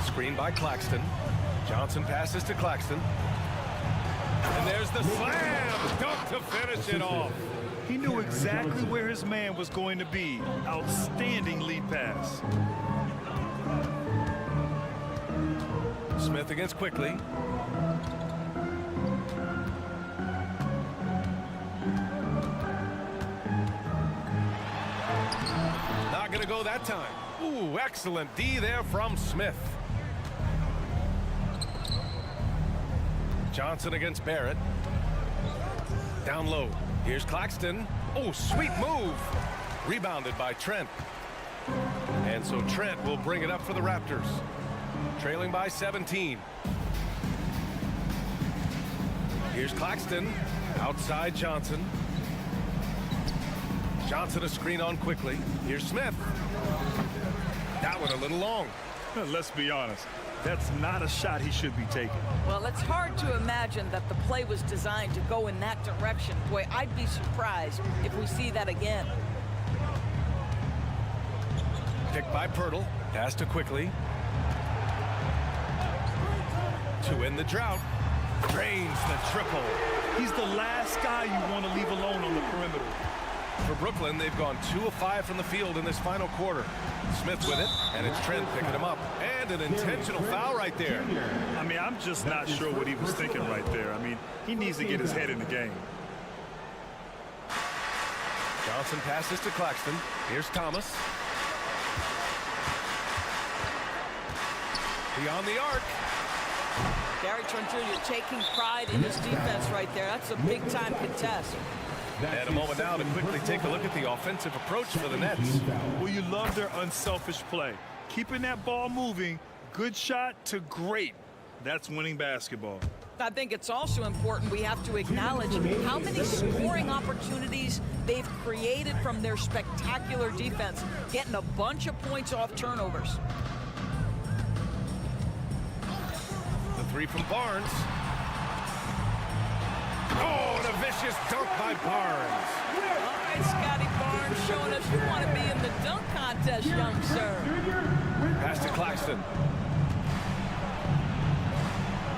Screen by Claxton. Johnson passes to Claxton. And there's the slam dunk to finish it off. He knew exactly where his man was going to be. Outstanding lead pass. Smith against Quickly. Not going to go that time. Ooh, excellent D there from Smith. Johnson against Barrett. Down low. Here's Claxton. Oh, sweet move. Rebounded by Trent. And so Trent will bring it up for the Raptors. Trailing by 17. Here's Claxton. Outside Johnson. Johnson a screen on Quickly. Here's Smith. That one a little long. Let's be honest. That's not a shot he should be taking. Well, it's hard to imagine that the play was designed to go in that direction. Boy, I'd be surprised if we see that again. Picked by Pirtle. Pass to Quickly. To end the drought. Drains the triple. He's the last guy you want to leave alone on the perimeter. For Brooklyn, they've gone 2 of 5 from the field in this final quarter. Smith with it, and it's Trent picking him up. And an intentional foul right there. I mean, I'm just not sure what he was thinking right there. I mean, he needs to get his head in the game. Johnson passes to Claxton. Here's Thomas. Beyond the arc. Gary Trent Jr. taking pride in his defense right there. That's a big-time contest. And a moment now to quickly take a look at the offensive approach for the Nets. Well, you love their unselfish play. Keeping that ball moving, good shot to great. That's winning basketball. I think it's also important we have to acknowledge how many scoring opportunities they've created from their spectacular defense, getting a bunch of points off turnovers. The 3 from Barnes. Oh, and a vicious dunk by Barnes. All right, Scotty Barnes showing us you want to be in the dunk contest, young sir. Pass to Claxton.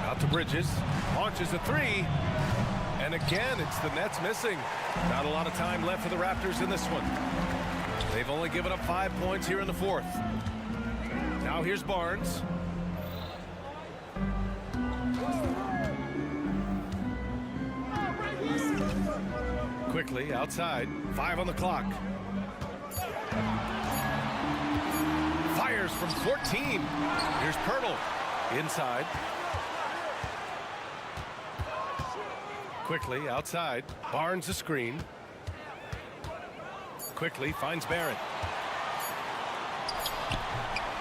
Out to Bridges. Launches a 3. And again, it's the Nets missing. Not a lot of time left for the Raptors in this one. They've only given up 5 points here in the 4th. Now here's Barnes. Quickly outside. 5 on the clock. Fires from 14. Here's Pirtle. Inside. Quickly outside. Barnes a screen. Quickly finds Barrett.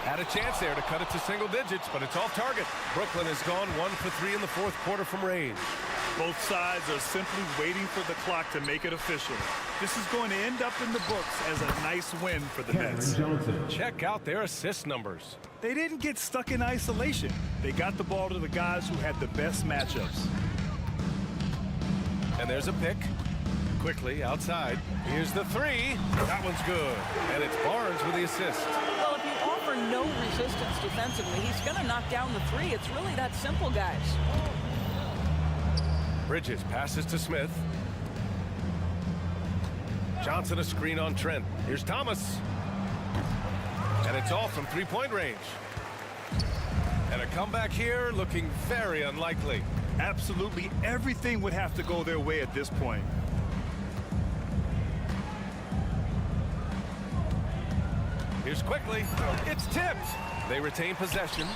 Had a chance there to cut it to single digits, but it's off target. Brooklyn has gone 1 for 3 in the 4th quarter from range. Both sides are simply waiting for the clock to make it official. This is going to end up in the books as a nice win for the Nets. Check out their assist numbers. They didn't get stuck in isolation. They got the ball to the guys who had the best matchups. And there's a pick. Quickly outside. Here's the three. That one's good. And it's Barnes with the assist. Well, if you offer no resistance defensively, he's going to knock down the three. It's really that simple, guys. Bridges passes to Smith. Johnson a screen on Trent. Here's Thomas. And it's all from three-point range. And a comeback here looking very unlikely. Absolutely everything would have to go their way at this point. Here's quickly. It's tipped. They retain possession.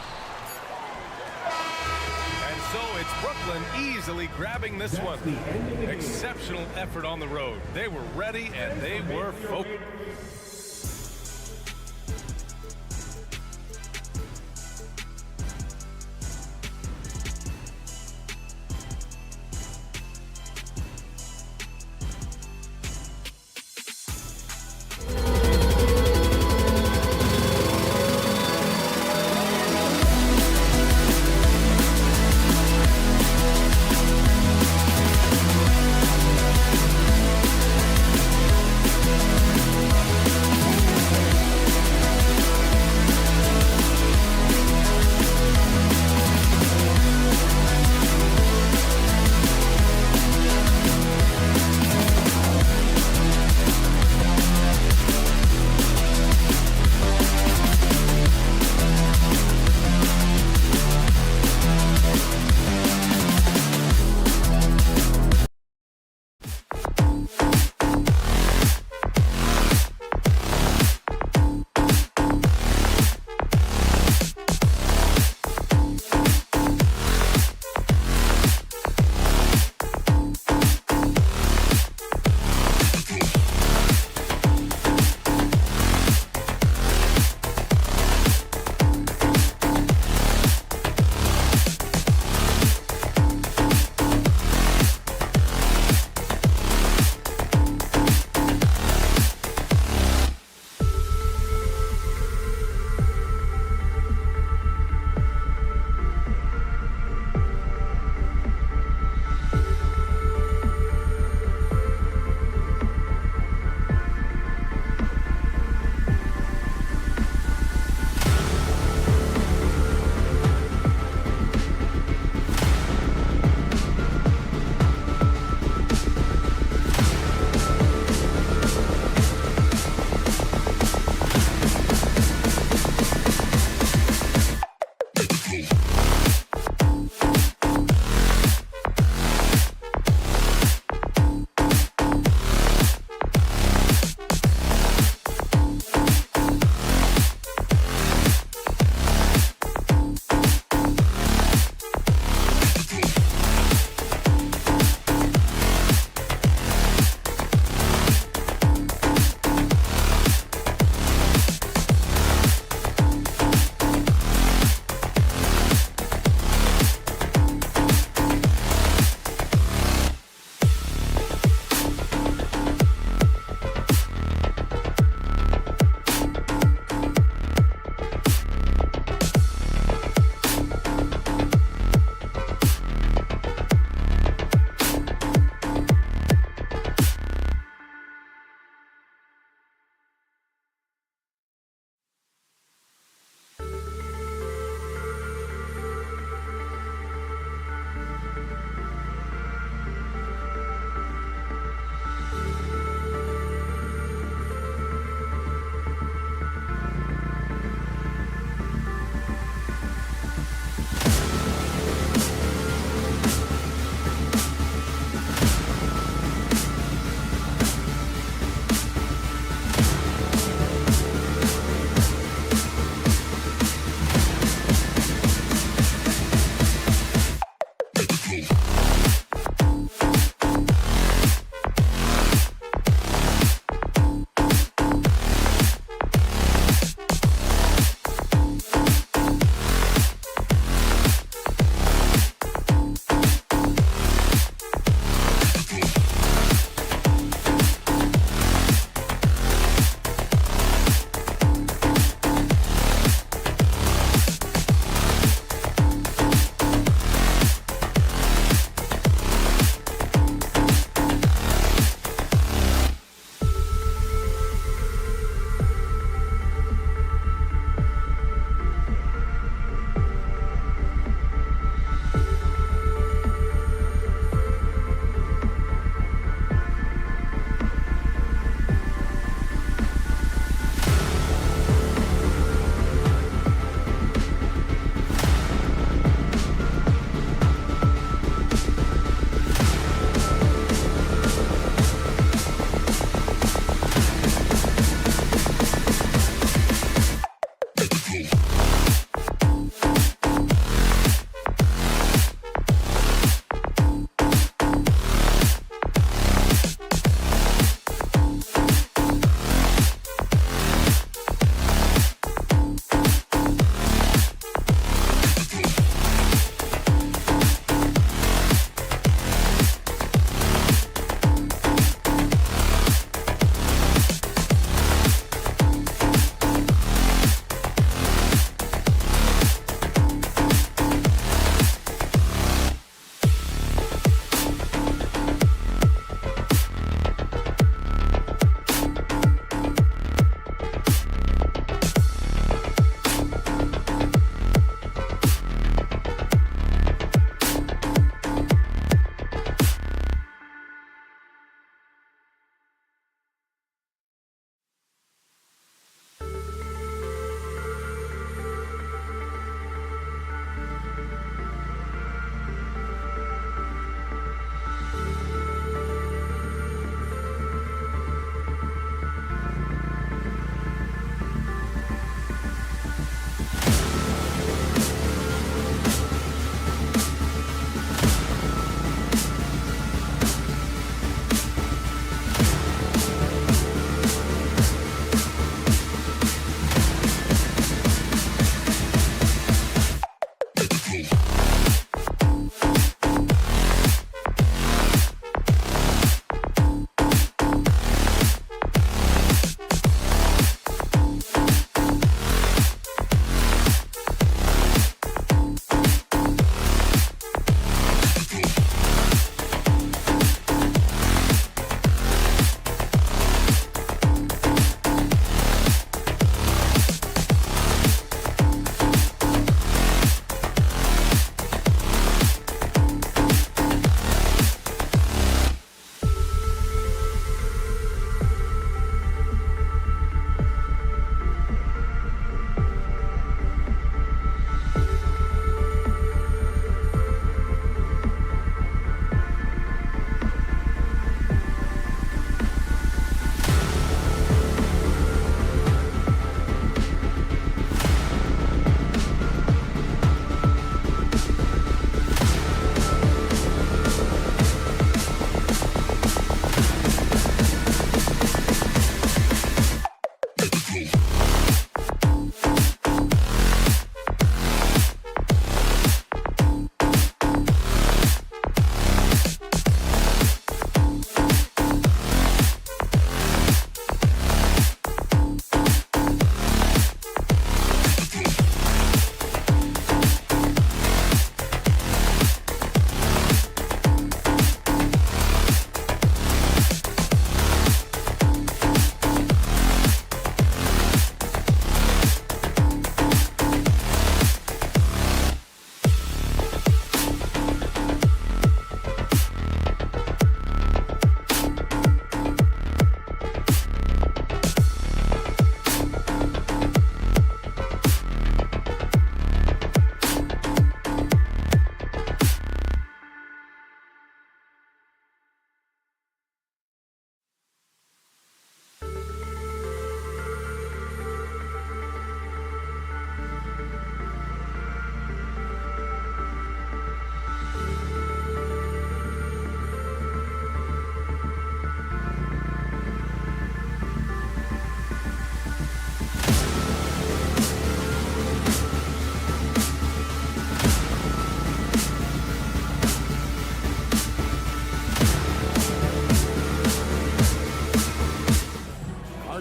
And so it's Brooklyn easily grabbing this one. Exceptional effort on the road. They were ready and they were focused.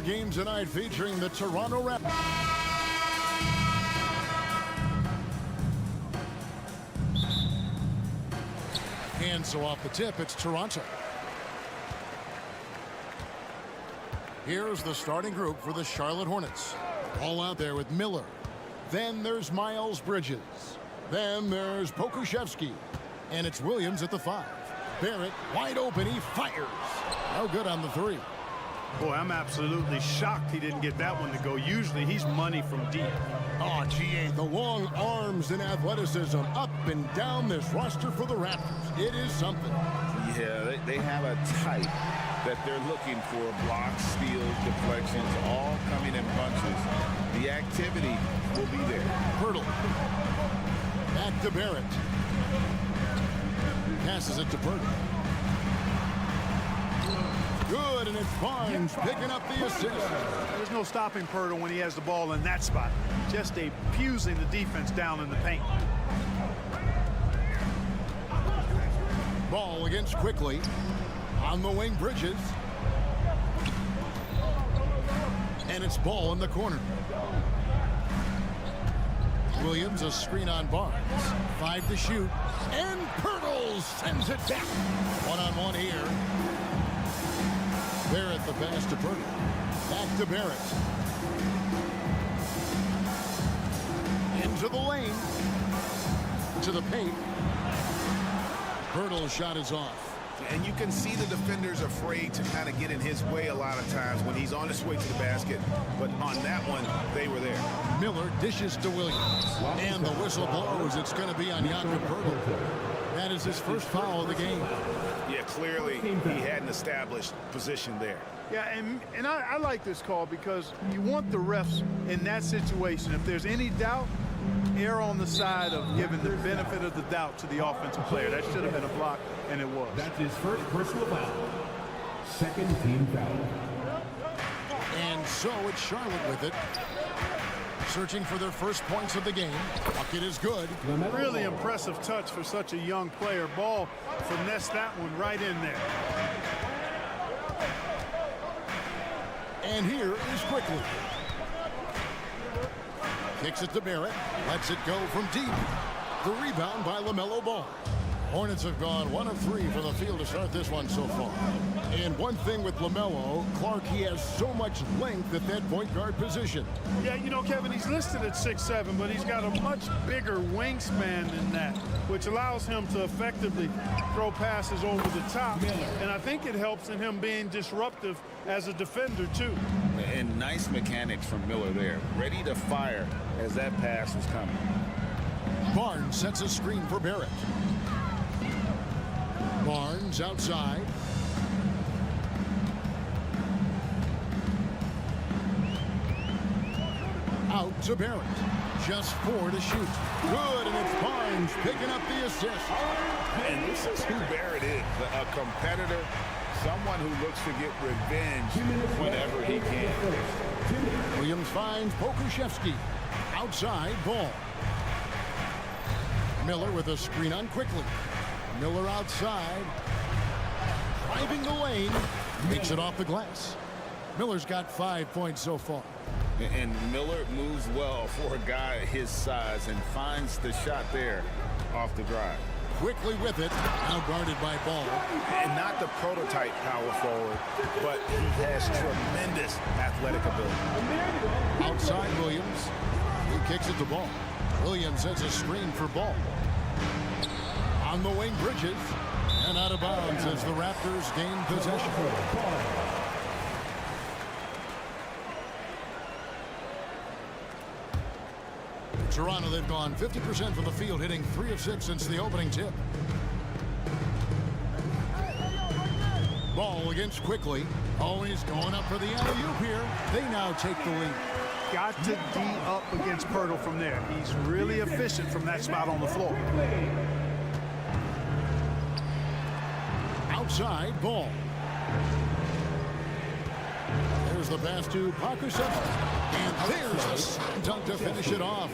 game tonight featuring the Toronto Raptors. And so off the tip, it's Toronto. Here's the starting group for the Charlotte Hornets. All out there with Miller. Then there's Miles Bridges. Then there's Pokusevski. And it's Williams at the 5. Barrett wide open. He fires. No good on the 3. Boy, I'm absolutely shocked he didn't get that one to go. Usually he's money from deep. Oh, GA, the long arms and athleticism up and down this roster for the Raptors. It is something. Yeah, they have a type that they're looking for. Blocks, steals, deflections, all coming in bunches. The activity will be there. Hurdle. Back to Barrett. Passes it to Purtle. Good, and it's Barnes picking up the assist. There's no stopping Pirtle when he has the ball in that spot. Just abusing the defense down in the paint. Ball against quickly. On the wing, Bridges. And it's ball in the corner. Williams, a screen on Barnes. 5 to shoot. And Pirtle sends it back. One-on-one here. Barrett the pass to Pirtle. Back to Barrett. Into the lane. To the paint. Pirtle's shot is off. And you can see the defenders afraid to kind of get in his way a lot of times when he's on his way to the basket. But on that one, they were there. Miller dishes to Williams. And the whistle blows. It's going to be on Jakob Pirtle. That is his first foul of the game. Yeah, clearly he had an established position there. Yeah, and I like this call because you want the refs in that situation. If there's any doubt, err on the side of giving the benefit of the doubt to the offensive player. That should have been a block, and it was. That's his first personal foul. Second team foul. And so it's Charlotte with it. Searching for their first points of the game. Bucket is good. Really impressive touch for such a young player. Ball finessed that one right in there. And here is quickly. Kicks it to Barrett. Lets it go from deep. The rebound by LaMelo Ball. Hornets have gone 1 of 3 from the field to start this one so far. And one thing with LaMelo, Clark, he has so much length at that point guard position. Yeah, you know, Kevin, he's listed at 6'7", but he's got a much bigger wingspan than that, which allows him to effectively throw passes over the top. And I think it helps in him being disruptive as a defender, too. And nice mechanics from Miller there. Ready to fire as that pass was coming. Barnes sets a screen for Barrett. Barnes outside. Out to Barrett. Just 4 to shoot. Good, and it's Barnes picking up the assist. And this is who Barrett is, a competitor, someone who looks to get revenge whenever he can. Williams finds Pokusevski. Outside, Ball. Miller with a screen on quickly. Miller outside. Driving the lane. Makes it off the glass. Miller's got 5 points so far. And Miller moves well for a guy his size and finds the shot there off the drive. Quickly with it. Now guarded by Ball. And not the prototype power forward, but he has tremendous athletic ability. Outside Williams. He kicks it to Ball. Williams sets a screen for Ball. On the wing, Bridges. And out of bounds as the Raptors gain possession. Toronto, they've gone 50% from the field, hitting 3 of 6 since the opening tip. Ball against quickly. Oh, he's going up for the alley-oop here. They now take the lead. Got to D up against Pirtle from there. He's really efficient from that spot on the floor. Outside, Ball. There's the pass to Pokusevski. And there's a dunk to finish it off.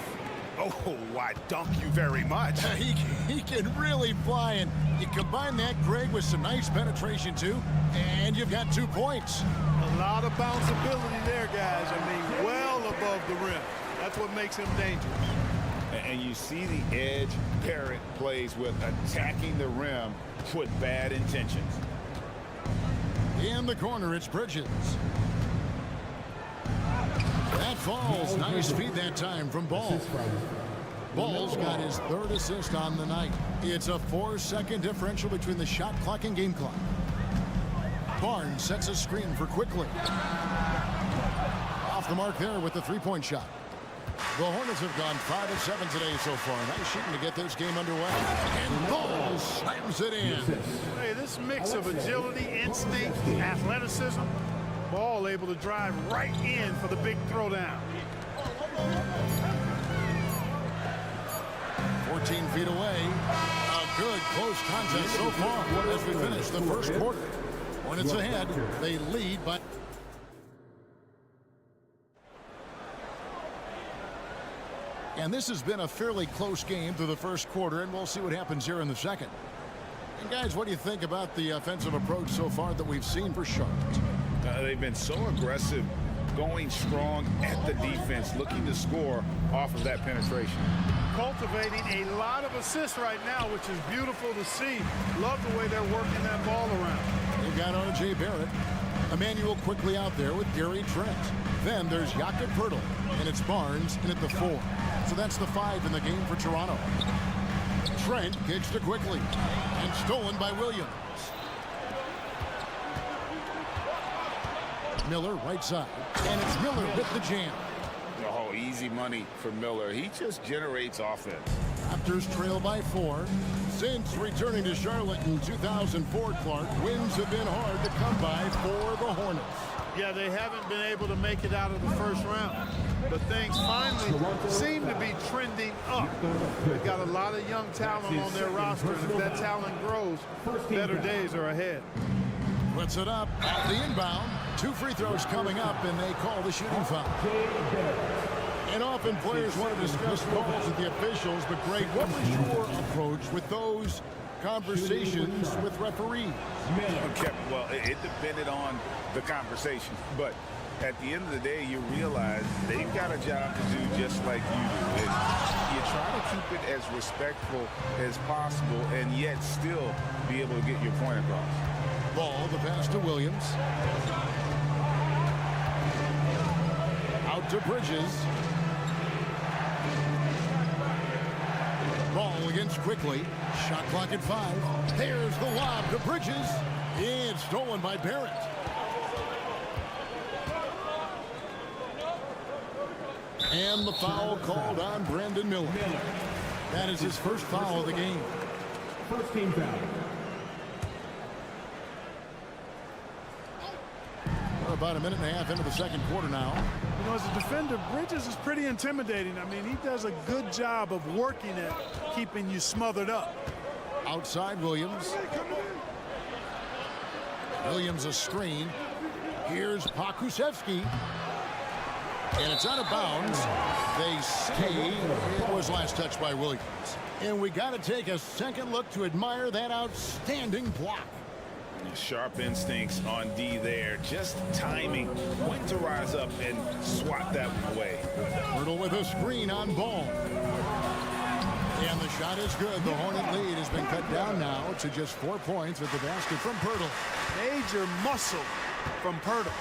Oh, why, dunk you very much. He can really fly, and you combine that, Greg, with some nice penetration, too, and you've got 2 points. A lot of bounceability there, guys. I mean, well above the rim. That's what makes him dangerous. And you see the edge Barrett plays with, attacking the rim with bad intentions. In the corner, it's Bridges. That falls. Nice feed that time from Ball. Ball's got his 3rd assist on the night. It's a 4-second differential between the shot clock and game clock. Barnes sets a screen for Quickly. Off the mark there with the 3-point shot. The Hornets have gone 5 of 7 today so far. Nice shooting to get this game underway. And Ball slams it in. Hey, this mix of agility, instinct, athleticism, Ball able to drive right in for the big throwdown. 14 feet away. A good close contest so far as we finish the first quarter. Hornets ahead. They lead by... And this has been a fairly close game through the first quarter, and we'll see what happens here in the second. And guys, what do you think about the offensive approach so far that we've seen for Charlotte? They've been so aggressive, going strong at the defense, looking to score off of that penetration. Cultivating a lot of assists right now, which is beautiful to see. Love the way they're working that ball around. They've got R.J. Barrett. Emmanuel Quickly out there with Gary Trent. Then there's Jakob Poeltl, and it's Barnes in at the 4. So that's the 5 in the game for Toronto. Trent kicks to Quickly, and stolen by Williams. Miller right side, and it's Miller with the jam. Oh, easy money for Miller. He just generates offense. Raptors trail by 4. Since returning to Charlotte in 2004, Clark, wins have been hard to come by for the Hornets. Yeah, they haven't been able to make it out of the first round. But things finally seem to be trending up. They've got a lot of young talent on their roster, and if that talent grows, better days are ahead. Puts it up off the inbound. 2 free throws coming up, and they call the shooting foul. And often players want to discuss calls with the officials, but Greg, what was your approach with those conversations with referees? Okay, well, it depended on the conversation, but at the end of the day, you realize they've got a job to do just like you do. You try to keep it as respectful as possible and yet still be able to get your point across. Ball, the pass to Williams. Out to Bridges. Ball against Quickly. Shot clock at 5. There's the lob to Bridges. It's stolen by Barrett. And the foul called on Brandon Miller. That is his first foul of the game. First team foul. We're about a minute and a half into the second quarter now. You know, as a defender, Bridges is pretty intimidating. I mean, he does a good job of working at keeping you smothered up. Outside Williams. Williams a screen. Here's Pokusevski. And it's out of bounds. They say it was last touched by Williams. And we got to take a second look to admire that outstanding block. Sharp instincts on D there. Just timing when to rise up and swat that one away. Poeltl with a screen on Ball. And the shot is good. The Hornet lead has been cut down now to just 4 points with the basket from Poeltl. Major muscle from Poeltl.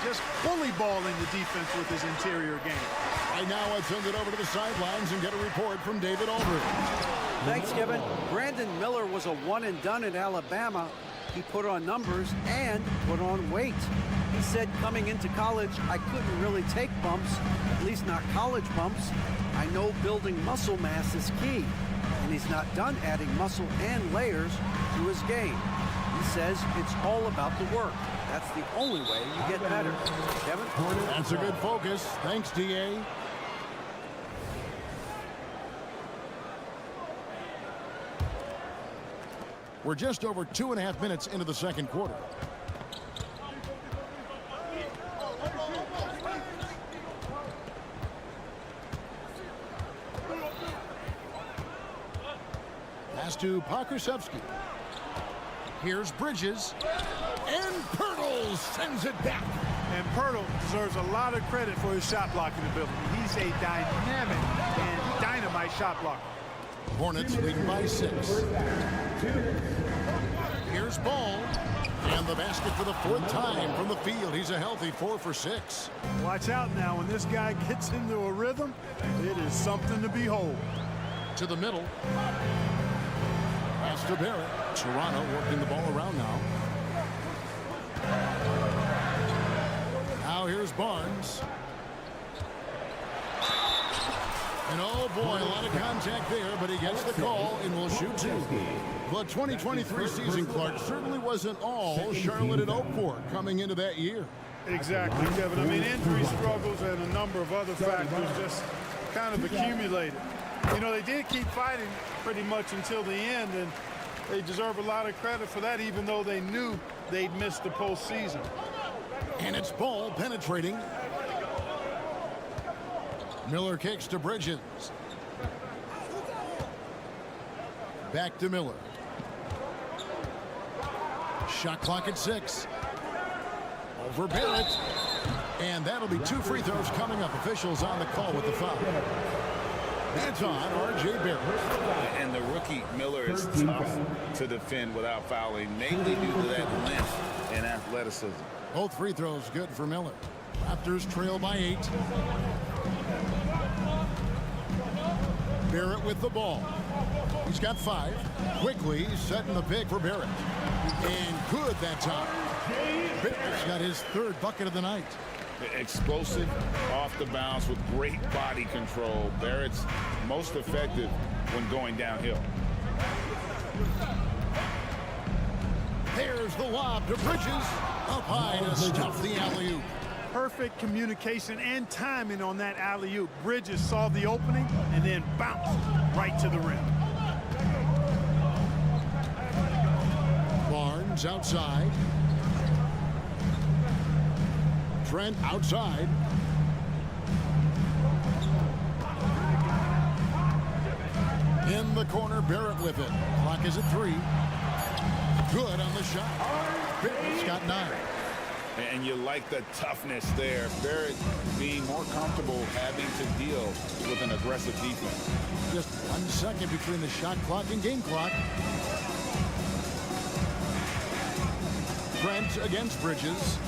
Just bully balling the defense with his interior game. Right now, I'd send it over to the sidelines and get a report from David Aldridge. Thanks, Kevin. Brandon Miller was a one and done at Alabama. He put on numbers and put on weight. He said coming into college, I couldn't really take bumps, at least not college bumps. I know building muscle mass is key, and he's not done adding muscle and layers to his game. He says it's all about the work. That's the only way you get better. Kevin? That's a good focus. Thanks, D.A. We're just over 2.5 minutes into the second quarter. to Pokusevski. Here's Bridges. And Pirtle sends it back. And Pirtle deserves a lot of credit for his shot blocking ability. He's a dynamic and dynamite shot blocker. Hornets leading by 6. Here's Ball. And the basket for the 4th time from the field. He's a healthy 4 for 6. Watch out now. When this guy gets into a rhythm, it is something to behold. To the middle. Pass to Barrett. Toronto working the ball around now. Now here's Barnes. And oh boy, a lot of contact there, but he gets the call and will shoot 2. The 2023 season, Clark, certainly wasn't all Charlotte had hoped for coming into that year. Exactly, Kevin. I mean, injury struggles and a number of other factors just kind of accumulated. You know, they did keep fighting pretty much until the end, and they deserve a lot of credit for that, even though they knew they'd missed the postseason. And it's Ball penetrating. Miller kicks to Bridges. Back to Miller. Shot clock at 6. Over Barrett. And that'll be 2 free throws coming up. Officials on the call with the foul. That's on R.J. Barrett. And the rookie Miller is tough to defend without fouling, mainly due to that length and athleticism. Both free throws good for Miller. Raptors trail by 8. Barrett with the ball. He's got 5. Quickly setting the pick for Barrett. And good that time. Barrett's got his 3rd bucket of the night. Explosive off the bounce with great body control. Barrett's most effective when going downhill. There's the lob to Bridges. Up high to stuff the alley-oop. Perfect communication and timing on that alley-oop. Bridges saw the opening and then bounced right to the rim. Barnes outside. Trent outside. In the corner, Barrett with it. Clock is at 3. Good on the shot. Barrett's got 9. And you like the toughness there. Barrett being more comfortable having to deal with an aggressive defense. Just 1 second between the shot clock and game clock. Trent against Bridges.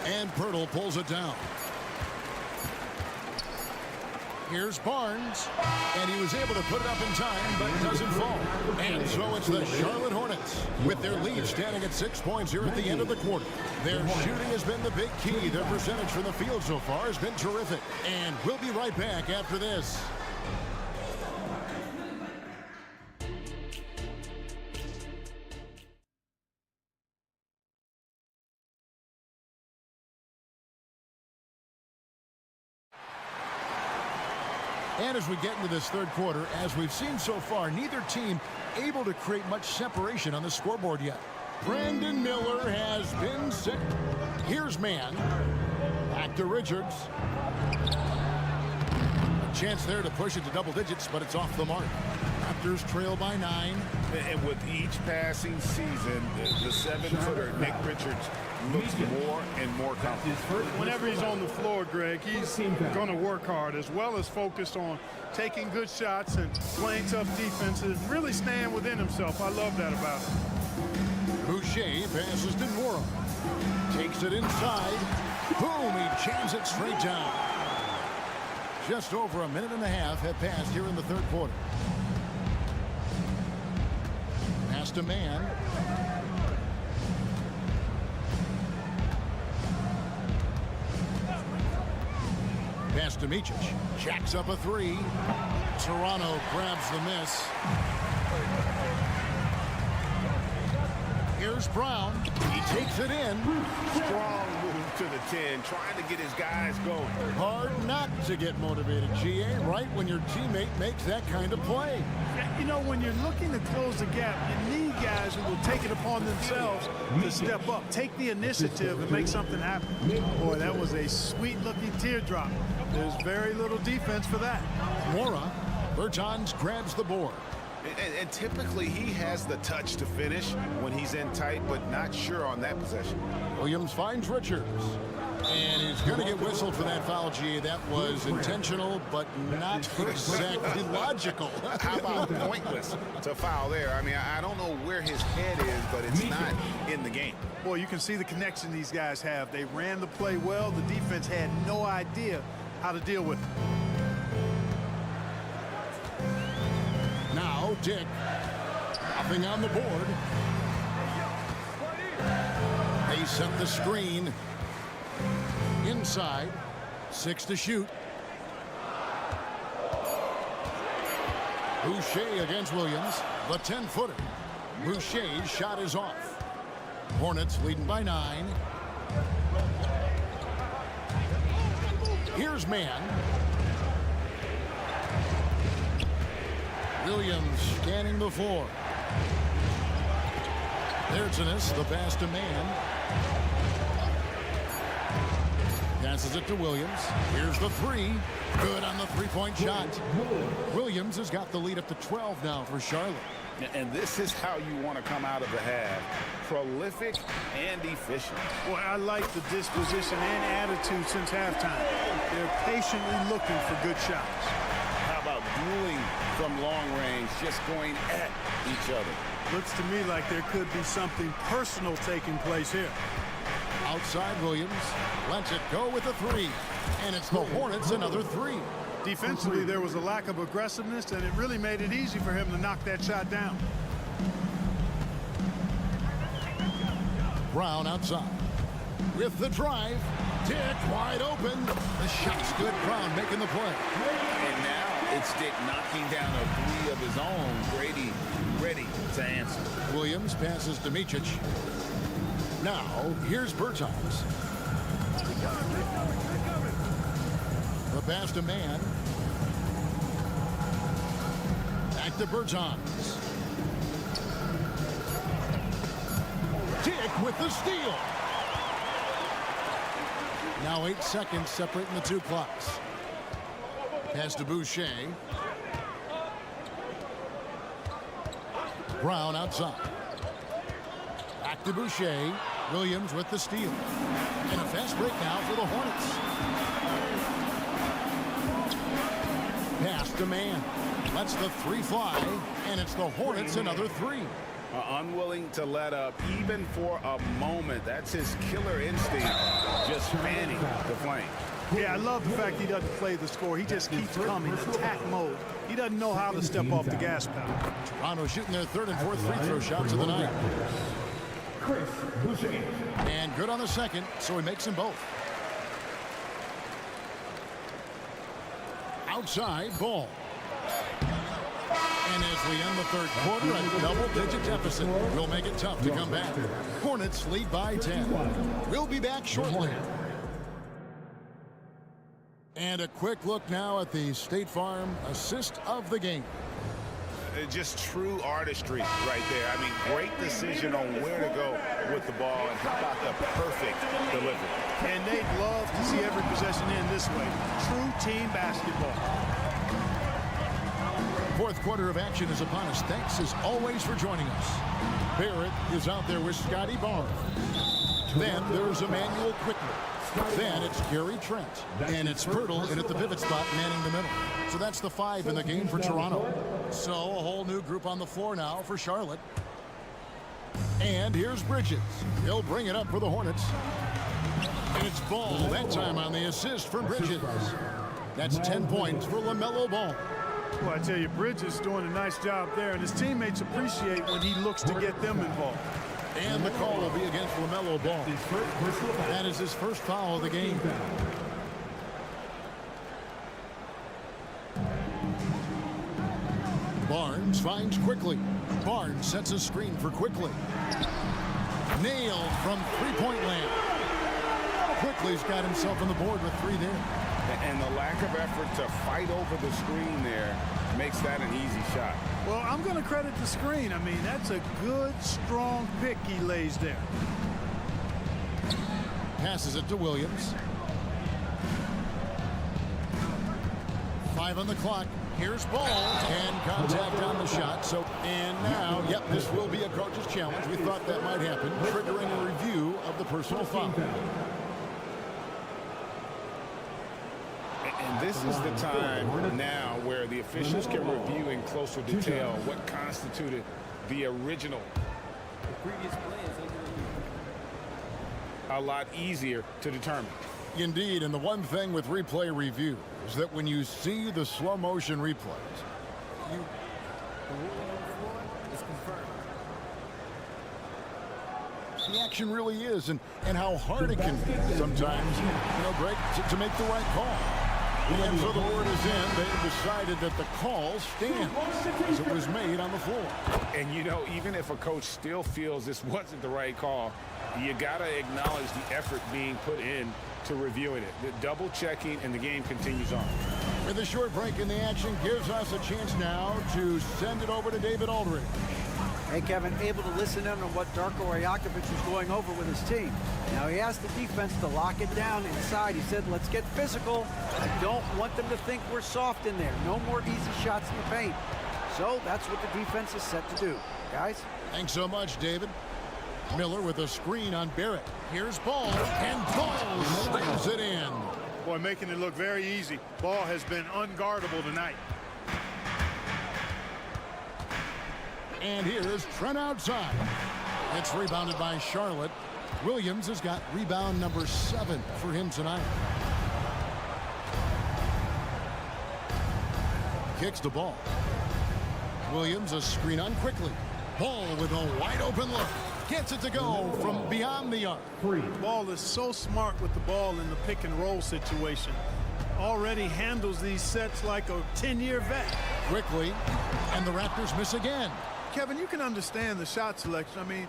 And Pirtle pulls it down. Here's Barnes, and he was able to put it up in time, but it doesn't fall. And so it's the Charlotte Hornets with their lead standing at 6 points here at the end of the quarter. Their shooting has been the big key. Their percentage from the field so far has been terrific. And we'll be right back after this. And as we get into this 3rd quarter, as we've seen so far, neither team able to create much separation on the scoreboard yet. Brandon Miller has been sick. Here's Mann. Back to Richards. A chance there to push it to double digits, but it's off the mark. Raptors trail by 9. And with each passing season, the 7-footer, Nick Richards, looks more and more confident. Whenever he's on the floor, Greg, he's going to work hard as well as focus on taking good shots and playing tough defense and really staying within himself. I love that about him. Boucher passes to Nora. Takes it inside. Boom, he jams it straight down. Just over a minute and a half have passed here in the 3rd quarter. Pass to Mann. Pass to Micic. Jacks up a 3. Toronto grabs the miss. Here's Brown. He takes it in. Strong move to the 10, trying to get his guys going. Hard not to get motivated, GA, right when your teammate makes that kind of play. You know, when you're looking to close the gap, you need guys who will take it upon themselves to step up, take the initiative and make something happen. Boy, that was a sweet-looking teardrop. There's very little defense for that. Mora, Bertans grabs the board. And typically he has the touch to finish when he's in tight, but not sure on that possession. Williams finds Richards. And he's going to get whistled for that foul, GA. That was intentional, but not exactly logical. How about pointless to foul there? I mean, I don't know where his head is, but it's not in the game. Boy, you can see the connection these guys have. They ran the play well. The defense had no idea how to deal with it. Now, Dick, nothing on the board. They set the screen. Inside, 6 to shoot. Boucher against Williams, the 10-footer. Boucher's shot is off. Hornets leading by 9. Here's Mann. Williams scanning the floor. There's the pass to Mann. Passes it to Williams. Here's the 3. Good on the three-point shot. Williams has got the lead up to 12 now for Charlotte. And this is how you want to come out of the half. Prolific and efficient. Boy, I like the disposition and attitude since halftime. They're patiently looking for good shots. How about dueling from long range, just going at each other? Looks to me like there could be something personal taking place here. Outside Williams, lets it go with a 3. And it's the Hornets another 3. Defensively, there was a lack of aggressiveness, and it really made it easy for him to knock that shot down. Brown outside. With the drive. Dick wide open. The shot's good. Brown making the play. And now it's Dick knocking down a 3 of his own. Brady ready to answer. Williams passes to Micic. Now, here's Bertans. The pass to Mann. Back to Bertans. Dick with the steal. Now 8 seconds separating the 2 clocks. Pass to Boucher. Brown outside. Back to Boucher. Williams with the steal. And a fast break now for the Hornets. Pass to Mann. Lets the 3 fly. And it's the Hornets another 3. Unwilling to let up even for a moment. That's his killer instinct. Just fanning the flame. Yeah, I love the fact he doesn't play the score. He just keeps coming, attack mode. He doesn't know how to step off the gas pedal. Toronto shooting their 3rd and 4th free throw shots of the night. And good on the second, so he makes them both. Outside, Ball. And as we end the 3rd quarter, a double-digit deficit will make it tough to come back. Hornets lead by 10. We'll be back shortly. And a quick look now at the State Farm assist of the game. Just true artistry right there. I mean, great decision on where to go with the ball, and how about the perfect delivery. And they'd love to see every possession end this way. True team basketball. 4th quarter of action is upon us. Thanks as always for joining us. Barrett is out there with Scotty Barnes. Then there's Emmanuel Quickly. Then it's Gary Trent. And it's Pirtle in at the pivot spot, manning the middle. So that's the 5 in the game for Toronto. So a whole new group on the floor now for Charlotte. And here's Bridges. He'll bring it up for the Hornets. And it's Ball that time on the assist for Bridges. That's 10 points for LaMelo Ball. Well, I tell you, Bridges doing a nice job there, and his teammates appreciate when he looks to get them involved. And the call will be against LaMelo Ball. That is his first foul of the game. Barnes finds Quickly. Barnes sets a screen for Quickly. Nailed from three-point land. Quickly's got himself on the board with 3 there. And the lack of effort to fight over the screen there makes that an easy shot. Well, I'm going to credit the screen. I mean, that's a good, strong pick he lays there. Passes it to Williams. 5 on the clock. Here's ball and contact on the shot. So, and now, yep, this will be a coach's challenge. We thought that might happen, triggering a review of the personal foul. And this is the time now where the officials can review in closer detail what constituted the original. A lot easier to determine. Indeed, and the one thing with replay review is that when you see the slow motion replays, the action really is, and how hard it can be sometimes, Greg, to make the right call. And so the word is in. They decided that the call stands as it was made on the floor. And even if a coach still feels this wasn't the right call, you got to acknowledge the effort being put in to reviewing it. The double checking, and the game continues on. With a short break in the action gives us a chance now to send it over to David Aldridge. Hey, Kevin, able to listen in on what Darko Rajakovic was going over with his team. Now, he asked the defense to lock it down inside. He said, let's get physical. I don't want them to think we're soft in there. No more easy shots in the paint. So that's what the defense is set to do. Guys? Thanks so much, David. Miller with a screen on Barrett. Here's Ball, and Ball slams it in. Boy, making it look very easy. Ball has been unguardable tonight. And here's Trent outside. It's rebounded by Charlotte. Williams has got rebound number 7 for him tonight. Kicks the ball. Williams a screen on quickly. Ball with a wide open look. Gets it to go from beyond the arc. Ball is so smart with the ball in the pick and roll situation. Already handles these sets like a 10-year vet. Quickly, and the Raptors miss again. Kevin, you can understand the shot selection. I mean,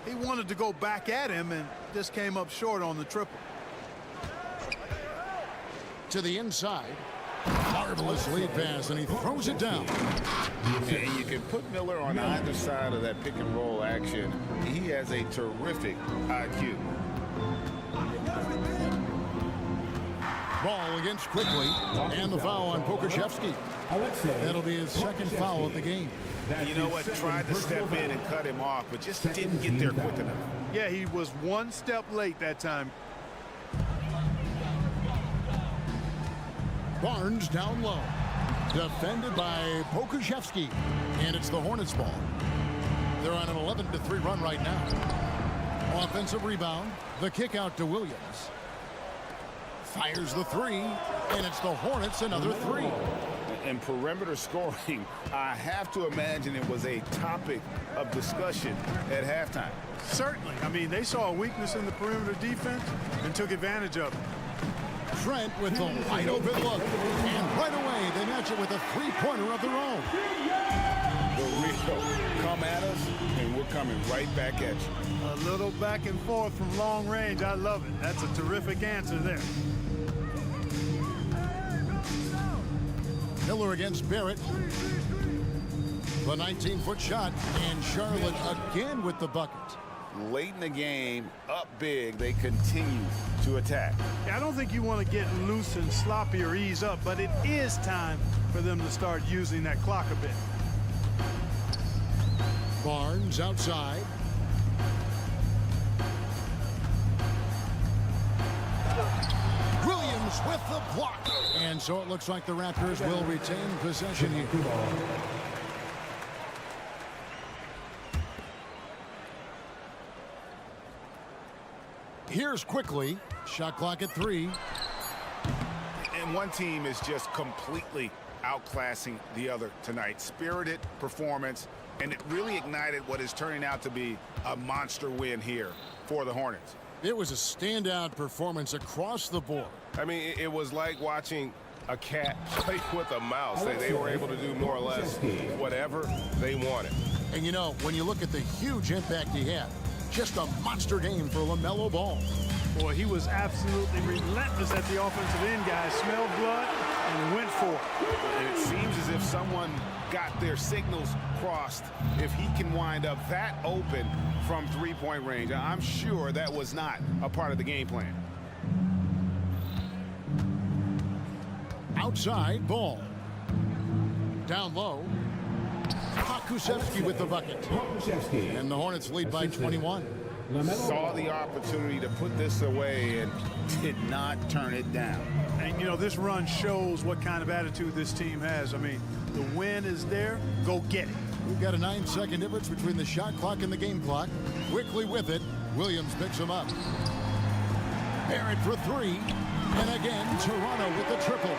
he wanted to go back at him and just came up short on the triple. To the inside. Marvelous lead pass, and he throws it down. And you can put Miller on either side of that pick and roll action. He has a terrific IQ. Ball against Quickly, and the foul on Pokusevski. That'll be his second foul of the game. You know what? Tried to step in and cut him off, but just didn't get there quick enough. Yeah, he was one step late that time. Barnes down low. Defended by Pokusevski. And it's the Hornets ball. They're on an 11-3 run right now. Offensive rebound. The kick out to Williams. Fires the 3. And it's the Hornets another 3. And perimeter scoring, I have to imagine it was a topic of discussion at halftime. Certainly. I mean, they saw a weakness in the perimeter defense and took advantage of it. Trent with the wide open look. And right away, they match it with a three-pointer of their own. The real come at us, and we're coming right back at you. A little back and forth from long range. I love it. That's a terrific answer there. Miller against Barrett. The 19-foot shot, and Charlotte again with the bucket. Late in the game, up big, they continue to attack. I don't think you want to get loose and sloppy or ease up, but it is time for them to start using that clock a bit. Barnes outside. Williams with the block. And so it looks like the Raptors will retain possession here. Here's Quickly. Shot clock at 3. And one team is just completely outclassing the other tonight. Spirited performance, and it really ignited what is turning out to be a monster win here for the Hornets. It was a standout performance across the board. I mean, it was like watching a cat play with a mouse. They were able to do more or less whatever they wanted. And you know, when you look at the huge impact he had, Just a monster game for LaMelo Ball. Boy, he was absolutely relentless at the offensive end, guys. Smelled blood and went for it. And it seems as if someone got their signals crossed if he can wind up that open from three-point range. I'm sure that was not a part of the game plan. Outside, Ball. Down low. Pakusevsky with the bucket. And the Hornets lead by 21. Saw the opportunity to put this away and did not turn it down. And, you know, this run shows what kind of attitude this team has. I mean, the win is there. Go get it. We've got a 9-second difference between the shot clock and the game clock. Quickly with it, Williams picks him up. Barrett for three. And again, Toronto with the triple.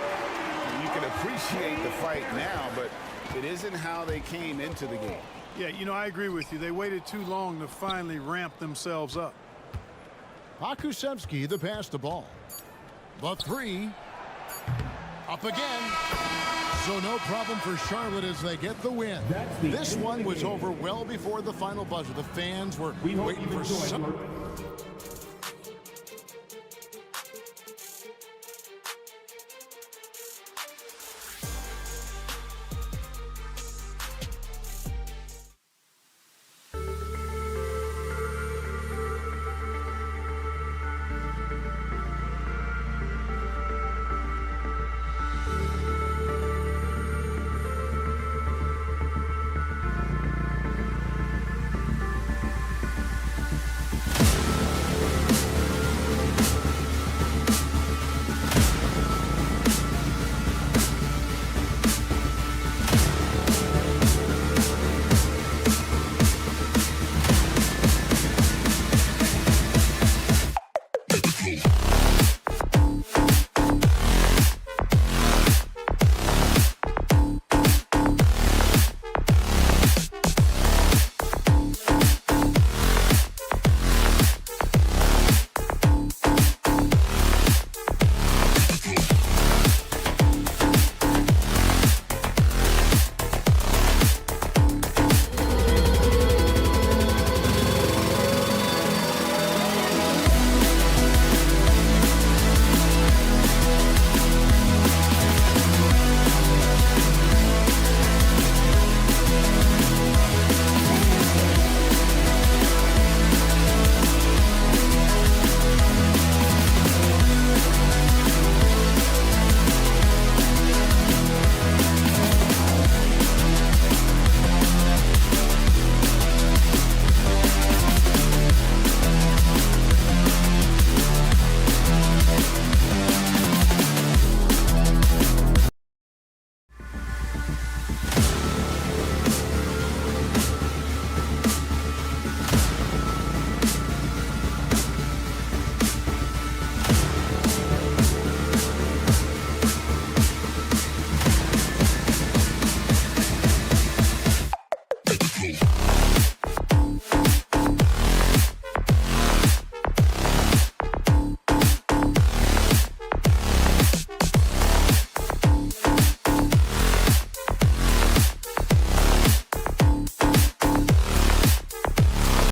You can appreciate the fight now, but it isn't how they came into the game. Yeah, you know, I agree with you. They waited too long to finally ramp themselves up. Pakusevsky, the pass to Ball. The three. Up again. So no problem for Charlotte as they get the win. This one was over well before the final buzzer. The fans were waiting for some.